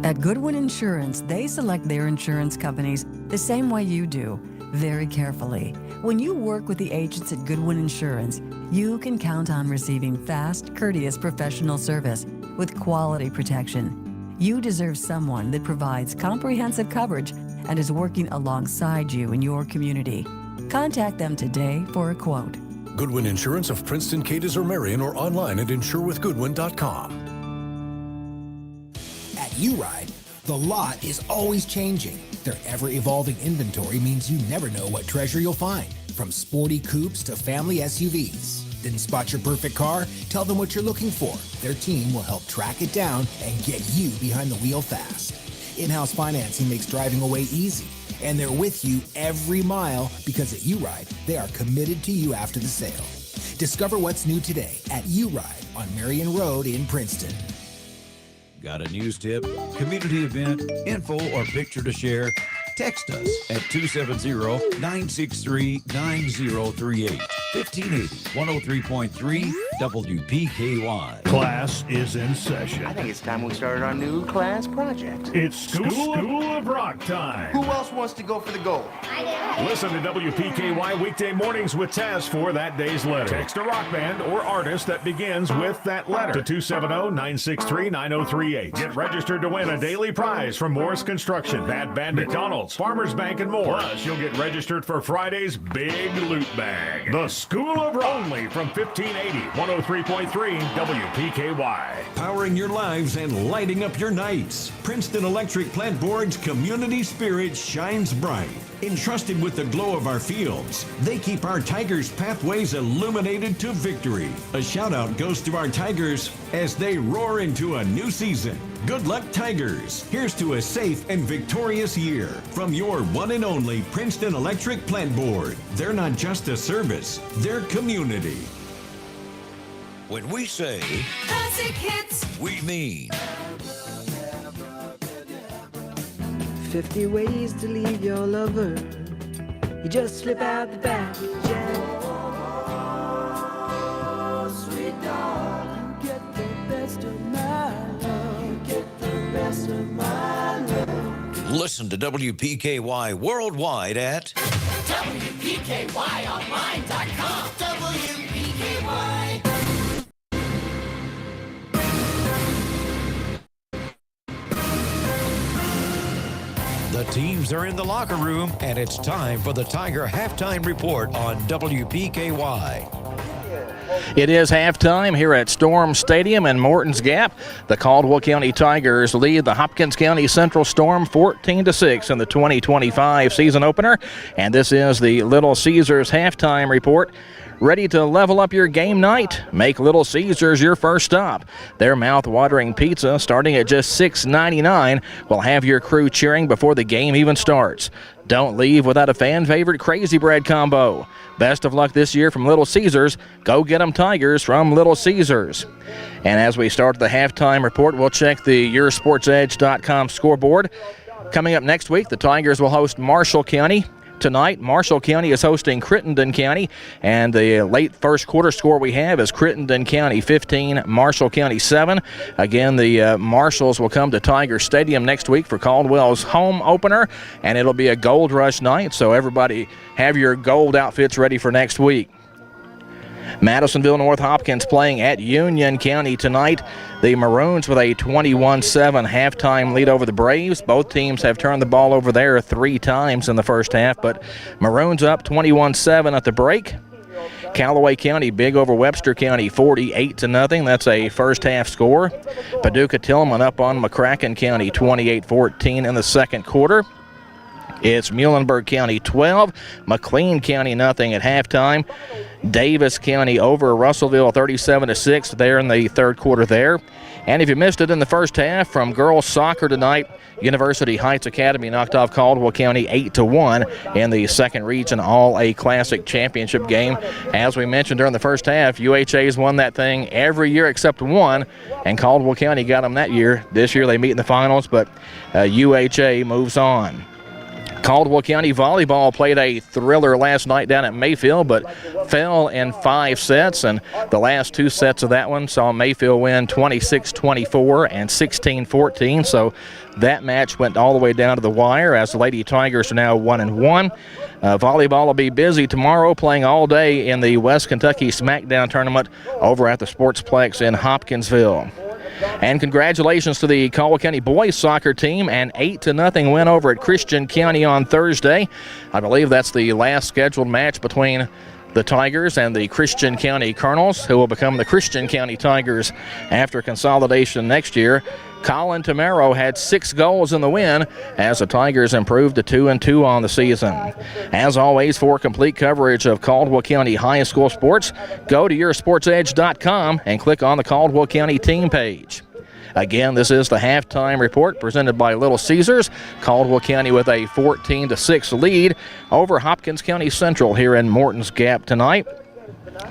At Goodwin Insurance, they select their insurance companies the same way you do, very carefully. When you work with the agents at Goodwin Insurance, you can count on receiving fast, courteous professional service with quality protection. You deserve someone that provides comprehensive coverage and is working alongside you in your community. Contact them today for a quote. Goodwin Insurance of Princeton, Cadiz, or Marion, or online at insurewithgoodwin.com. At U-Ride, the lot is always changing. Their ever-evolving inventory means you never know what treasure you'll find, from sporty coupes to family SUVs. Didn't spot your perfect car? Tell them what you're looking for. Their team will help track it down and get you behind the wheel fast. In-house financing makes driving away easy, and they're with you every mile because at U-Ride, they are committed to you after the sale. Discover what's new today at U-Ride on Marion Road in Princeton. Got a news tip, community event, info, or picture to share? Text us at 270-963-9038. 1580 103.3 WPKY. Class is in session. I think it's time we started our new class project. It's School of Rock time. Who else wants to go for the gold? I do. Listen to WPKY weekday mornings with Taz for that day's letter. Text a rock band or artist that begins with that letter to 270-963-9038. Get registered to win a daily prize from Morris Construction, Bad Band McDonald's, Farmers Bank, and more. Plus, you'll get registered for Friday's Big Loot Bag. The School of Rock, only from 1580, 103.3 WPKY. Powering your lives and lighting up your nights. Princeton Electric Plant Board's community spirit shines bright. Entrusted with the glow of our fields, they keep our Tigers' pathways illuminated to victory. A shout out goes to our Tigers as they roar into a new season. Good luck, Tigers. Here's to a safe and victorious year from your one and only Princeton Electric Plant Board. They're not just a service, they're community. When we say Classic hits, we mean 50 ways to leave your lover. You just slip out the back, sweet darling, get the best of my love. Get the best of my love. listen to WPKY worldwide at WPKYonline.com. WPKY. The teams are in the locker room, and it's time for the Tiger Halftime Report on WPKY. It is halftime here at Storm Stadium in Morton's Gap. The Caldwell County Tigers lead the Hopkins County Central Storm 14-6 in the 2025 season opener. And this is the Little Caesars Halftime Report. Ready to level up your game night? Make Little Caesars your first stop. Their mouth-watering pizza, starting at just $6.99, will have your crew cheering before the game even starts. Don't leave without a fan-favorite Crazy Bread combo. Best of luck this year from Little Caesars. Go get 'em Tigers from Little Caesars. And as we start the halftime report, we'll check the YourSportsEdge.com scoreboard. Coming up next week, the Tigers will host Marshall County. Tonight, Marshall County is hosting Crittenden County, and the late first quarter score we have is Crittenden County 15, Marshall County 7. Again, the Marshalls will come to Tiger Stadium next week for Caldwell's home opener, and it'll be a gold rush night, so everybody have your gold outfits ready for next week. Madisonville North Hopkins playing at Union County tonight. The Maroons with a 21-7 halftime lead over the Braves. Both teams have turned the ball over there 3 times in the first half, but Maroons up 21-7 at the break. Callaway County big over Webster County 48-0. That's a first half score. Paducah Tillman up on McCracken County 28-14 in the second quarter. It's Muhlenberg County 12, McLean County nothing at halftime. Davis County over Russellville 37-6 there in the third quarter there. And if you missed it in the first half, from girls soccer tonight, University Heights Academy knocked off Caldwell County 8-1 in the second region All-A Classic Championship game. As we mentioned during the first half, UHA's won that thing every year except one, and Caldwell County got them that year. This year they meet in the finals, but UHA moves on. Caldwell County volleyball played a thriller last night down at Mayfield, but fell in 5 sets, and the last 2 sets of that one saw Mayfield win 26-24 and 16-14, so that match went all the way down to the wire as the Lady Tigers are now 1-1. Volleyball will be busy tomorrow, playing all day in the West Kentucky Smackdown tournament over at the Sportsplex in Hopkinsville. And congratulations to the Caldwell County boys soccer team, an 8-0 win over at Christian County on Thursday. I believe that's the last scheduled match between the Tigers and the Christian County Colonels, who will become the Christian County Tigers after consolidation next year. Colin Tamaro had 6 goals in the win as the Tigers improved to 2-2 on the season. As always, for complete coverage of Caldwell County High School sports, go to yoursportsedge.com and click on the Caldwell County team page. Again, this is the halftime report presented by Little Caesars. Caldwell County with a 14-6 lead over Hopkins County Central here in Morton's Gap tonight.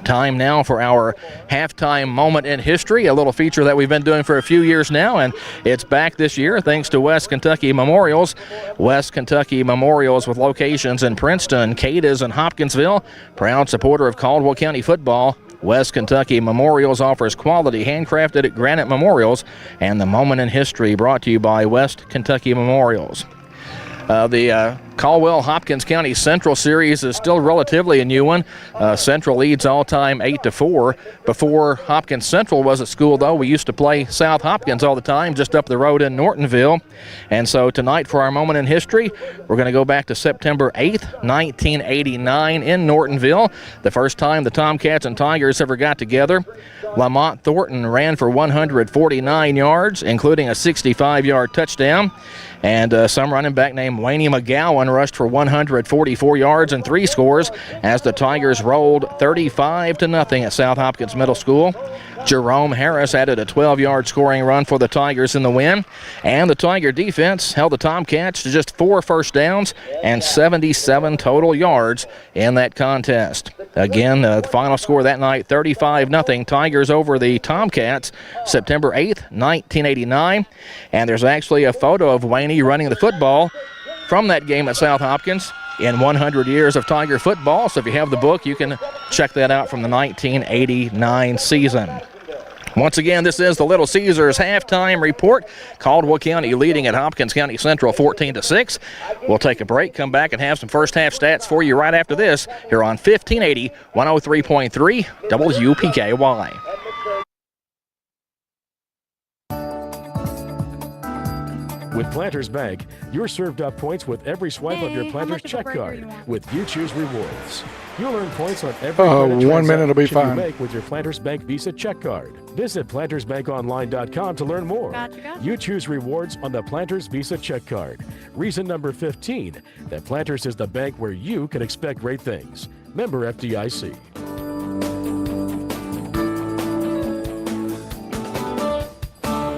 Time now for our halftime moment in history, a little feature that we've been doing for a few years now, and it's back this year thanks to West Kentucky Memorials. West Kentucky Memorials with locations in Princeton, Cadiz, and Hopkinsville. Proud supporter of Caldwell County football. West Kentucky Memorials offers quality handcrafted granite memorials, and the moment in history brought to you by West Kentucky Memorials. The Caldwell Hopkins County Central series is still relatively a new one. Central leads all time 8-4. Before Hopkins Central was at school, though, we used to play South Hopkins all the time, just up the road in Nortonville. And so tonight, for our moment in history, we're going to go back to September 8th, 1989 in Nortonville. The first time the Tomcats and Tigers ever got together. Lamont Thornton ran for 149 yards, including a 65-yard touchdown. And some running back named Wayne McGowan rushed for 144 yards and 3 scores as the Tigers rolled 35-0 at South Hopkins Middle School. Jerome Harris added a 12-yard scoring run for the Tigers in the win. And the Tiger defense held the Tomcats to just 4 first downs and 77 total yards in that contest. Again, the final score that night, 35-0 Tigers over the Tomcats, September 8th, 1989. And there's actually a photo of Wayne running the football from that game at South Hopkins in 100 years of Tiger football. So if you have the book, you can check that out from the 1989 season. Once again, this is the Little Caesars halftime report. Caldwell County leading at Hopkins County Central 14-6. We'll take a break, come back, and have some first half stats for you right after this here on 1580 103.3 WPKY. With Planters Bank, you're served up points with every swipe of your Planters check card with You Choose Rewards. You'll earn points on every credit 1 minute will be transaction fine. you make with your Planters Bank Visa check card. Visit PlantersBankOnline.com to learn more. Gotcha. You choose rewards on the Planters Visa check card. Reason number 15, that Planters is the bank where you can expect great things. Member FDIC.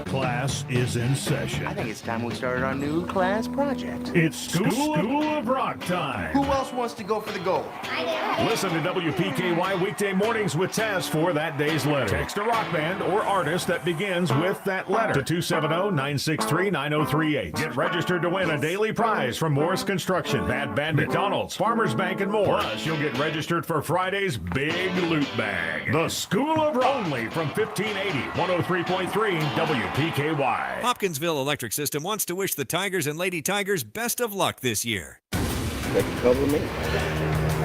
Class is in session. I think it's time we started our new class project. It's School of Rock time. Who else wants to go for the gold? Listen to WPKY weekday mornings with Taz for that day's letter. Text a rock band or artist that begins with that letter to 270-963-9038. Get registered to win a daily prize from Morris Construction, Bad Band McDonald's, Farmers Bank, and more. Plus, you'll get registered for Friday's Big Loot Bag. The School of Rock, only from 1580 103.3 WPKY. Hopkinsville Electric System wants to wish the Tigers and Lady Tigers best of luck this year. They can cover me.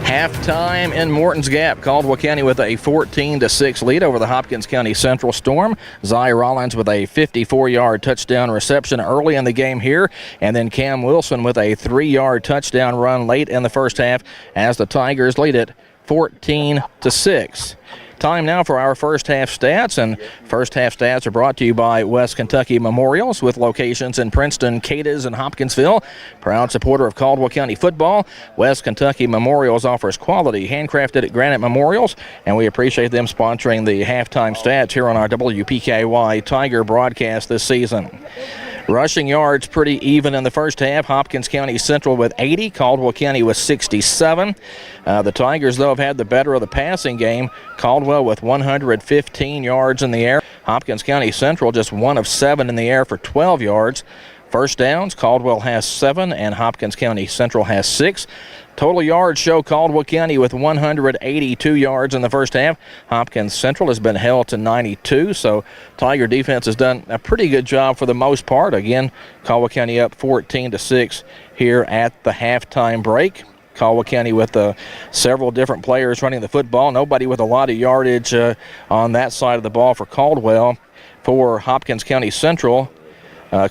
Halftime in Morton's Gap. Caldwell County with a 14-6 lead over the Hopkins County Central Storm. Zy Rollins with a 54-yard touchdown reception early in the game here, and then Cam Wilson with a 3-yard touchdown run late in the first half as the Tigers lead it 14-6. Time now for our first half stats, and first half stats are brought to you by West Kentucky Memorials with locations in Princeton, Cadiz, and Hopkinsville. Proud supporter of Caldwell County football, West Kentucky Memorials offers quality handcrafted granite memorials, and we appreciate them sponsoring the halftime stats here on our WPKY Tiger broadcast this season. Rushing yards pretty even in the first half. Hopkins County Central with 80, Caldwell County with 67. The Tigers, though, have had the better of the passing game. Caldwell with 115 yards in the air. Hopkins County Central just 1 of 7 in the air for 12 yards. First downs, Caldwell has 7 and Hopkins County Central has 6. Total yards show Caldwell County with 182 yards in the first half. Hopkins Central has been held to 92, so Tiger defense has done a pretty good job for the most part. Again, Caldwell County up 14-6 here at the halftime break. Caldwell County with several different players running the football. Nobody with a lot of yardage on that side of the ball for Caldwell. For Hopkins County Central,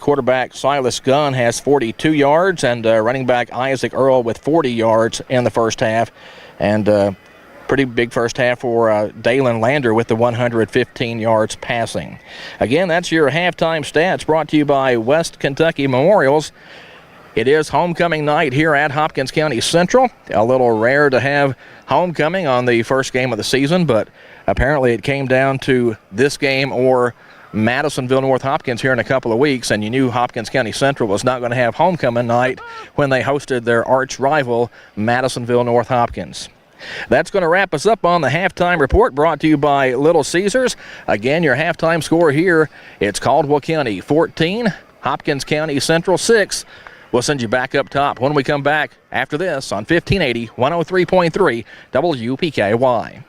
quarterback Silas Gunn has 42 yards, and running back Isaac Earl with 40 yards in the first half. And pretty big first half for Dalen Lander with the 115 yards passing. Again, that's your halftime stats brought to you by West Kentucky Memorials. It is homecoming night here at Hopkins County Central. A little rare to have homecoming on the first game of the season, but apparently it came down to this game or Madisonville North Hopkins here in a couple of weeks, and you knew Hopkins County Central was not going to have homecoming night when they hosted their arch rival, Madisonville North Hopkins. That's going to wrap us up on the halftime report brought to you by Little Caesars. Again, your halftime score here, it's Caldwell County 14, Hopkins County Central 6. We'll send you back up top when we come back after this on 1580 103.3 WPKY.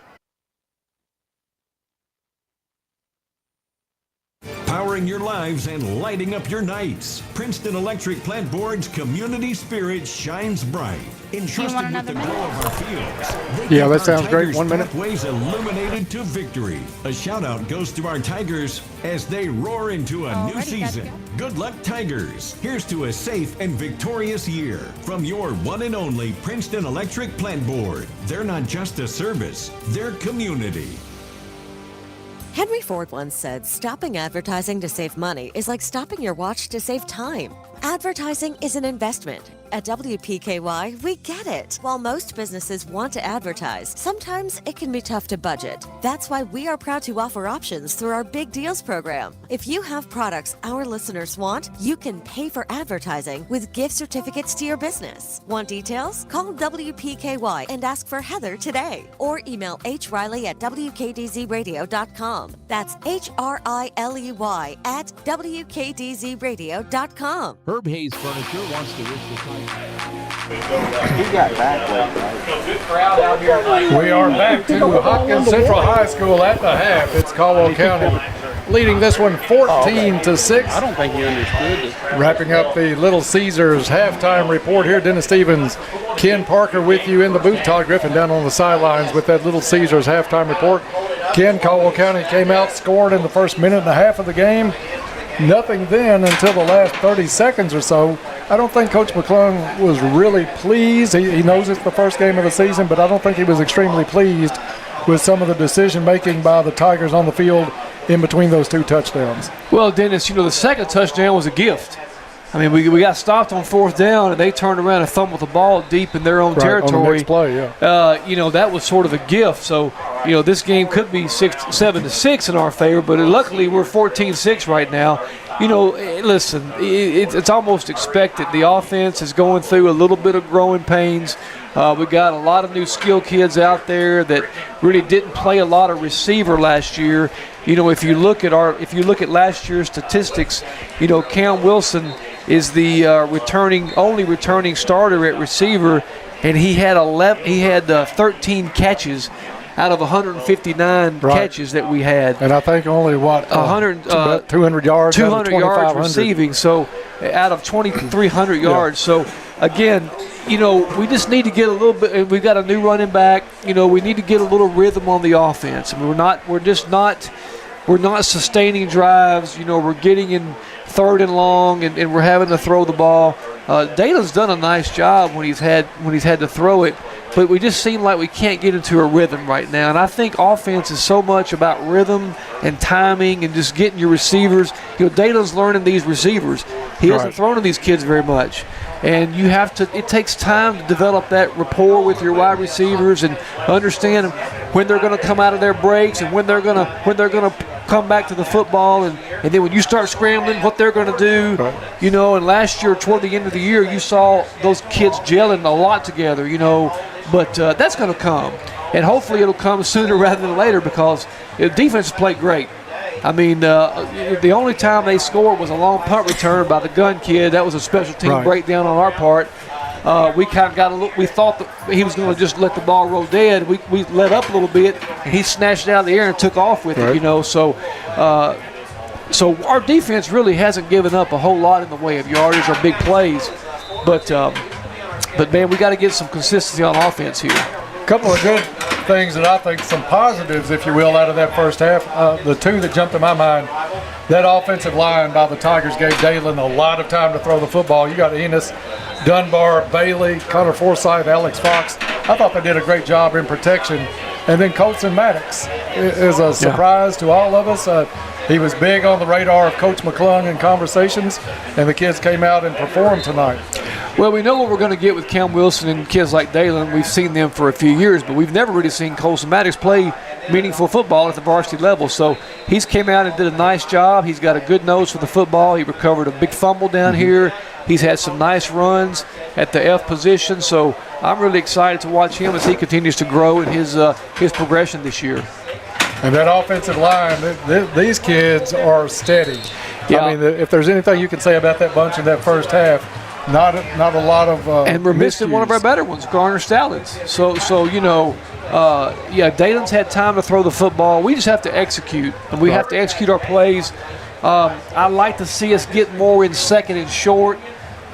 Powering your lives and lighting up your nights. Princeton Electric Plant Board's community spirit shines bright. Entrusted with the glow of our fields. Yeah, that sounds great. 1 minute. Pathways illuminated to victory. A shout out goes to our Tigers as they roar into a new season. Good luck, Tigers. Here's to a safe and victorious year from your one and only Princeton Electric Plant Board. They're not just a service, they're community. Henry Ford once said, stopping advertising to save money is like stopping your watch to save time. Advertising is an investment. At WPKY, we get it. While most businesses want to advertise, sometimes it can be tough to budget. That's why we are proud to offer options through our Big Deals program. If you have products our listeners want, you can pay for advertising with gift certificates to your business. Want details? Call WPKY and ask for Heather today. Or email hriley@wkdzradio.com. That's HRILEY at wkdzradio.com. Herb Hayes Furniture wants to wish the Tigers. We are back to Hopkins Central High School at the half. It's Caldwell County leading this one 14-6. I don't think he understood it. Wrapping up the Little Caesars halftime report here. Dennis Stevens, Ken Parker with you in the booth. Todd Griffin down on the sidelines with that Little Caesars halftime report. Ken, Caldwell County came out, scored in the first minute and a half of the game. Nothing then until the last 30 seconds or so. I don't think Coach McClung was really pleased. He knows it's the first game of the season, but I don't think he was extremely pleased with some of the decision-making by the Tigers on the field in between those two touchdowns. Well, Dennis, the second touchdown was a gift. I mean, we got stopped on fourth down, and they turned around and fumbled the ball deep in their own territory. On the next play, yeah. That was sort of a gift. So, this game could be 7-6 in our favor, but luckily we're 14-6 right now. Listen, it's almost expected. The offense is going through a little bit of growing pains. We got a lot of new skill kids out there that really didn't play a lot of receiver last year. If you look at last year's statistics, Cam Wilson is the only returning starter at receiver, and he had 13 catches out of 159 catches that we had. And I think only 200 yards. 200 yards receiving. So out of 2,300 yards. So, again, you know, we just need to get a little bit. We've got a new running back. You know, we need to get a little rhythm on the offense. I mean, we're not sustaining drives. You know, we're getting in third and long, and we're having to throw the ball. Dalen's done a nice job when he's had to throw it, but we just seem like we can't get into a rhythm right now. And I think offense is so much about rhythm and timing and just getting your receivers. You know, Dalen's learning these receivers. He hasn't thrown to these kids very much. And you have to. It takes time to develop that rapport with your wide receivers and understand when they're going to come out of their breaks and when they're going to come back to the football, and then when you start scrambling, what they're going to do. You know, and last year toward the end of the year, you saw those kids gelling a lot together. You know, but that's going to come, and hopefully it'll come sooner rather than later because the defense played great. I mean, the only time they scored was a long punt return by the gun kid. That was a special team breakdown on our part. We kind of got a little. We thought that he was going to just let the ball roll dead. We let up a little bit, and he snatched it out of the air and took off with it. You know, so our defense really hasn't given up a whole lot in the way of yardage or big plays. But man, we got to get some consistency on offense here. A couple of good things that I think, some positives, if you will, out of that first half. The two that jumped to my mind, that offensive line by the Tigers gave Dalen a lot of time to throw the football. You got Enos, Dunbar, Bailey, Connor Forsyth, Alex Fox. I thought they did a great job in protection. And then Colson Maddox is a surprise to all of us. He was big on the radar of Coach McClung in conversations, and the kids came out and performed tonight. Well, we know what we're going to get with Cam Wilson and kids like Dalen. We've seen them for a few years, but we've never really seen Colson Maddox play meaningful football at the varsity level. So he's came out and did a nice job. He's got a good nose for the football. He recovered a big fumble down here. He's had some nice runs at the F position. So I'm really excited to watch him as he continues to grow in his progression this year. And that offensive line, these kids are steady. Yeah. I mean, if there's anything you can say about that bunch in that first half, not a lot of and we're missing one of our better ones, Garner Stallings. So you know, Dalen's had time to throw the football. We just have to execute, and we have to execute our plays. I'd like to see us get more in second and short.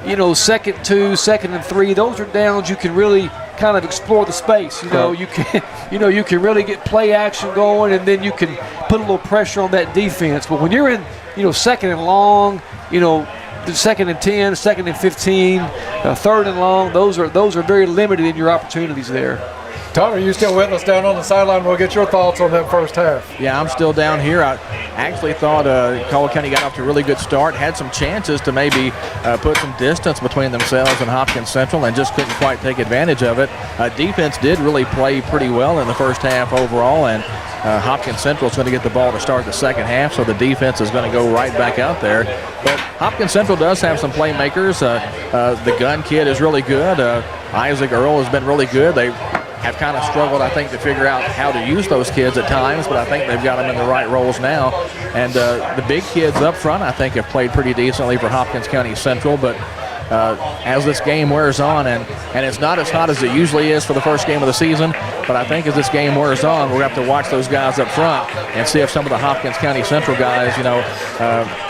You know, 2nd, 2nd and 3. Those are downs you can really kind of explore the space. You know, you can really get play action going, and then you can put a little pressure on that defense. But when you're in, 2nd and long, 2nd and 10, 2nd and 15, 3rd and long, those are very limited in your opportunities there. Tom, are you still with us down on the sideline? We'll get your thoughts on that first half. Yeah, I'm still down here. I actually thought Caldwell County got off to a really good start, had some chances to maybe put some distance between themselves and Hopkins Central, and just couldn't quite take advantage of it. Defense did really play pretty well in the first half overall, and Hopkins Central is going to get the ball to start the second half, so the defense is going to go right back out there. But Hopkins Central does have some playmakers. The gun kid is really good. Isaac Earl has been really good. They have kind of struggled, I think, to figure out how to use those kids at times, but I think they've got them in the right roles now. And the big kids up front, I think, have played pretty decently for Hopkins County Central, but as this game wears on, and it's not as hot as it usually is for the first game of the season, but I think as this game wears on, we're going to have to watch those guys up front and see if some of the Hopkins County Central guys,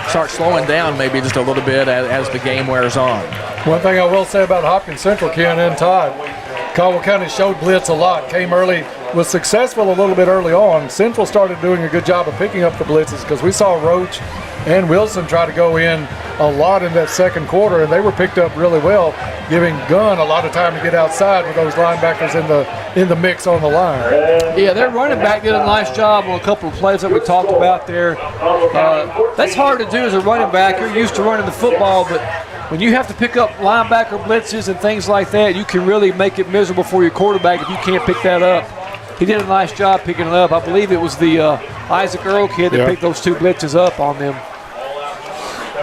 start slowing down maybe just a little bit as the game wears on. One thing I will say about Hopkins Central, Ken and Todd, Caldwell County showed blitz a lot, came early, was successful a little bit early on. Central started doing a good job of picking up the blitzes because we saw Roach and Wilson try to go in a lot in that second quarter, and they were picked up really well, giving Gunn a lot of time to get outside with those linebackers in the mix on the line. Yeah, their running back did a nice job on a couple of plays that we talked about there. That's hard to do as a running back. You're used to running the football, but when you have to pick up linebacker blitzes and things like that, you can really make it miserable for your quarterback if you can't pick that up. He did a nice job picking it up. I believe it was the Isaac Earl kid that picked those two blitzes up on them.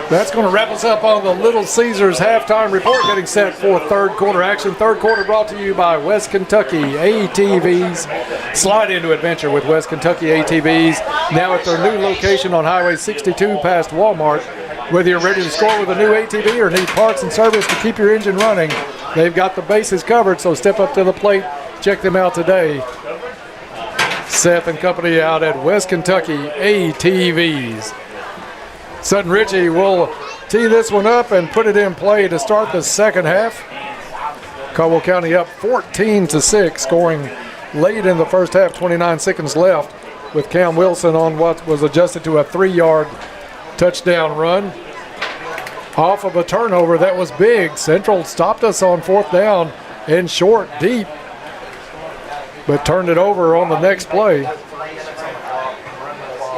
That's going to wrap us up on the Little Caesars halftime report, getting set for third quarter action. Third quarter brought to you by West Kentucky ATVs. Slide into adventure with West Kentucky ATVs, now at their new location on Highway 62 past Walmart. Whether you're ready to score with a new ATV or need parts and service to keep your engine running, they've got the bases covered, so step up to the plate. Check them out today. Seth and company out at West Kentucky ATVs. Sutton Ritchie will tee this one up and put it in play to start the second half. Caldwell County up 14-6, scoring late in the first half, 29 seconds left, with Cam Wilson on what was adjusted to a 3-yard touchdown run. Off of a turnover that was big. Central stopped us on 4th down and short, deep, but turned it over on the next play.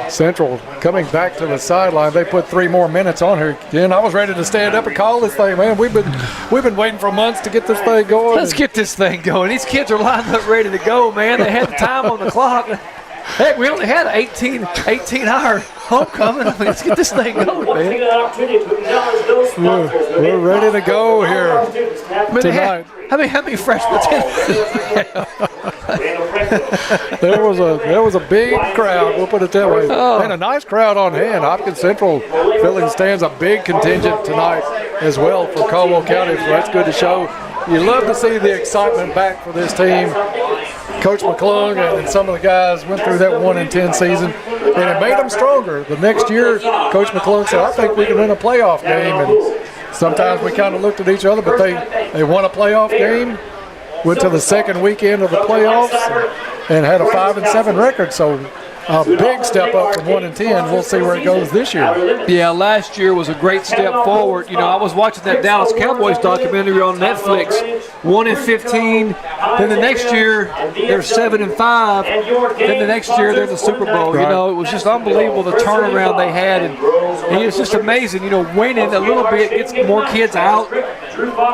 Central coming back to the sideline. They put 3 more minutes on her. Again, I was ready to stand up and call this thing, man. We've been waiting for months to get this thing going. Let's get this thing going. These kids are lined up ready to go, man. They had the time on the clock. Heck, we only had an 18-hour homecoming. Let's get this thing going, man. We're ready to go here tonight. How many freshmen? There was a big crowd. We'll put it that way. And a nice crowd on hand. Hopkins Central filling stands, a big contingent tonight as well for Caldwell County. So that's good to show. You love to see the excitement back for this team. Coach McClung and some of the guys went through that 1-10 season, and it made them stronger. The next year, Coach McClung said, I think we can win a playoff game. And sometimes we kind of looked at each other, but they won a playoff game, went to the second weekend of the playoffs, and had a 5-7 record. So a big step up from 1-10. We'll see where it goes this year. Yeah, last year was a great step forward. You know, I was watching that Dallas Cowboys documentary on Netflix. 1-15. Then the next year they're 7-5. Then the next year they're in the Super Bowl. Right. You know, it was just unbelievable the turnaround they had, and it's just amazing. You know, winning a little bit gets more kids out.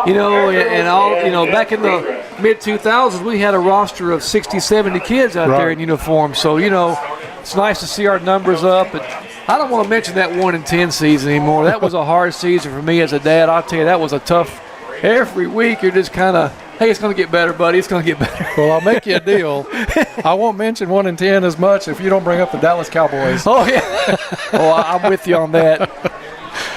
You know, and all. You know, back in the mid 2000s, we had a roster of 60, 70 kids out there in uniform. So you know, it's nice to see our numbers up. But I don't want to mention that 1-10 season anymore. That was a hard season for me as a dad. I'll tell you, that was a tough. Every week you're just kind of, hey, it's going to get better, buddy. It's going to get better. Well, I'll make you a deal. I won't mention 1-10 as much if you don't bring up the Dallas Cowboys. Oh, yeah. I'm with you on that.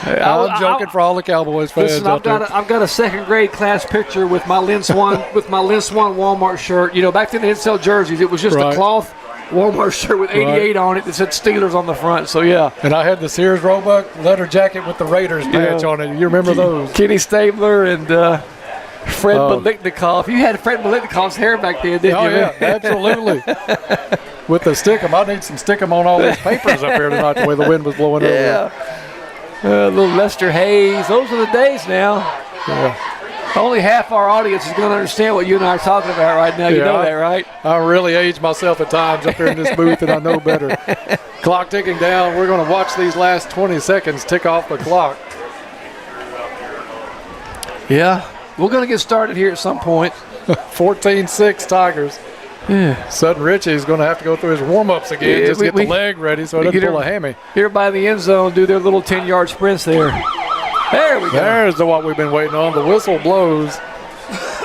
I'm joking for all the Cowboys fans. Listen, I've got a second grade class picture with my Lynn Swan Walmart shirt. You know, back then they didn't sell jerseys. It was just a cloth Walmart shirt with 88 on it that said Steelers on the front. So yeah. And I had the Sears Roebuck leather jacket with the Raiders patch on it. You remember those? Kenny Stabler and Fred Biletnikoff. You had Fred Biletnikoff's hair back then, didn't you? Oh yeah, absolutely. With the stickum, I need some stickum on all these papers up here tonight. The way the wind was blowing over. Yeah. Little Lester Hayes. Those are the days now. Yeah. Only half our audience is going to understand what you and I are talking about right now. You know that, right? I really age myself at times up here in this booth, and I know better. Clock ticking down. We're going to watch these last 20 seconds tick off the clock. Yeah, we're going to get started here at some point. 14-6 Tigers. Yeah. Sutton Ritchie is going to have to go through his warm-ups again, just get the leg ready so he doesn't pull a hammy. Here by the end zone, do their little 10-yard sprints there. There we go. There's what we've been waiting on. The whistle blows,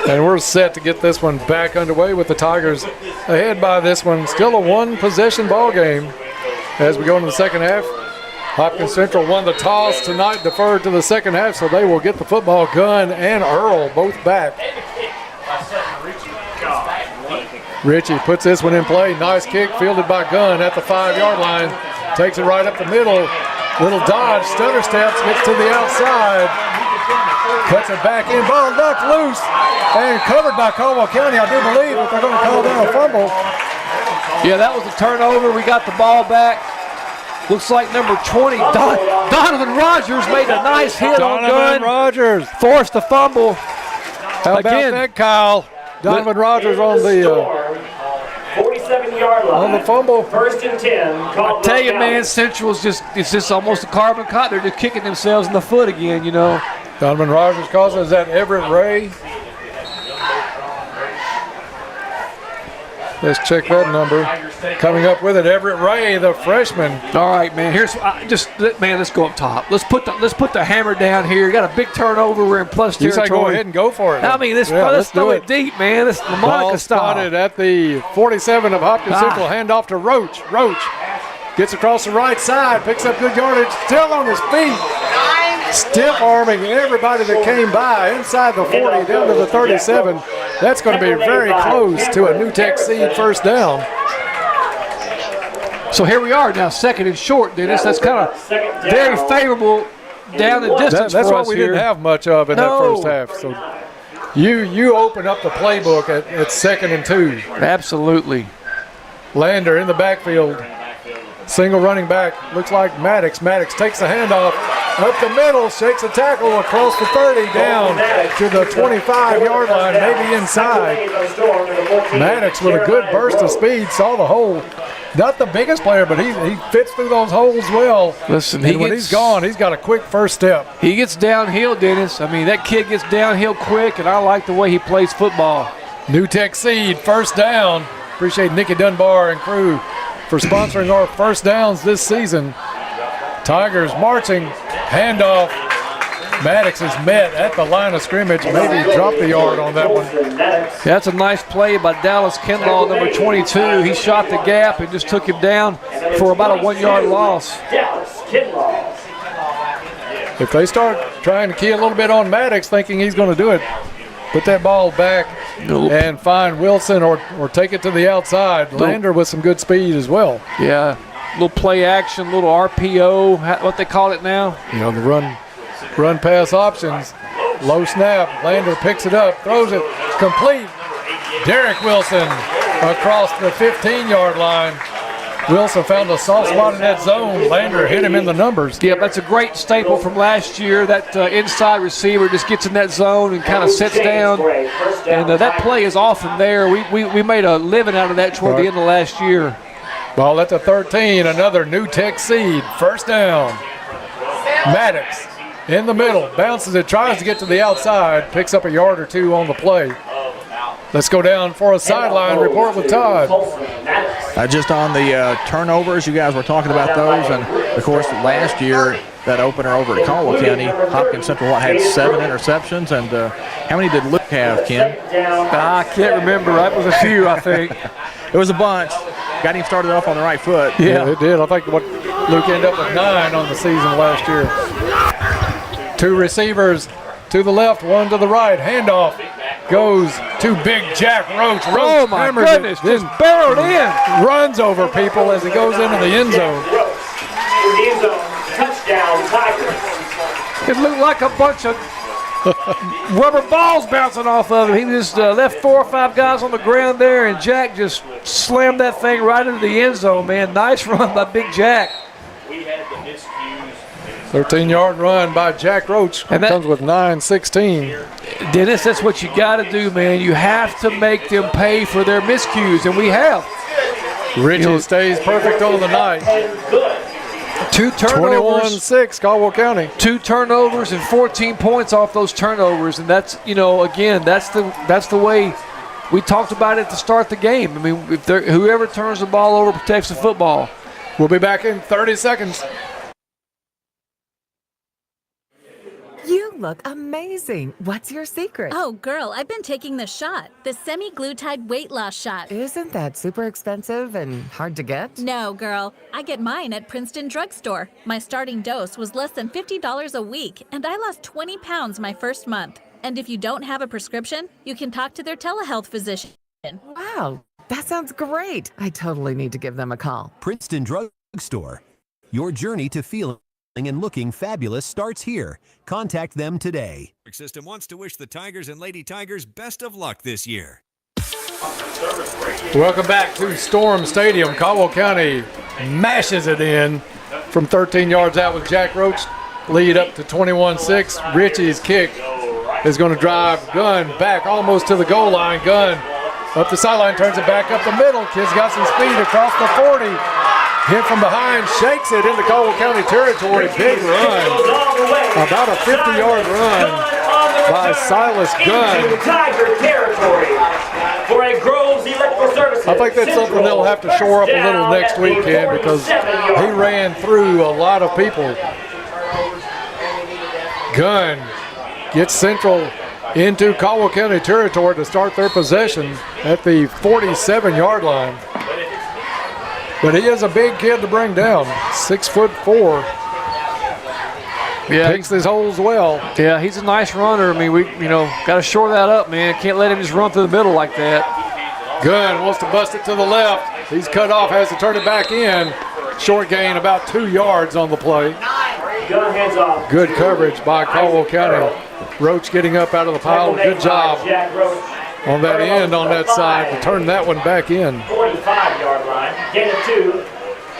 and we're set to get this one back underway with the Tigers ahead by this one. Still a one-possession ball game as we go into the second half. Hopkins Central won the toss tonight, deferred to the second half, so they will get the football. Gunn and Earl both back. Ritchie puts this one in play. Nice kick fielded by Gunn at the 5-yard line. Takes it right up the middle. Little dodge, stutter steps, gets to the outside. Cuts it back in. Ball knocked loose and covered by Caldwell County, I do believe, if they're going to call down a fumble. Yeah, that was a turnover. We got the ball back. Looks like number 20, Donovan Rogers made a nice hit on Gunn. Donovan Rogers forced the fumble. How about that, Kyle? Donovan Rogers on the 47-yard line. On the fumble. 1st and 10. I tell you, man, Central's it's just almost a carbon copy. They're just kicking themselves in the foot again, you know. Donovan Rogers causes that Everett Ray. Let's check that number. Coming up with it, Everett Ray, the freshman. All right, man. Let's go up top. Let's put the hammer down here. Got a big turnover. We're in plus territory. You say go ahead and go for it. I mean, let's throw it deep, man. This is Monica style. Spotted at the 47 of Hopkins Central. Hand off to Roach. Roach gets across the right side, picks up good yardage, still on his feet. Stiff arming everybody that came by inside the 40 down to the 37. That's going to be very close to a New Tech seed first down. So here we are now, second and short, Dennis. That's kind of very favorable down the distance That's for what us we here. didn't have much of in that first half. So you open up the playbook at 2nd and 2. Absolutely. Lander in the backfield. Single running back. Looks like Maddox. Maddox takes the handoff up the middle, shakes a tackle across the 30 down to the 25-yard line, maybe inside. Maddox with a good burst of speed, saw the hole. Not the biggest player, but he fits through those holes well. Listen, when he's gone, he's got a quick first step. He gets downhill, Dennis. I mean, that kid gets downhill quick, and I like the way he plays football. New Tech Seed, first down. Appreciate Nikki Dunbar and crew for sponsoring our first downs this season. Tigers marching, handoff. Maddox is met at the line of scrimmage, maybe dropped the yard on that one. That's a nice play by Dallas Kinlaw, number 22. He shot the gap and just took him down for about a 1-yard loss. If they start trying to key a little bit on Maddox, thinking he's going to do it, put that ball back and find Wilson or take it to the outside. Lander with some good speed as well. Yeah, little play action, little RPO, what they call it now. You know, the run pass options. Low snap. Lander picks it up, throws it. It's complete. Derek Wilson across the 15-yard line. Wilson found a soft spot in that zone. Lander hit him in the numbers. Yeah, that's a great staple from last year. That inside receiver just gets in that zone and kind of sits down. And that play is often there. We made a living out of that toward the end of last year. Ball at the 13, another New Tech Seed. First down. Maddox in the middle, bounces it, tries to get to the outside, picks up a yard or two on the play. Let's go down for a sideline report with Todd. Just on the turnovers, you guys were talking about those, and of course last year that opener over at Caldwell County, Hopkins Central had 7 interceptions, and how many did Luke have, Ken? I can't remember. That was a few, I think. It was a bunch. Got him started off on the right foot. Yeah, it did. I think Luke ended up with 9 on the season last year. 2 receivers to the left, 1 to the right. Handoff goes to Big Jack Roach. Oh my goodness, just barreled in. Runs over people as he goes into the end zone. Touchdown, Tigers. It looked like a bunch of rubber balls bouncing off of him. He just left 4 or 5 guys on the ground there, and Jack just slammed that thing right into the end zone, man. Nice run by Big Jack. 13-yard run by Jack Roach. And that comes with 9-16. Dennis, that's what you got to do, man. You have to make them pay for their miscues, and we have. Richie stays perfect on the night. 2 turnovers. 21-6, Caldwell County. 2 turnovers and 14 points off those turnovers, and that's, again, that's the way we talked about it to start the game. I mean, if whoever turns the ball over protects the football. We'll be back in 30 seconds. You look amazing. What's your secret? Oh, girl, I've been taking the shot, the semi-glutide weight loss shot. Isn't that super expensive and hard to get? No, girl. I get mine at Princeton Drugstore. My starting dose was less than $50 a week, and I lost 20 pounds my first month. And if you don't have a prescription, you can talk to their telehealth physician. Wow, that sounds great. I totally need to give them a call. Princeton Drugstore. Your journey to feeling and looking fabulous starts here. Contact them today. System wants to wish the Tigers and Lady Tigers best of luck this year. Welcome back to Storm Stadium. Caldwell County mashes it in from 13 yards out with Jack Roach. Lead up to 21-6. Richie's kick is going to drive Gunn back almost to the goal line. Gunn up the sideline, turns it back up the middle. Kid's got some speed across the 40. Hit from behind, shakes it into Caldwell County territory. Big run. About a 50-yard run by Silas Gunn. Tiger territory for a Groves Electrical Services. I think that's something they'll have to shore up a little next weekend because he ran through a lot of people. Gunn gets Central into Caldwell County territory to start their possession at the 47-yard line. But he is a big kid to bring down, 6'4". Yeah, picks his holes well. Yeah, he's a nice runner. I mean, we got to shore that up, man. Can't let him just run through the middle like that. Gunn wants to bust it to the left. He's cut off, has to turn it back in. Short gain about 2 yards on the play. Gun hands off. Good coverage by Caldwell County. Roach getting up out of the pile. Good job on that end on that side to turn that one back in. 45-yard line. Gain of 2.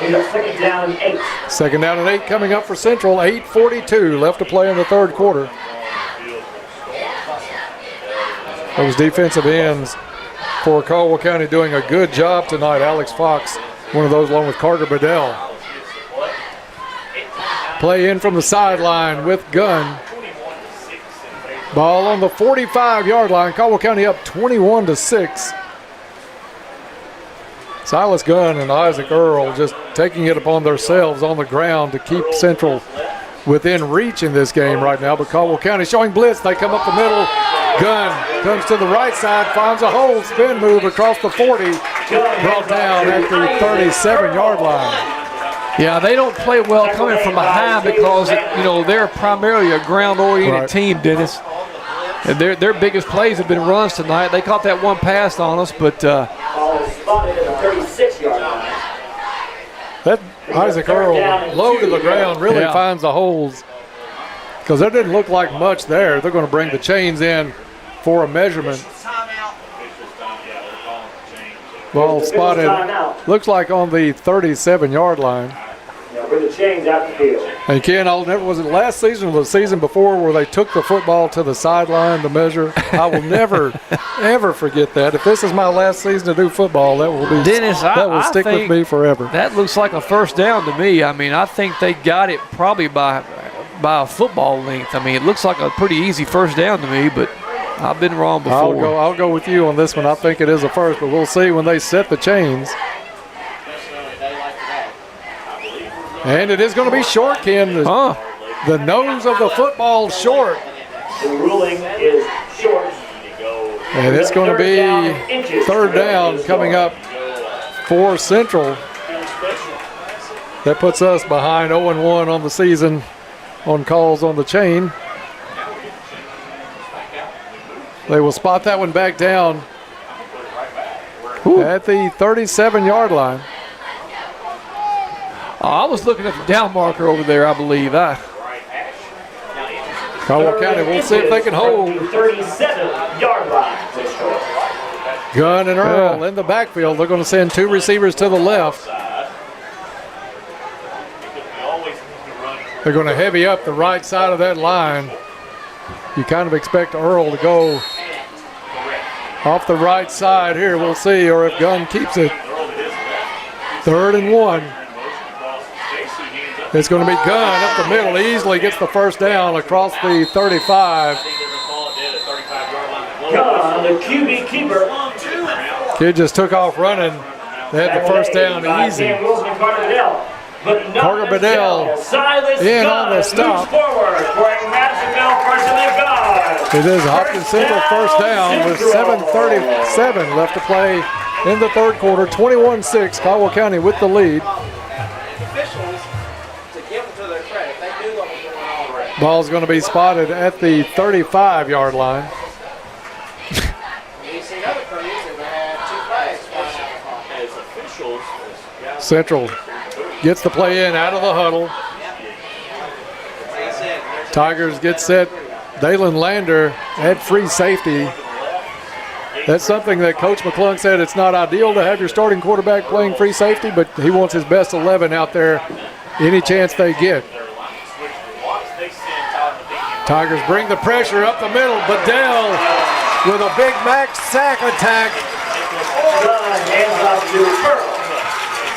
We got second down and 8. Second down and 8 coming up for Central. 8:42 left to play in the third quarter. Those defensive ends for Caldwell County doing a good job tonight. Alex Fox, one of those along with Carter Bedell. Play in from the sideline with Gunn. Ball on the 45-yard line. Caldwell County up 21-6. Silas Gunn and Isaac Earl just taking it upon themselves on the ground to keep Central within reach in this game right now. But Caldwell County showing blitz. They come up the middle. Gunn comes to the right side, finds a hole, spin move across the 40, brought down at the 37-yard line. Yeah, they don't play well coming from behind because, they're primarily a ground-oriented team, Dennis. And their biggest plays have been runs tonight. They caught that one pass on us, but Ball is spotted at the 36-yard line. That Isaac Earl, low to the ground, really finds the holes because there didn't look like much there. They're going to bring the chains in for a measurement. Ball spotted, looks like on the 37-yard line. Bring the chains out the field. And Ken, was it last season or the season before where they took the football to the sideline to measure? I will never, ever forget that. If this is my last season to do football, that will be Dennis, that will stick with me forever. That looks like a first down to me. I mean, I think they got it probably by a football length. I mean, it looks like a pretty easy first down to me, but I've been wrong before. I'll go with you on this one. I think it is a first, but we'll see when they set the chains. And it is going to be short, Ken. The nose of the football short. The ruling is short. And it's going to be third down coming up for Central. That puts us behind 0-1 on the season on calls on the chain. They will spot that one back down at the 37-yard line. I was looking at the down marker over there, I believe. Caldwell County, we'll see if they can hold. 37-yard line. Gunn and Earl in the backfield. They're going to send 2 receivers to the left. They're going to heavy up the right side of that line. You kind of expect Earl to go off the right side here. We'll see, or if Gunn keeps it. 3rd and 1. It's going to be Gunn up the middle. He easily gets the first down across the 35. Gunn, the QB keeper. Kid just took off running. They had the first down easy. Carter Bedell in on the stop. It is Hopkins Central first down with 7:37 left to play in the third quarter. 21-6, Caldwell County with the lead. Ball's going to be spotted at the 35-yard line. Central gets the play in out of the huddle. Tigers get set. Dalen Lander at free safety. That's something that Coach McClung said it's not ideal to have your starting quarterback playing free safety, but he wants his best 11 out there any chance they get. Tigers bring the pressure up the middle. Bedell with a Big Mac sack attack.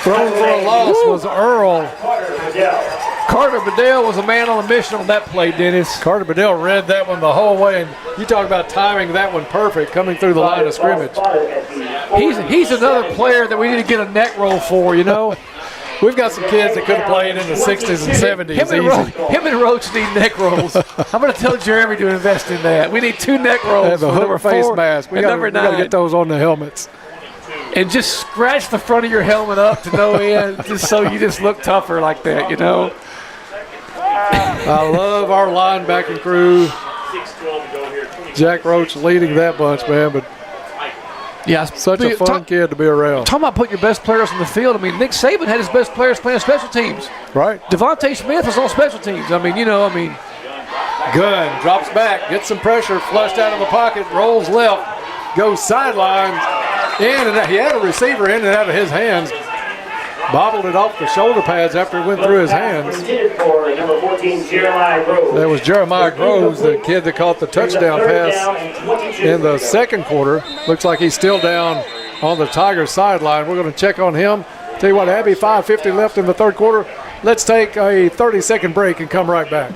Thrown for a loss was Earl. Carter Bedell was a man on a mission on that play, Dennis. Carter Bedell read that one the whole way, and you talk about timing that one perfect, coming through the line of scrimmage. He's another player that we need to get a neck roll for, you know. We've got some kids that could have played in the 60s and 70s Him and Roach need neck rolls. I'm going to tell Jeremy to invest in that. We need 2 neck rolls. And the hook face mask. We got to get those on the helmets. And just scratch the front of your helmet up to no end, just so you just look tougher like that, you know. I love our linebacking crew. Jack Roach leading that bunch, man. But Yeah, Such a fun kid to be around. Talking about putting your best players on the field. I mean, Nick Saban had his best players playing special teams. Right. Devontae Smith was on special teams. I mean, Gunn drops back, gets some pressure, flushed out of the pocket, rolls left, goes sidelines, in and out. He had a receiver in and out of his hands. Bobbled it off the shoulder pads after it went through his hands. For number 14, Jeremiah Groves. That was Jeremiah Groves, the kid that caught the touchdown pass in the second quarter. Looks like he's still down on the Tigers sideline. We're going to check on him. Tell you what, Abby, 5:50 left in the third quarter. Let's take a 30-second break and come right back.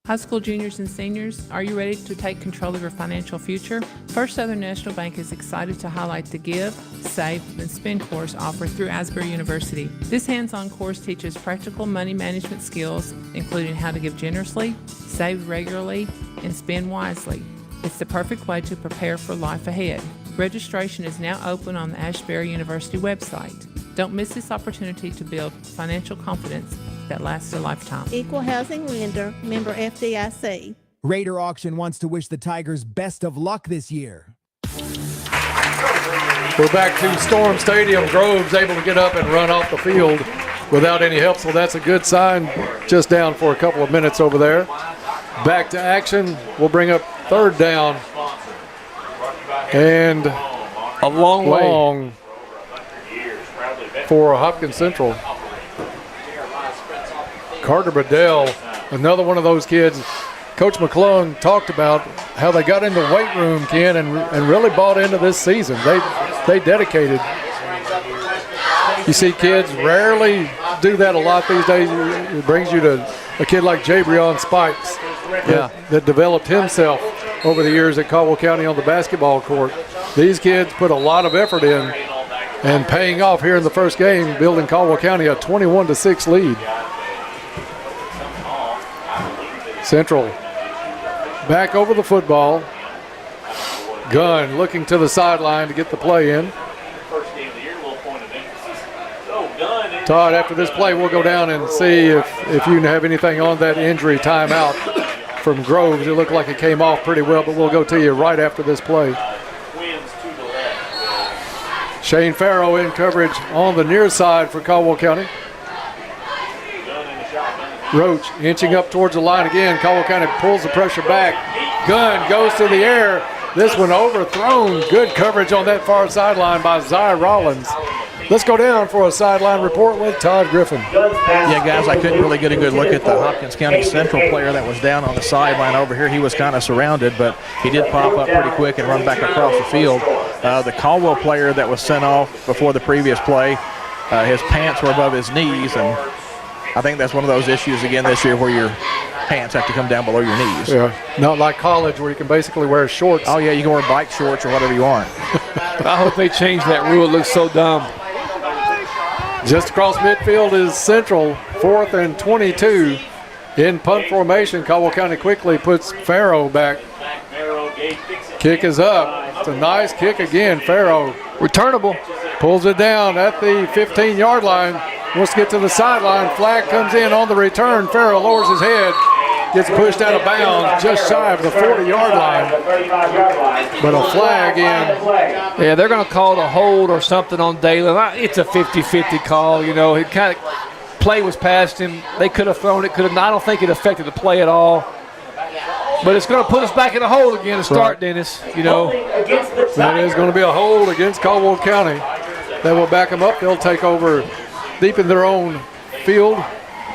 High school juniors and seniors, are you ready to take control of your financial future? First Southern National Bank is excited to highlight the Give, Save, and Spend course offered through Asbury University. This hands-on course teaches practical money management skills, including how to give generously, save regularly, and spend wisely. It's the perfect way to prepare for life ahead. Registration is now open on the Asbury University website. Don't miss this opportunity to build financial confidence that lasts a lifetime. Equal housing lender, member FDIC. Raider Auction wants to wish the Tigers best of luck this year. We're back to Storm Stadium. Groves able to get up and run off the field without any help, so that's a good sign. Just down for a couple of minutes over there. Back to action. We'll bring up third down. And a long for Hopkins Central. Carter Bedell, another one of those kids. Coach McClung talked about how they got in the weight room, Ken, and really bought into this season. They dedicated. You see kids rarely do that a lot these days. It brings you to a kid like Jabrion Spikes that developed himself over the years at Caldwell County on the basketball court. These kids put a lot of effort in and paying off here in the first game, building Caldwell County a 21-6 lead. Central back over the football. Gunn looking to the sideline to get the play in. Todd, after this play, we'll go down and see if you have anything on that injury timeout from Groves. It looked like it came off pretty well, but we'll go to you right after this play. Shane Farrow in coverage on the near side for Caldwell County. Roach inching up towards the line again. Caldwell County pulls the pressure back. Gunn goes to the air. This one overthrown. Good coverage on that far sideline by Zy Rollins. Let's go down for a sideline report with Todd Griffin. Yeah, guys, I couldn't really get a good look at the Hopkins County Central player that was down on the sideline over here. He was kind of surrounded, but he did pop up pretty quick and run back across the field. The Caldwell player that was sent off before the previous play, his pants were above his knees, and I think that's one of those issues again this year where your pants have to come down below your knees. Yeah, not like college where you can basically wear shorts. Oh, yeah, you can wear bike shorts or whatever you want. I hope they change that rule. It looks so dumb. Just across midfield is Central, 4th and 22. In punt formation, Caldwell County quickly puts Farrow back. Kick is up. It's a nice kick again. Farrow, returnable, pulls it down at the 15-yard line. Wants to get to the sideline. Flag comes in on the return. Farrow lowers his head. Gets pushed out of bounds just shy of the 40-yard line. But a flag in. Yeah, they're going to call it a hold or something on Dalen. It's a 50-50 call. You know, it kind of play was past him. They could have thrown it. Could have. I don't think it affected the play at all. But it's going to put us back in the hold again to start, Dennis. You know, that is going to be a hold against Caldwell County. That will back them up. They'll take over deep in their own field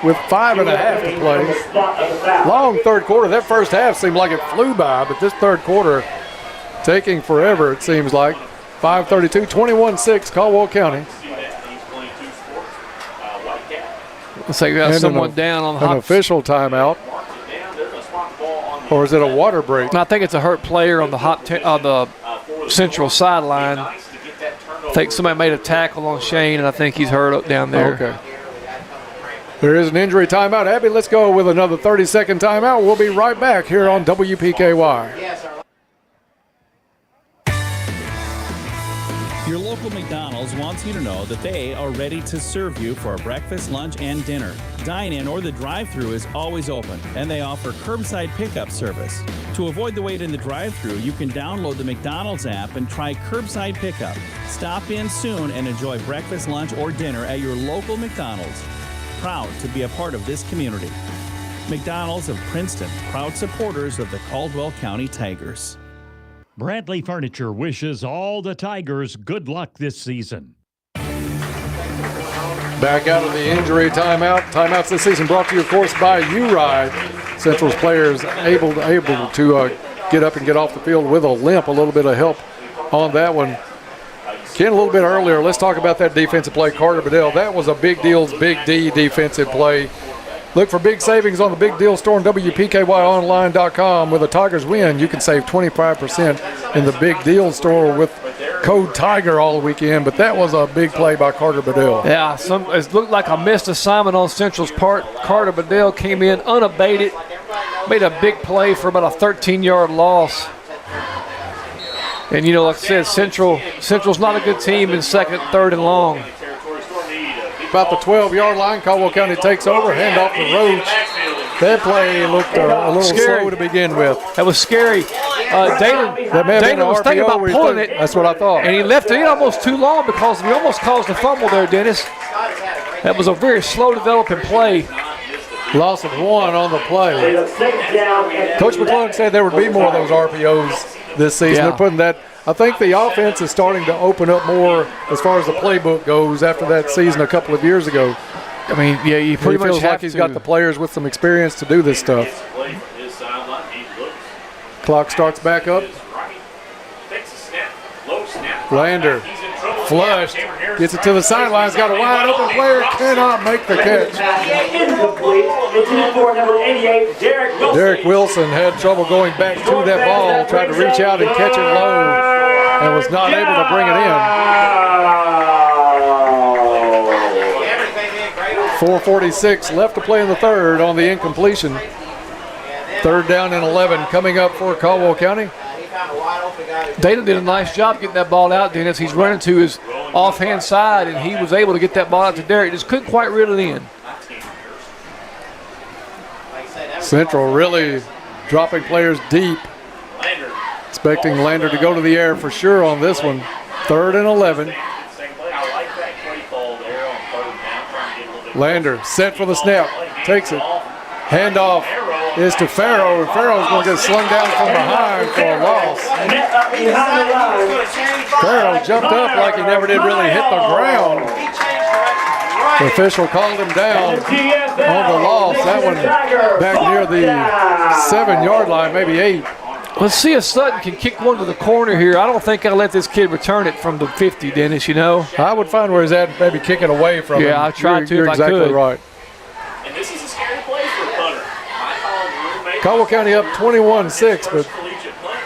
with 5.5 to play. Long third quarter. That first half seemed like it flew by, but this third quarter taking forever, it seems like. 5:32, 21-6, Caldwell County. Looks like we got someone down on the an official timeout. Or is it a water break? I think it's a hurt player on the Central sideline. I think somebody made a tackle on Shane, and I think he's hurt up down there. Okay. There is an injury timeout. Abby, let's go with another 30-second timeout. We'll be right back here on WPKY. Your Your local McDonald's wants you to know that they are ready to serve you for breakfast, lunch, and dinner. Dine-in or the drive-thru is always open, and they offer curbside pickup service. To avoid the wait in the drive-thru, you can download the McDonald's app and try curbside pickup. Stop in soon and enjoy breakfast, lunch, or dinner at your local McDonald's. Proud to be a part of this community. McDonald's of Princeton, proud supporters of the Caldwell County Tigers. Bradley Furniture wishes all the Tigers good luck this season. Back out of the injury timeout. Timeouts this season brought to you, of course, by U-Ride. Central's players able to get up and get off the field with a limp. A little bit of help on that one. Ken, a little bit earlier, let's talk about that defensive play. Carter Bedell, that was a Big Deal's Big D defensive play. Look for big savings on the Big Deal store on WPKYonline.com. With a Tigers win, you can save 25% in the Big Deal store with code Tiger all weekend. But that was a big play by Carter Bedell. Yeah, it looked like a missed assignment on Central's part. Carter Bedell came in unabated, made a big play for about a 13-yard loss. And, like I said, Central's not a good team in second, third, and long. About the 12-yard line, Caldwell County takes over, hand off to Roach. That play looked a little scary. Slow to begin with. That was scary. Dayton was thinking about pulling it. That's what I thought. And he left it in almost too long because he almost caused a fumble there, Dennis. That was a very slow developing play. Loss of one on the play. Coach McClung said there would be more of those RPOs this season. Yeah. They're putting that. I think the offense is starting to open up more as far as the playbook goes after that season a couple of years ago. I mean, yeah, you pretty much feels have like he's got the players with some experience to do this stuff. Clock starts back up. Lander flushed, gets it to the sidelines, got a wide open player, cannot make the catch. Derek Wilson had trouble going back to that ball, tried to reach out and catch it low, and was not able to bring it in. 4:46 left to play in the third on the incompletion. Third down and 11 coming up for Caldwell County. Dayton did a nice job getting that ball out, Dennis. He's running to his offhand side, and he was able to get that ball out to Derek. Just couldn't quite reel it in. Central really dropping players deep. Expecting Lander to go to the air for sure on this one. Third and 11. Lander set for the snap. Takes it. Handoff is to Farrow, and Farrow's going to get slung down from behind for a loss. Farrow jumped up like he never did really hit the ground. The official called him down on the loss. That one back near the 7-yard line, maybe 8. Let's see if Sutton can kick one to the corner here. I don't think I'll let this kid return it from the 50, Dennis, I would find where he's at, maybe kick it away from him. Yeah, I tried to You're if exactly I could. right. Caldwell County up 21-6, but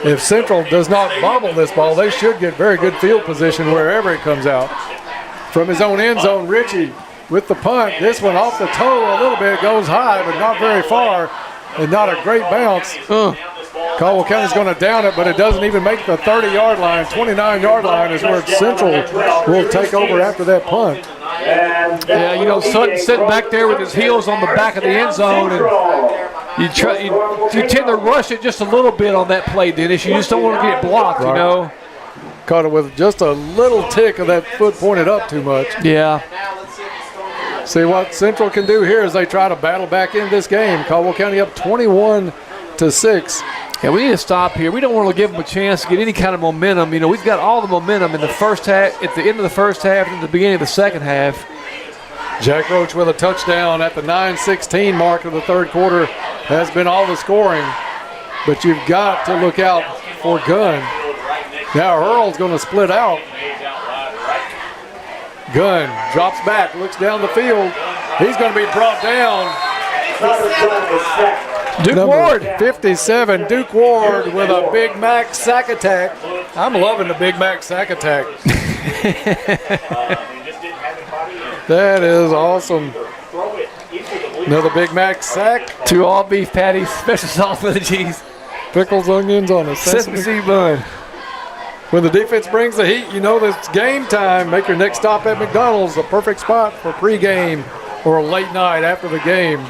if Central does not bobble this ball, they should get very good field position wherever it comes out. From his own end zone, Ritchie with the punt. This one off the toe a little bit, goes high, but not very far, and not a great bounce. Caldwell County's going to down it, but it doesn't even make the 30-yard line. 29-yard line is where Central will take over after that punt. Yeah, Sutton sitting back there with his heels on the back of the end zone, and you tend to rush it just a little bit on that play, Dennis. You just don't want to get blocked, Right. Caught it with just a little tick of that foot pointed up too much. Yeah. See what Central can do here as they try to battle back in this game. Caldwell County up 21-6. Yeah, we need to stop here. We don't want to give them a chance to get any kind of momentum. We've got all the momentum in the first half, at the end of the first half, and at the beginning of the second half. Jack Roach with a touchdown at the 9:16 mark of the third quarter has been all the scoring. But you've got to look out for Gunn. Now Earl's going to split out. Gunn drops back, looks down the field. He's going to be brought down. Duke Ward. 57, Duke Ward with a Big Mac sack attack. I'm loving the Big Mac sack attack. That is awesome. Another Big Mac sack. 2 all beef patties, special sauce for the cheese. Pickles, onions on a sesame seed bun. When the defense brings the heat, you know that it's game time. Make your next stop at McDonald's, the perfect spot for pregame or a late night after the game.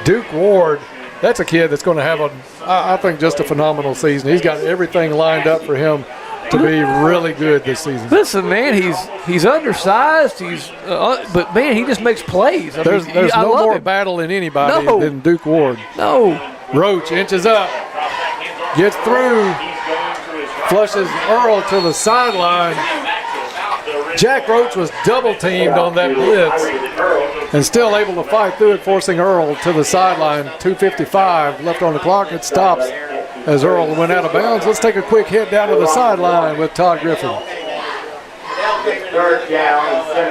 Duke Ward, that's a kid that's going to have I think, just a phenomenal season. He's got everything lined up for him to be really good this season. Listen, man, he's undersized. But man, he just makes plays. There's no more battle in anybody than Duke Ward. No. Roach inches up, gets through, flushes Earl to the sideline. Jack Roach was double teamed on that blitz and still able to fight through it, forcing Earl to the sideline. 2:55 left on the clock. It stops as Earl went out of bounds. Let's take a quick hit down to the sideline with Todd Griffin.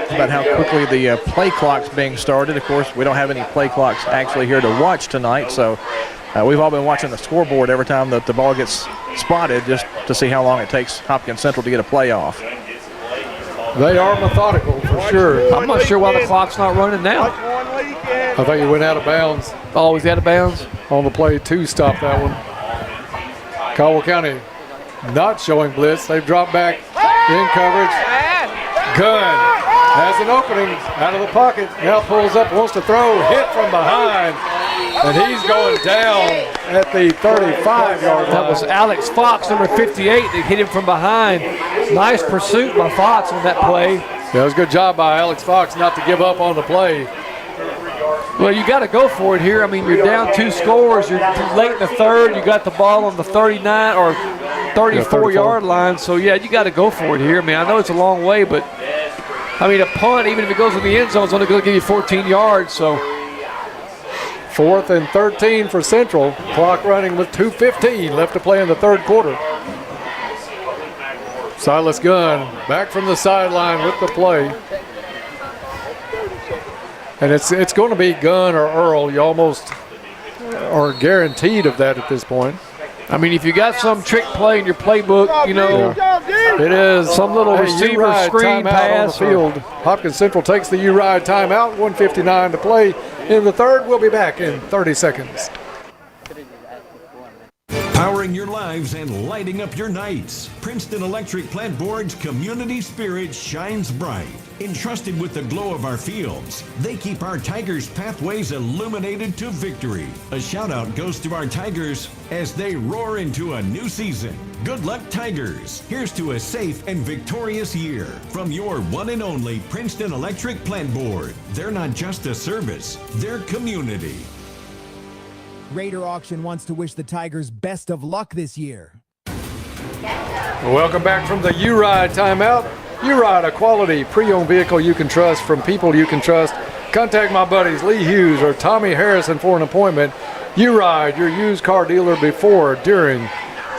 About how quickly the play clock's being started. Of course, we don't have any play clocks actually here to watch tonight, so we've all been watching the scoreboard every time that the ball gets spotted just to see how long it takes Hopkins Central to get a play off. They are methodical for sure. I'm not sure why the clock's not running now. I think he went out of bounds. Oh, he's out of bounds? On the play to stop that one. Caldwell County not showing blitz. They've dropped back in coverage. Gunn has an opening out of the pocket. Now pulls up, wants to throw, hit from behind. And he's going down at the 35-yard line. That was Alex Fox, number 58, that hit him from behind. Nice pursuit by Fox on that play. Yeah, it was a good job by Alex Fox not to give up on the play. Well, you got to go for it here. I mean, you're down 2 scores. You're late in the third. You got the ball on the 39 or 34-yard line. So, yeah, you got to go for it here. I mean, I know it's a long way, but, I mean, a punt, even if it goes in the end zone, is only going to give you 14 yards. So, 4th and 13 for Central. Clock running with 2:15 left to play in the third quarter. Silas Gunn back from the sideline with the play. And it's going to be Gunn or Earl. You almost are guaranteed of that at this point. I mean, if you got some trick play in your playbook, you know, it is some little receiver screen pass. On the field. Hopkins Central takes the U-Ride timeout. 1:59 to play in the third. We'll be back in 30 seconds. Powering your lives and lighting up your nights. Princeton Electric Plant Board's community spirit shines bright. Entrusted with the glow of our fields, they keep our Tigers' pathways illuminated to victory. A shout out goes to our Tigers as they roar into a new season. Good luck, Tigers. Here's to a safe and victorious year from your one and only Princeton Electric Plant Board. They're not just a service, they're community. Raider Auction wants to wish the Tigers best of luck this year. Welcome back from the U-Ride timeout. U-Ride, a quality pre-owned vehicle you can trust from people you can trust. Contact my buddies Lee Hughes or Tommy Harrison for an appointment. U-Ride, your used car dealer before, during,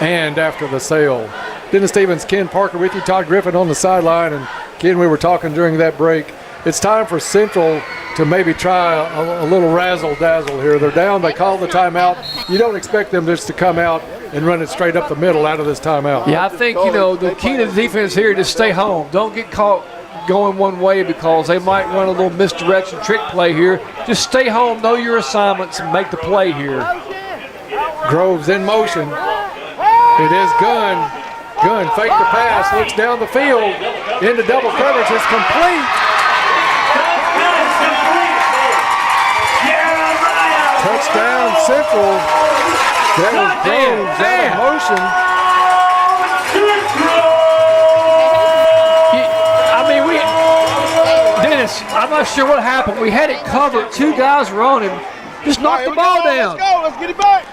and after the sale. Dennis Stevens, Ken Parker with you, Todd Griffin on the sideline. And Ken, we were talking during that break. It's time for Central to maybe try a little razzle-dazzle here. They're down. They call the timeout. You don't expect them just to come out and run it straight up the middle out of this timeout. Yeah, I think, you know, the key to the defense here is to stay home. Don't get caught going one way because they might run a little misdirection trick play here. Just stay home, know your assignments, and make the play here. Groves in motion. It is Gunn. Gunn fake the pass, looks down the field into double coverage. It's complete. Touchdown Central. There was Groves out of motion. I mean, Dennis, I'm not sure what happened. We had it covered. 2 guys were on him. Just knocked the ball down. Let's go. Let's get it back.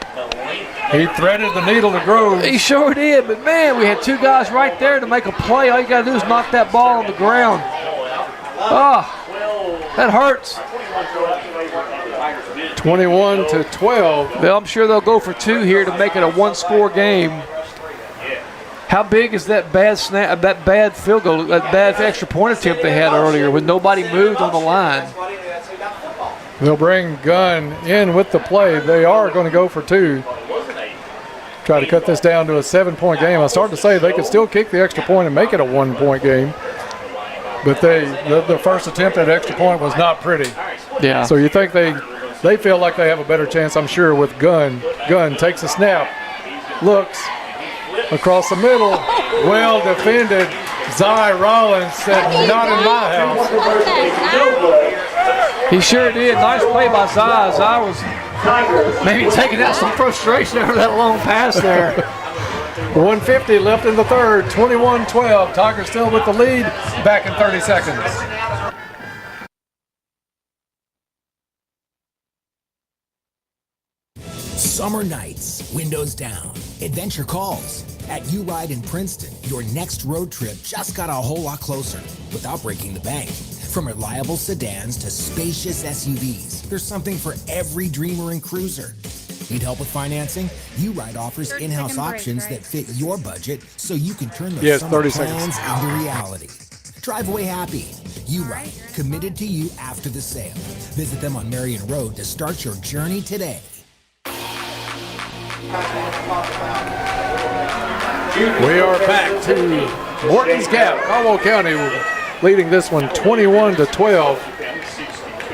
He threaded the needle to Groves. He sure did. But, man, we had 2 guys right there to make a play. All you got to do is knock that ball on the ground. That hurts. 21-12. Well, I'm sure they'll go for 2 here to make it a 1-score game. How big is that bad snap, that bad field goal, that bad extra point attempt they had earlier when nobody moved on the line? They'll bring Gunn in with the play. They are going to go for 2. Try to cut this down to a 7-point game. I started to say they could still kick the extra point and make it a 1-point game. But the first attempt at extra point was not pretty. Yeah. So you think they feel like they have a better chance, I'm sure, with Gunn. Gunn takes a snap, looks, across the middle. Well defended. Zy Rollins said, not in my house. He sure did. Nice play by Zy. Zy was maybe taking out some frustration over that long pass there. 150 left in the third, 21-12. Tigers still with the lead, back in 30 seconds. Summer nights, windows down, adventure calls. At U-Ride in Princeton, your next road trip just got a whole lot closer without breaking the bank. From reliable sedans to spacious SUVs, there's something for every dreamer and cruiser. Need help with financing? U-Ride offers in-house options that fit your budget so you can turn those summer plans into reality. Drive away happy. U-Ride, committed to you after the sale. Visit them on Marion Road to start your journey today. We are back to Morton's Gap. Caldwell County leading this one 21-12.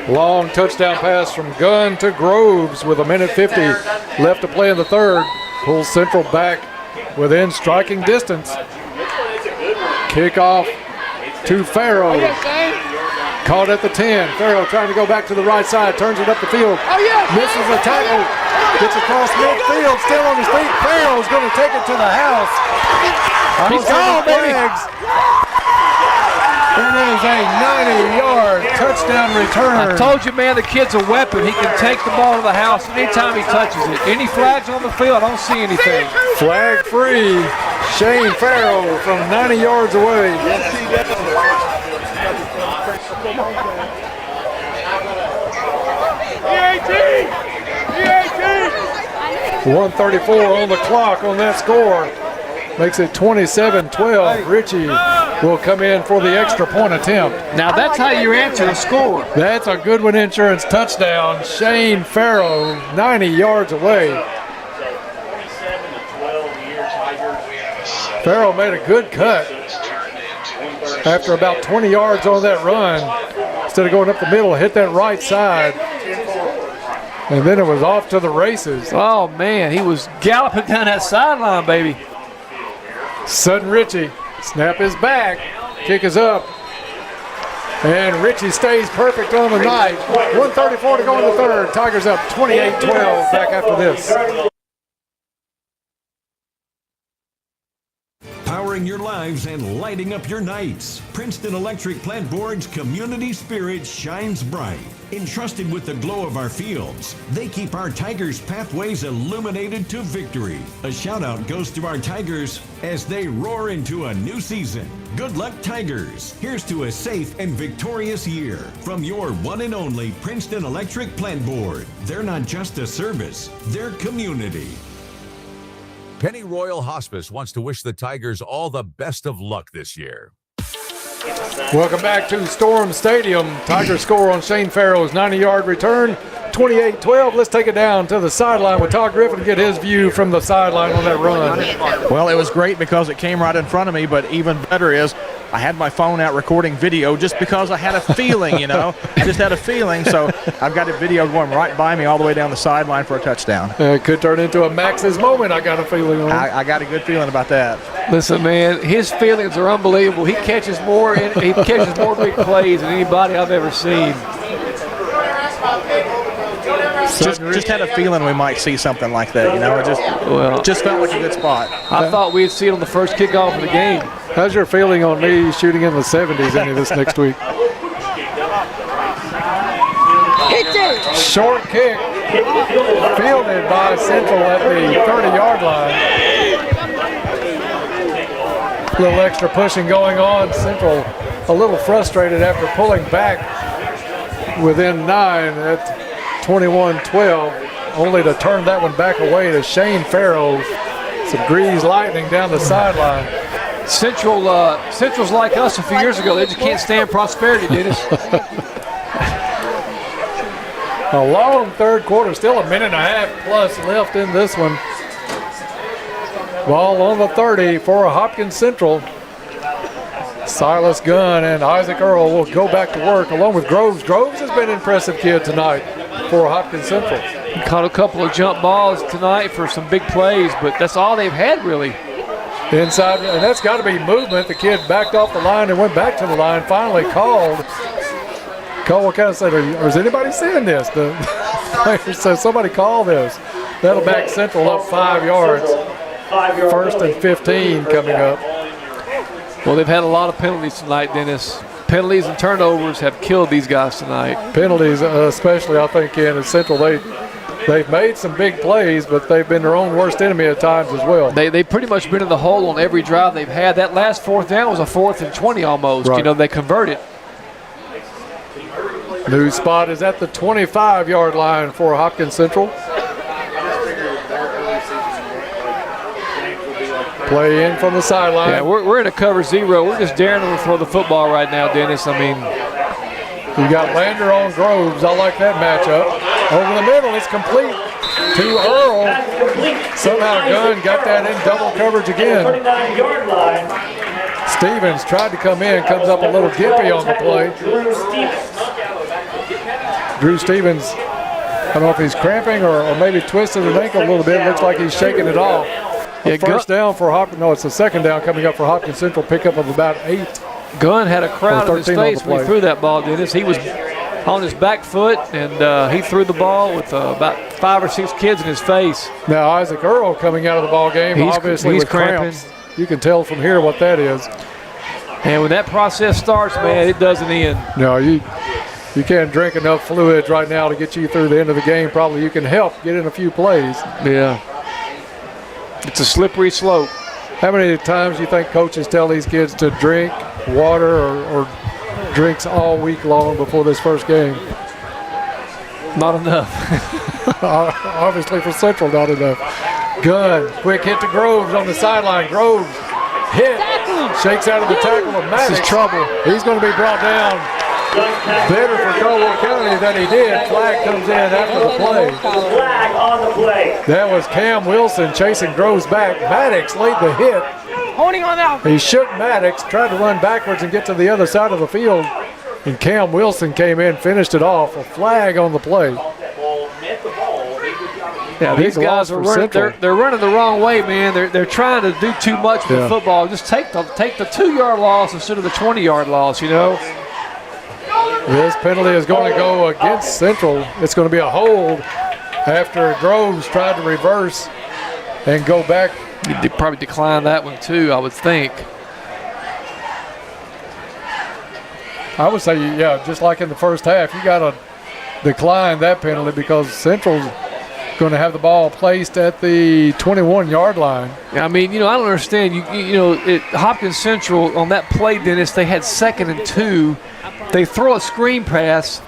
Long touchdown pass from Gunn to Groves with 1:50 left to play in the third. Pulls Central back within striking distance. Kickoff to Farrow. Caught at the 10. Farrow trying to go back to the right side. Turns it up the field. Misses a tackle. Gets across midfield. Still on his feet. Farrow's going to take it to the house. He's gone, baby. It is a 90-yard touchdown return. I told you, man, the kid's a weapon. He can take the ball to the house anytime he touches it. Any flags on the field? I don't see anything. Flag free. Shane Farrow from 90 yards away. 134 on the clock on that score. Makes it 27-12. Richie will come in for the extra point attempt. Now that's how you answer a score. That's a Goodwin Insurance touchdown. Shane Farrow, 90 yards away. Farrow made a good cut after about 20 yards on that run. Instead of going up the middle, hit that right side. And then it was off to the races. Oh, man, he was galloping down that sideline, baby. Sutton Richie, snap is back, kick is up. And Richie stays perfect on the night. 1:34 to go in the third. Tigers up 28-12 back after this. Powering your lives and lighting up your nights. Princeton Electric Plant Board's community spirit shines bright. Entrusted with the glow of our fields, they keep our Tigers' pathways illuminated to victory. A shout out goes to our Tigers as they roar into a new season. Good luck, Tigers. Here's to a safe and victorious year from your one and only Princeton Electric Plant Board. They're not just a service, they're community. Penny Royal Hospice wants to wish the Tigers all the best of luck this year. Welcome back to Storm Stadium. Tigers score on Shane Farrow's 90-yard return, 28-12. Let's take it down to the sideline with Todd Griffin and get his view from the sideline on that run. Well, it was great because it came right in front of me, but even better is I had my phone out recording video just because I had a feeling, you know. I just had a feeling, so I've got a video going right by me all the way down the sideline for a touchdown. It could turn into a Max's moment, I got a feeling on. I got a good feeling about that. Listen, man, his feelings are unbelievable. He catches more big plays than anybody I've ever seen. Just had a feeling we might see something like that, you know. It just felt like a good spot. I thought we'd see it on the first kickoff of the game. How's your feeling on me shooting in the 70s into this next week? Short kick, fielded by Central at the 30-yard line. A little extra pushing going on. Central a little frustrated after pulling back within 9 at 21-12, only to turn that one back away to Shane Farrow. Some greased lightning down the sideline. Central's like us a few years ago. They just can't stand prosperity, Dennis. A long third quarter, still a minute and a half plus left in this one. Ball on the 30 for Hopkins Central. Silas Gunn and Isaac Earl will go back to work along with Groves. Groves has been an impressive kid tonight for Hopkins Central. He caught a couple of jump balls tonight for some big plays, but that's all they've had really. Inside, and that's got to be movement. The kid backed off the line and went back to the line, finally called. Caldwell kind of said, is anybody seeing this? The player said, somebody call this. That'll back Central up 5 yards. First and 15 coming up. Well, they've had a lot of penalties tonight, Dennis. Penalties and turnovers have killed these guys tonight. Penalties, especially, I think, in Central, they've made some big plays, but they've been their own worst enemy at times as well. They've pretty much been in the hole on every drive they've had. That last 4th down was a 4th and 20 almost. Right. You know, they converted. New spot is at the 25-yard line for Hopkins Central. Play in from the sideline. Yeah, we're in a cover 0. We're just daring them to throw the football right now, Dennis. I mean, you got Lander on Groves. I like that matchup. Over the middle, it's complete to Earl. Somehow Gunn got that in double coverage again. Stevens tried to come in, comes up a little gimpy on the play. Drew Stevens, I don't know if he's cramping or maybe twisted an ankle a little bit. Looks like he's shaking it off. Yeah, first down for Hopkins. No, it's the second down coming up for Hopkins Central. Pickup of about 8. Gunn had a crowd in his face when he threw that ball, Dennis. He was on his back foot, and he threw the ball with about 5 or 6 kids in his face. Now Isaac Earl coming out of the ball game, obviously with cramping. Cramps. You can tell from here what that is. And when that process starts, man, it doesn't end. No, you can't drink enough fluids right now to get you through the end of the game. Probably you can help get in a few plays. Yeah. It's a slippery slope. How many times do you think coaches tell these kids to drink water or drinks all week long before this first game? Not enough. Obviously for Central, not enough. Gunn, quick hit to Groves on the sideline. Groves hit, shakes out of the tackle of Maddox. This is trouble. He's going to be brought down. Better for Caldwell County than he did. Flag comes in after the play. Flag on the play. That was Cam Wilson chasing Groves back. Maddox laid the hit. Holding on now. He shook Maddox, tried to run backwards and get to the other side of the field. And Cam Wilson came in, finished it off. A flag on the play. Yeah, these guys are running. They're running the wrong way, man. They're trying to do too much with football. Just take the 2-yard loss instead of the 20-yard loss. You know. This penalty is going to go against Central. It's going to be a hold after Groves tried to reverse and go back. You'd probably decline that one too, I would think. I would say, yeah, just like in the first half, you got to decline that penalty because Central's going to have the ball placed at the 21-yard line. I mean, I don't understand. Hopkins Central on that play, Dennis, they had 2nd and 2. They throw a screen pass,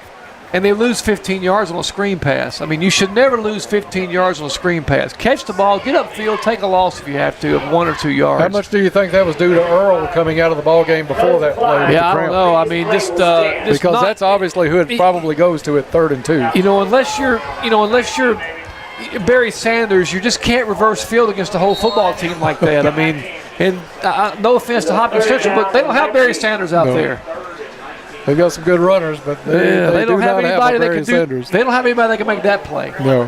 and they lose 15 yards on a screen pass. I mean, you should never lose 15 yards on a screen pass. Catch the ball, get upfield, take a loss if you have to of 1 or 2 yards. How much do you think that was due to Earl coming out of the ball game before that play? Yeah, I don't know. I mean, just because that's obviously who it probably goes to at 3rd and 2. Unless you're Barry Sanders, you just can't reverse field against a whole football team like that. I mean, and no offense to Hopkins Central, but they don't have Barry Sanders out there. They've got some good runners, but they don't have anybody that can Sanders. They don't have anybody that can make that play. No.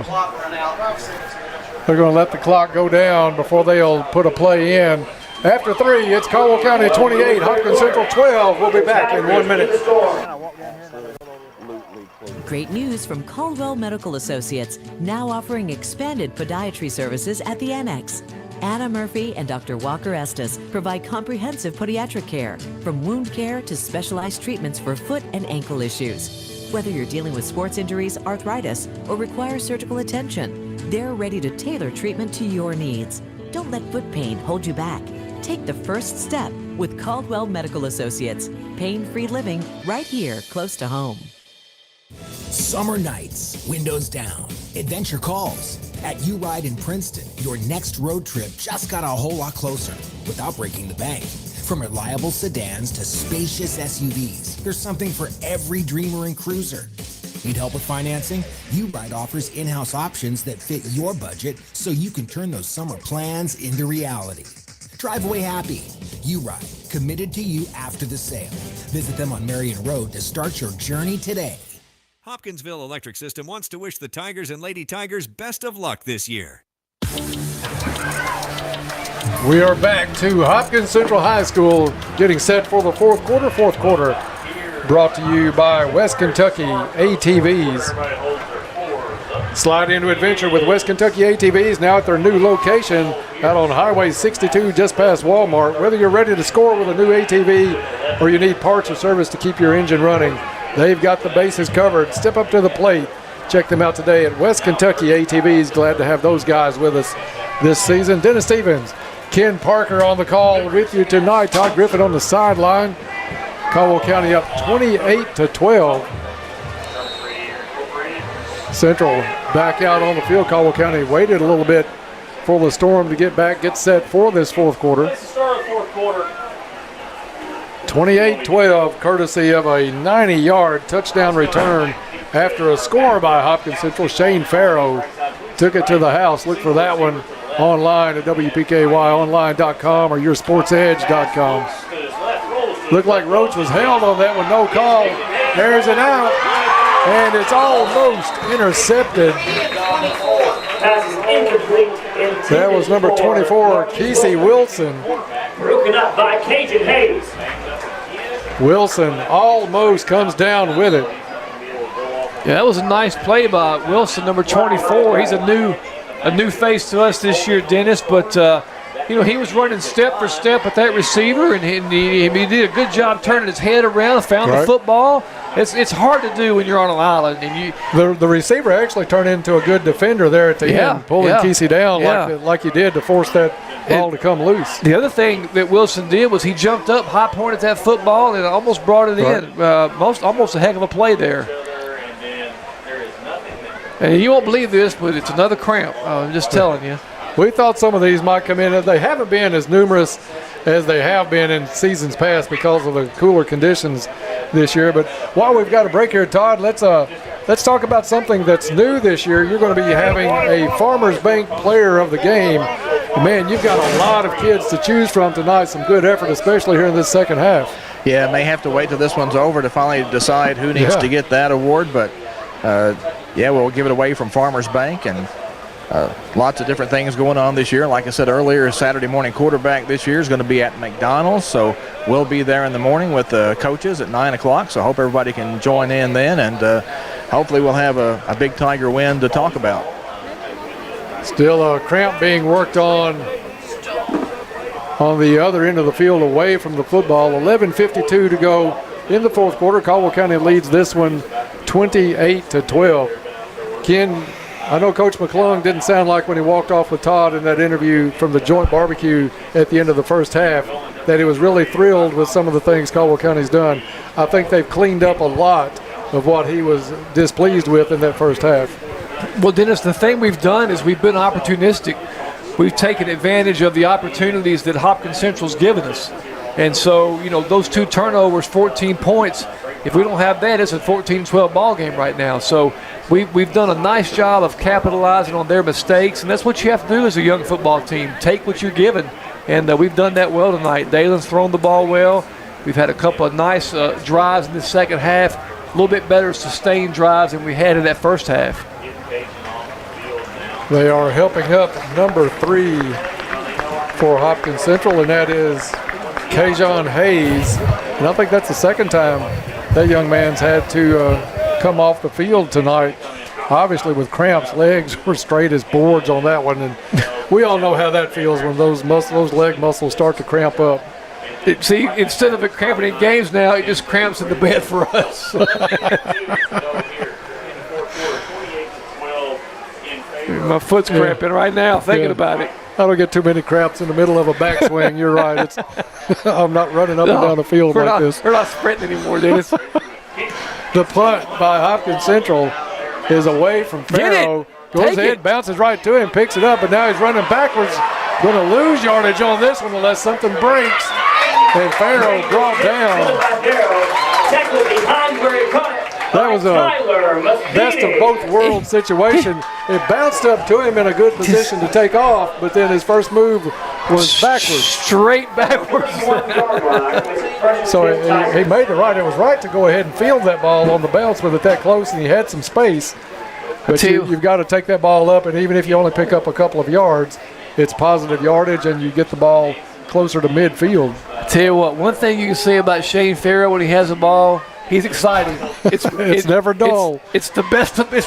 They're going to let the clock go down before they'll put a play in. After 3, it's Caldwell County 28, Hopkins Central 12. We'll be back in 1 minute. Great news from Caldwell Medical Associates, now offering expanded podiatry services at the Annex. Anna Murphy and Dr. Walker Estes provide comprehensive podiatric care, from wound care to specialized treatments for foot and ankle issues. Whether you're dealing with sports injuries, arthritis, or require surgical attention, they're ready to tailor treatment to your needs. Don't let foot pain hold you back. Take the first step with Caldwell Medical Associates. Pain-free living right here, close to home. Summer nights, windows down, adventure calls. At U-Ride in Princeton, your next road trip just got a whole lot closer without breaking the bank. From reliable sedans to spacious SUVs, there's something for every dreamer and cruiser. Need help with financing? U-Ride offers in-house options that fit your budget so you can turn those summer plans into reality. Drive away happy. U-Ride, committed to you after the sale. Visit them on Marion Road to start your journey today. Hopkinsville Electric System wants to wish the Tigers and Lady Tigers best of luck this year. We are back to Hopkins Central High School, getting set for the fourth quarter. Fourth quarter brought to you by West Kentucky ATVs. Slide into adventure with West Kentucky ATVs now at their new location out on Highway 62 just past Walmart. Whether you're ready to score with a new ATV or you need parts or service to keep your engine running, they've got the bases covered. Step up to the plate. Check them out today at West Kentucky ATVs. Glad to have those guys with us this season. Dennis Stevens, Ken Parker on the call with you tonight. Todd Griffin on the sideline. Caldwell County up 28-12. Central back out on the field. Caldwell County waited a little bit for the Storm to get set for this fourth quarter. 28-12, courtesy of a 90-yard touchdown return after a score by Hopkins Central. Shane Farrow took it to the house. Look for that one online at WPKYonline.com or yoursportsedge.com. Looked like Roach was held on that one. No call. There's it out. And it's almost intercepted. That was number 24, Kesey Wilson. Broken up by Cajun Hayes. Wilson almost comes down with it. Yeah, that was a nice play by Wilson, number 24. He's a new face to us this year, Dennis. But he was running step for step with that receiver, and he did a good job turning his head around, found the football. It's hard to do when you're on an island. And the receiver actually turned into a good defender there at the end, pulling Kesey down like he did to force that ball to come loose. The other thing that Wilson did was he jumped up, high pointed that football, and almost brought it in. Almost a heck of a play there. And you won't believe this, but it's another cramp. I'm just telling you. We thought some of these might come in. They haven't been as numerous as they have been in seasons past because of the cooler conditions this year. But while we've got a break here, Todd, let's talk about something that's new this year. You're going to be having a Farmers Bank Player of the Game. Man, you've got a lot of kids to choose from tonight. Some good effort, especially here in this second half. Yeah, may have to wait till this one's over to finally decide who needs to get that award. But, we'll give it away from Farmers Bank. And lots of different things going on this year. Like I said earlier, Saturday morning quarterback this year is going to be at McDonald's. So we'll be there in the morning with the coaches at 9 o'clock. So I hope everybody can join in then. And hopefully we'll have a big Tiger win to talk about. Still a cramp being worked on the other end of the field away from the football. 11:52 to go in the fourth quarter. Caldwell County leads this one 28-12. Ken, I know Coach McClung didn't sound like when he walked off with Todd in that interview from the joint barbecue at the end of the first half that he was really thrilled with some of the things Caldwell County's done. I think they've cleaned up a lot of what he was displeased with in that first half. Well, Dennis, the thing we've done is we've been opportunistic. We've taken advantage of the opportunities that Hopkins Central's given us. And so, those 2 turnovers, 14 points. If we don't have that, it's a 14-12 ball game right now. So we've done a nice job of capitalizing on their mistakes, and that's what you have to do as a young football team. Take what you're given, and we've done that well tonight. Dalen's thrown the ball well. We've had a couple of nice drives in the second half, a little bit better sustained drives than we had in that first half. They are helping up number 3 for Hopkins Central, and that is Kajon Hayes. And I think that's the second time that young man's had to come off the field tonight. Obviously with cramps, legs were straight as boards on that one. And we all know how that feels when those leg muscles start to cramp up. See, instead of it cramping in games now, it just cramps in the bed for us. My foot's cramping right now thinking about it. I don't get too many cramps in the middle of a backswing. You're right. I'm not running up and down the field like this. We're not sprinting anymore, Dennis. The punt by Hopkins Central is away from Farrow. Goes ahead, bounces right to him, picks it up, but now he's running backwards. Going to lose yardage on this one unless something breaks. And Farrow brought down. That was a best of both worlds situation. It bounced up to him in a good position to take off, but then his first move was backwards. Straight backwards. So he made it right. It was right to go ahead and field that ball on the bounce with it that close, and he had some space. But you've got to take that ball up, and even if you only pick up a couple of yards, it's positive yardage and you get the ball closer to midfield. Tell you what, one thing you can say about Shane Farrell when he has the ball, he's exciting. It's never dull. It's the best of it's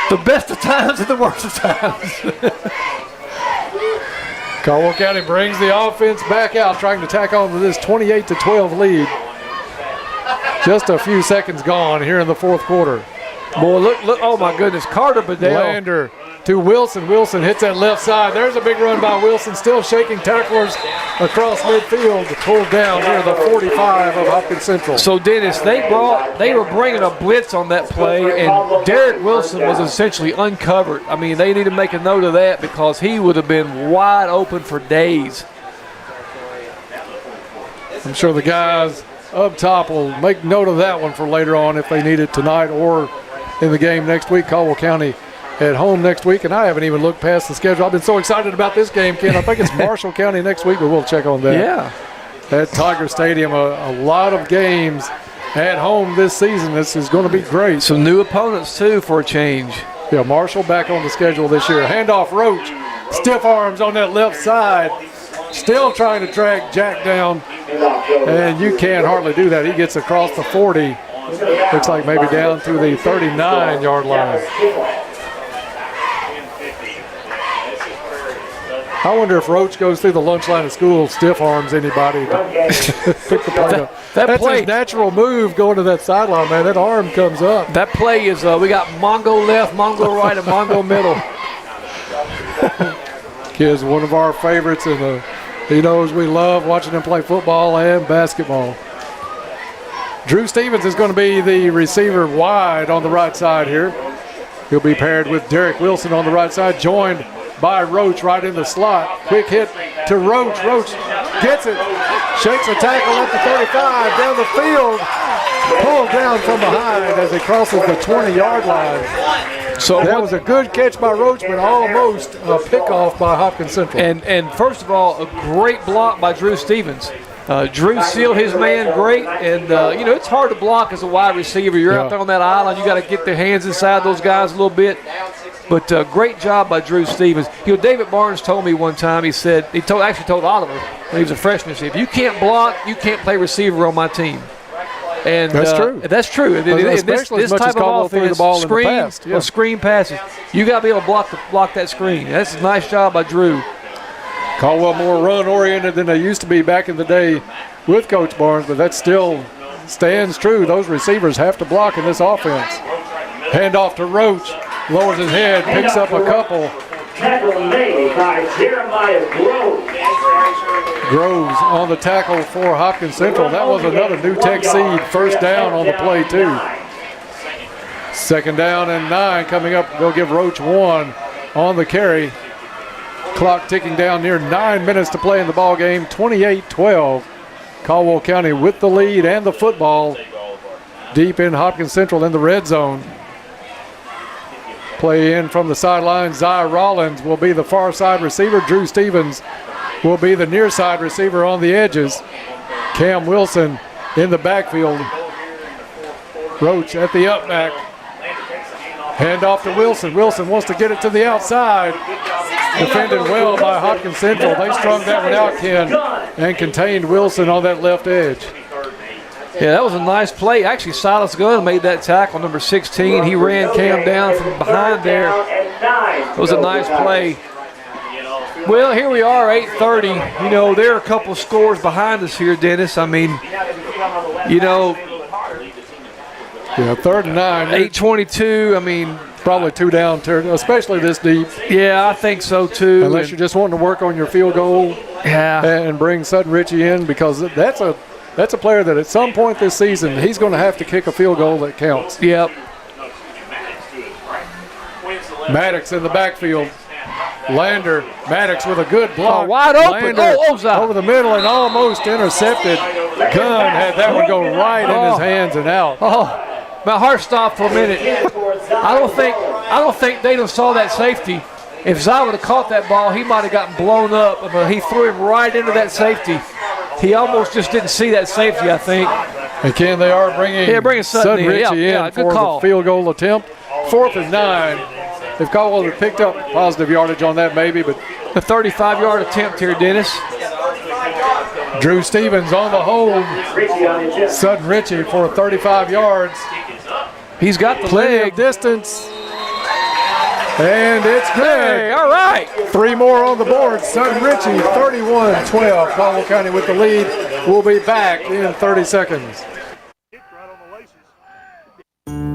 the best of times and the worst of times. Caldwell County brings the offense back out, trying to tack on to this 28-12 lead. Just a few seconds gone here in the fourth quarter. Boy, look! Oh my goodness, Carter Bedell. Lander to Wilson. Wilson hits that left side. There's a big run by Wilson, still shaking tacklers across midfield, pulled down near the 45 of Hopkins Central. So Dennis, they were bringing a blitz on that play, and Derek Wilson was essentially uncovered. I mean, they need to make a note of that because he would have been wide open for days. I'm sure the guys up top will make note of that one for later on if they need it tonight or in the game next week. Caldwell County at home next week, and I haven't even looked past the schedule. I've been so excited about this game, Ken. I think it's Marshall County next week, but we'll check on that. Yeah. At Tiger Stadium, a lot of games at home this season. This is going to be great. Some new opponents, too, for a change. Yeah, Marshall back on the schedule this year. Handoff Roach. Stiff arms on that left side. Still trying to track Jack down, and you can't hardly do that. He gets across the 40. Looks like maybe down to the 39-yard line. I wonder if Roach goes through the lunch line of school, stiff arms anybody to pick the play up. That's his natural move going to that sideline, man. That arm comes up. That play is, we got Mongo left, Mongo right, and Mongo middle. Kid's one of our favorites, and he knows we love watching him play football and basketball. Drew Stevens is going to be the receiver wide on the right side here. He'll be paired with Derek Wilson on the right side, joined by Roach right in the slot. Quick hit to Roach. Roach gets it, shakes a tackle at the 35, down the field, pulled down from behind as he crosses the 20-yard line. So that was a good catch by Roach, but almost a pickoff by Hopkins Central. And first of all, a great block by Drew Stevens. Drew sealed his man great, and it's hard to block as a wide receiver. You're out there on that island. You got to get their hands inside those guys a little bit. But great job by Drew Stevens. David Barnes told me one time, he said, actually told Oliver when he was a freshman, he said, if you can't block, you can't play receiver on my team. And that's true. That's true. Especially this type of offense, screen passes, you got to be able to block that screen. That's a nice job by Drew. Caldwell more run-oriented than they used to be back in the day with Coach Barnes, but that still stands true. Those receivers have to block in this offense. Hand off to Roach, lowers his head, picks up a couple. Tackle made by Jeremiah Groves. Groves on the tackle for Hopkins Central. That was another New Tech seed. First down on the play, too. Second down and 9 coming up. They'll give Roach 1 on the carry. Clock ticking down, near 9 minutes to play in the ball game. 28-12. Caldwell County with the lead and the football deep in Hopkins Central in the red zone. Play in from the sideline. Zy Rollins will be the far side receiver. Drew Stevens will be the near side receiver on the edges. Cam Wilson in the backfield. Roach at the up back. Hand off to Wilson. Wilson wants to get it to the outside. Defended well by Hopkins Central. They strung that one out, Ken, and contained Wilson on that left edge. Yeah, that was a nice play. Actually, Silas Gunn made that tackle, number 16. He ran Cam down from behind there. It was a nice play. Well, here we are, 8:30. There are a couple of scores behind us here, Dennis. I mean, Yeah, 3rd and 9. 8:22. I mean, probably 2 down, especially this deep. Yeah, I think so too. Unless you're just wanting to work on your field goal. Yeah. And bring Sutton Ritchie in, because that's a player that at some point this season he's going to have to kick a field goal that counts. Yep. Maddox in the backfield. Lander, Maddox with a good block. Wide open. Lander over the middle and almost intercepted. Gunn had that one go right in his hands and out. My heart stopped for a minute. I don't think Dayton saw that safety. If Zy would have caught that ball, he might have gotten blown up. But he threw him right into that safety. He almost just didn't see that safety, I think. And Ken, they are bringing Sutton Ritchie in good for call. the field goal attempt. 4th and 9. if Caldwell had picked up positive yardage on that, maybe, but a 35-yard attempt here, Dennis. Drew Stevens on the hold. Sutton Ritchie for 35 yards. He's got the plenty leg. of distance. And it's good. Hey, all right. 3 more on the board. Sutton Ritchie, 31-12. Caldwell County with the lead. We'll be back in 30 seconds.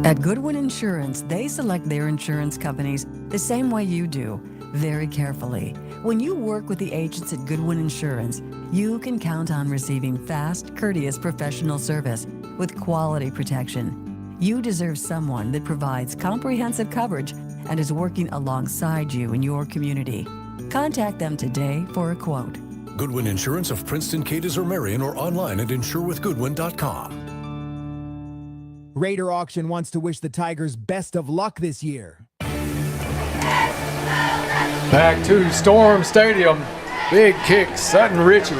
At Goodwin Insurance, they select their insurance companies the same way you do, very carefully. When you work with the agents at Goodwin Insurance, you can count on receiving fast, courteous professional service with quality protection. You deserve someone that provides comprehensive coverage and is working alongside you in your community. Contact them today for a quote. Goodwin Insurance of Princeton, Cadiz, or Marion, or online at insurewithgoodwin.com. Raider Auction wants to wish the Tigers best of luck this year. Back to Storm Stadium. Big kick, Sutton Ritchie.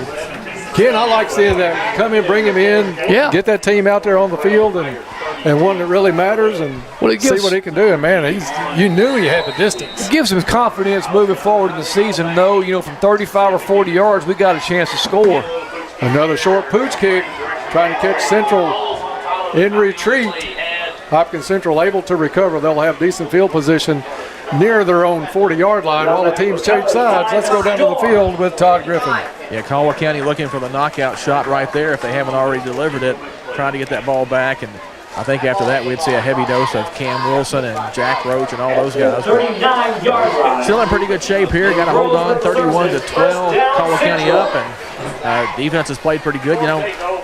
Ken, I like seeing that. Come in, bring him in, get that team out there on the field and one that really matters and see what he can do. And, man, you knew he had the distance. It gives him confidence moving forward in the season. Know, from 35 or 40 yards, we got a chance to score. Another short pooch kick, trying to catch Central in retreat. Hopkins Central able to recover. They'll have decent field position near their own 40-yard line while the teams change sides. Let's go down to the field with Todd Griffin. Yeah, Caldwell County looking for the knockout shot right there if they haven't already delivered it, trying to get that ball back. And I think after that we'd see a heavy dose of Cam Wilson and Jack Roach and all those guys. Still in pretty good shape here. Got to hold on, 31-12. Caldwell County up, and defense has played pretty good.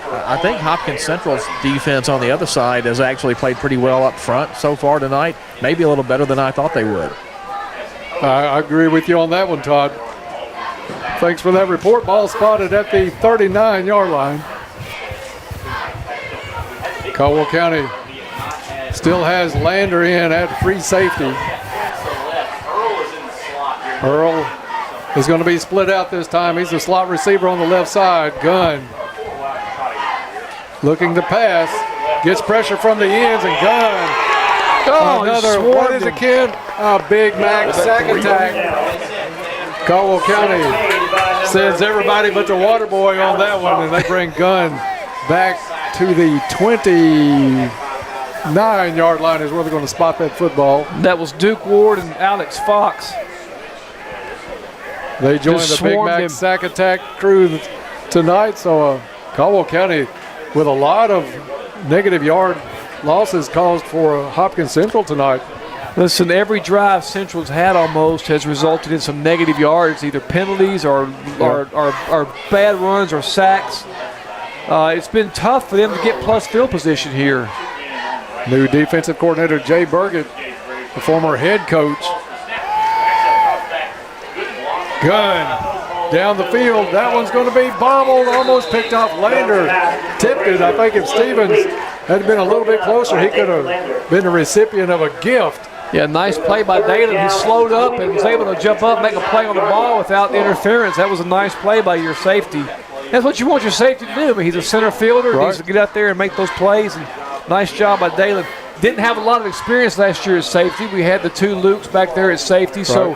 I think Hopkins Central's defense on the other side has actually played pretty well up front so far tonight. Maybe a little better than I thought they would. I agree with you on that one, Todd. Thanks for that report. Ball spotted at the 39-yard line. Caldwell County still has Lander in at free safety. Earl is going to be split out this time. He's the slot receiver on the left side. Gunn looking to pass. Gets pressure from the ends, and Gunn. Another, what is it, kid? A Big Mac sack attack. Caldwell County sends everybody but the water boy on that one, and they bring Gunn back to the 29-yard line is where they're going to spot that football. That was Duke Ward and Alex Fox. They joined the Big Mac sack attack crew tonight, so Caldwell County with a lot of negative yard losses caused for Hopkins Central tonight. Listen, every drive Central's had almost has resulted in some negative yards, either penalties or bad runs or sacks. It's been tough for them to get plus field position here. New defensive coordinator Jay Burgett, the former head coach. Gunn down the field. That one's going to be bobbled, almost picked off. Lander tipped it. I think if Stevens had been a little bit closer, he could have been the recipient of a gift. Yeah, nice play by Dalen. He slowed up and was able to jump up, make a play on the ball without interference. That was a nice play by your safety. That's what you want your safety to do. I mean, he's a center fielder. He needs to get out there and make those plays. And nice job by Dalen. Didn't have a lot of experience last year at safety. We had the two Lukes back there at safety, so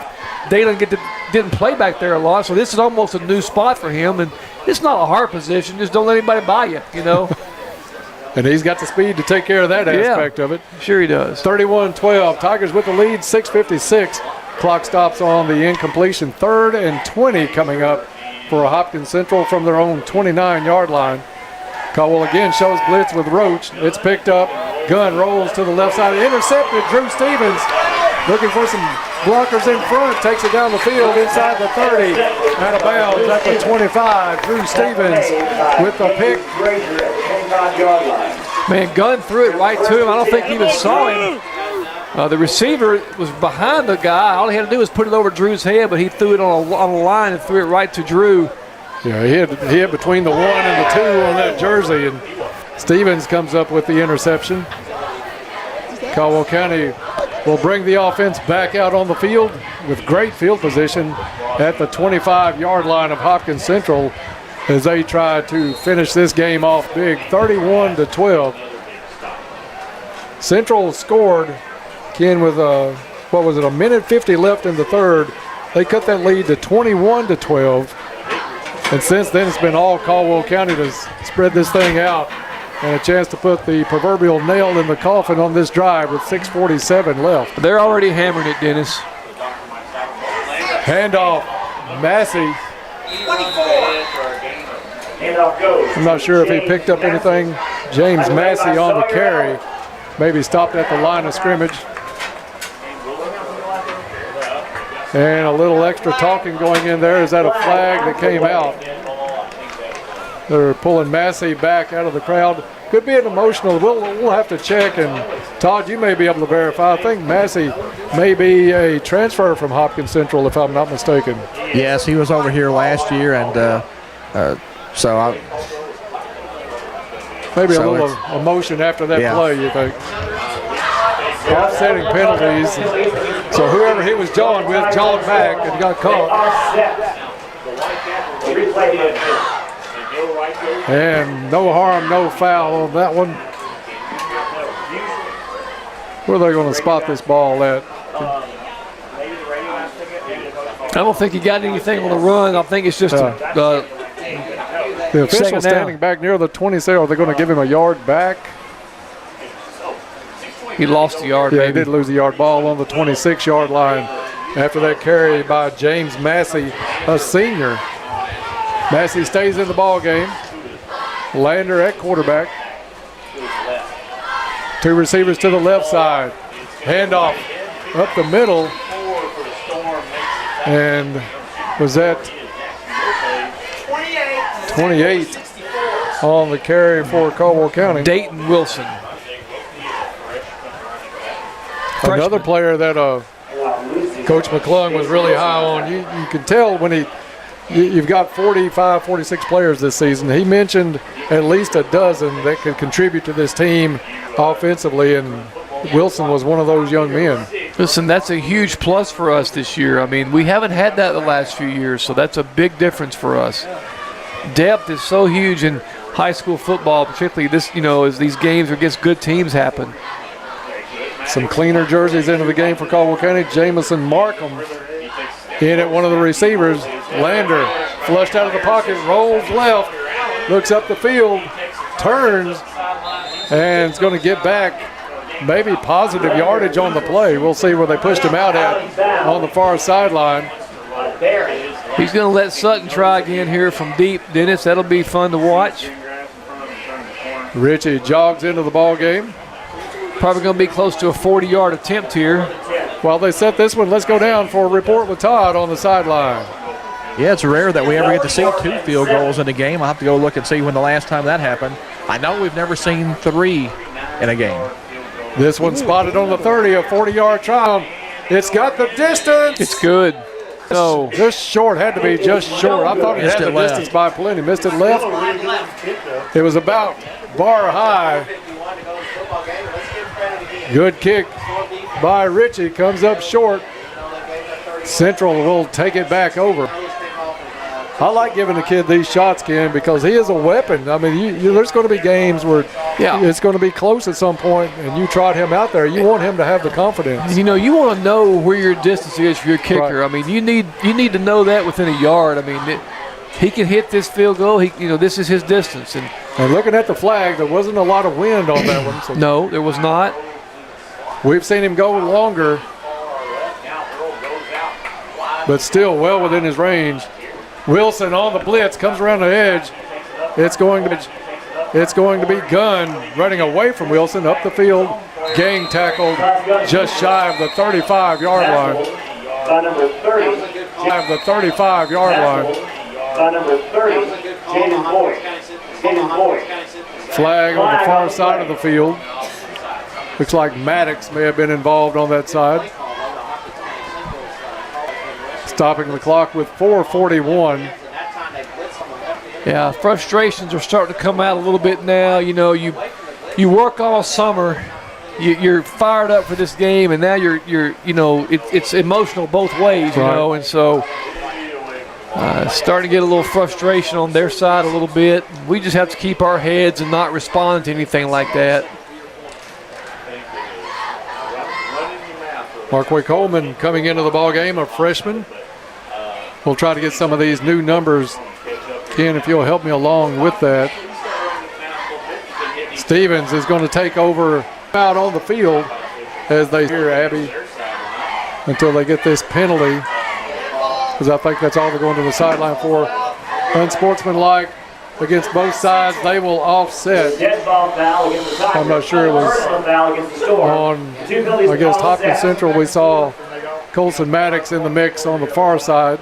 Dalen didn't play back there a lot. So this is almost a new spot for him, and it's not a hard position. Just don't let anybody buy you, And he's got the speed to take care of that aspect of it. Sure he does. 31-12. Tigers with the lead, 6:56. Clock stops on the incompletion. 3rd and 20 coming up for a Hopkins Central from their own 29-yard line. Caldwell again shows blitz with Roach. It's picked up. Gunn rolls to the left side. Intercepted. Drew Stevens looking for some blockers in front. Takes it down the field inside the 30. Out of bounds at the 25. Drew Stevens with the pick. Man, Gunn threw it right to him. I don't think he even saw him. The receiver was behind the guy. All he had to do was put it over Drew's head, but he threw it on a line and threw it right to Drew. Yeah, he hit between the 1 and the 2 on that jersey, and Stevens comes up with the interception. Caldwell County will bring the offense back out on the field with great field position at the 25-yard line of Hopkins Central as they try to finish this game off big, 31-12. Central scored, Ken, with what was it, a minute 50 left in the third. They cut that lead to 21-12. And since then, it's been all Caldwell County to spread this thing out. And a chance to put the proverbial nail in the coffin on this drive with 6:47 left. They're already hammering it, Dennis. Handoff, Massey. I'm not sure if he picked up anything. James Massey on the carry. Maybe stopped at the line of scrimmage. And a little extra talking going in there. Is that a flag that came out? They're pulling Massey back out of the crowd. Could be an emotional. We'll have to check. And Todd, you may be able to verify. I think Massey may be a transfer from Hopkins Central, if I'm not mistaken. Yes, he was over here last year, and maybe a little emotion after that play, you think? Offsetting penalties. So whoever he was jawing with jawed back and got caught. And no harm, no foul on that one. Where are they going to spot this ball at? I don't think he got anything on the run. I think it's just the official standing back near the 26. Are they going to give him a yard back? He lost the yard. Yeah, he did lose the yard. Ball on the 26-yard line after that carry by James Massey, a senior. Massey stays in the ball game. Lander at quarterback. Two receivers to the left side. Handoff up the middle. And was that 28 on the carry for Caldwell County? Dayton Wilson. Another player that Coach McClung was really high on. You can tell when you've got 45, 46 players this season. He mentioned at least a dozen that could contribute to this team offensively, and Wilson was one of those young men. Listen, that's a huge plus for us this year. I mean, we haven't had that the last few years, so that's a big difference for us. Depth is so huge in high school football, particularly this, as these games against good teams happen. Some cleaner jerseys into the game for Caldwell County. Jamison Markham in at one of the receivers. Lander flushed out of the pocket, rolls left, looks up the field, turns, and is going to get back. Maybe positive yardage on the play. We'll see where they pushed him out at on the far sideline. He's going to let Sutton try again here from deep, Dennis. That'll be fun to watch. Richie jogs into the ball game. Probably going to be close to a 40-yard attempt here. While they set this one, let's go down for a report with Todd on the sideline. Yeah, it's rare that we ever get to see 2 field goals in a game. I'll have to go look and see when the last time that happened. I know we've never seen 3 in a game. This one spotted on the 30, a 40-yard try. It's got the distance. It's good. No. Just short, had to be just short. I thought he had the distance by plenty. Missed it left. It was about bar high. Good kick by Richie, comes up short. Central will take it back over. I like giving the kid these shots, Ken, because he is a weapon. I mean, there's going to be games where it's going to be close at some point, and you trot him out there. You want him to have the confidence. You want to know where your distance is for your kicker. Right. I mean, you need to know that within a yard. I mean, he can hit this field goal. This is his distance. And looking at the flag, there wasn't a lot of wind on that one. So no, there was not. We've seen him go longer, but still well within his range. Wilson on the blitz, comes around the edge. It's going to be Gunn running away from Wilson up the field. Gang tackled just shy of the 35-yard line. By number 30. Shy of the 35-yard line. By number 30, Jaden Boyd. Flag on the far side of the field. Looks like Maddox may have been involved on that side. Stopping the clock with 4:41. Yeah, frustrations are starting to come out a little bit now. You work all summer, you're fired up for this game, and now it's emotional both ways, and so starting to get a little frustration on their side a little bit. We just have to keep our heads and not respond to anything like that. Markway Coleman coming into the ball game, a freshman. We'll try to get some of these new numbers. Ken, if you'll help me along with that. Stevens is going to take over out on the field as they hear Abby until they get this penalty, because I think that's all they're going to the sideline for. Unsportsmanlike against both sides. They will offset. I'm not sure it was on against Hopkins Central. We saw Colson Maddox in the mix on the far side.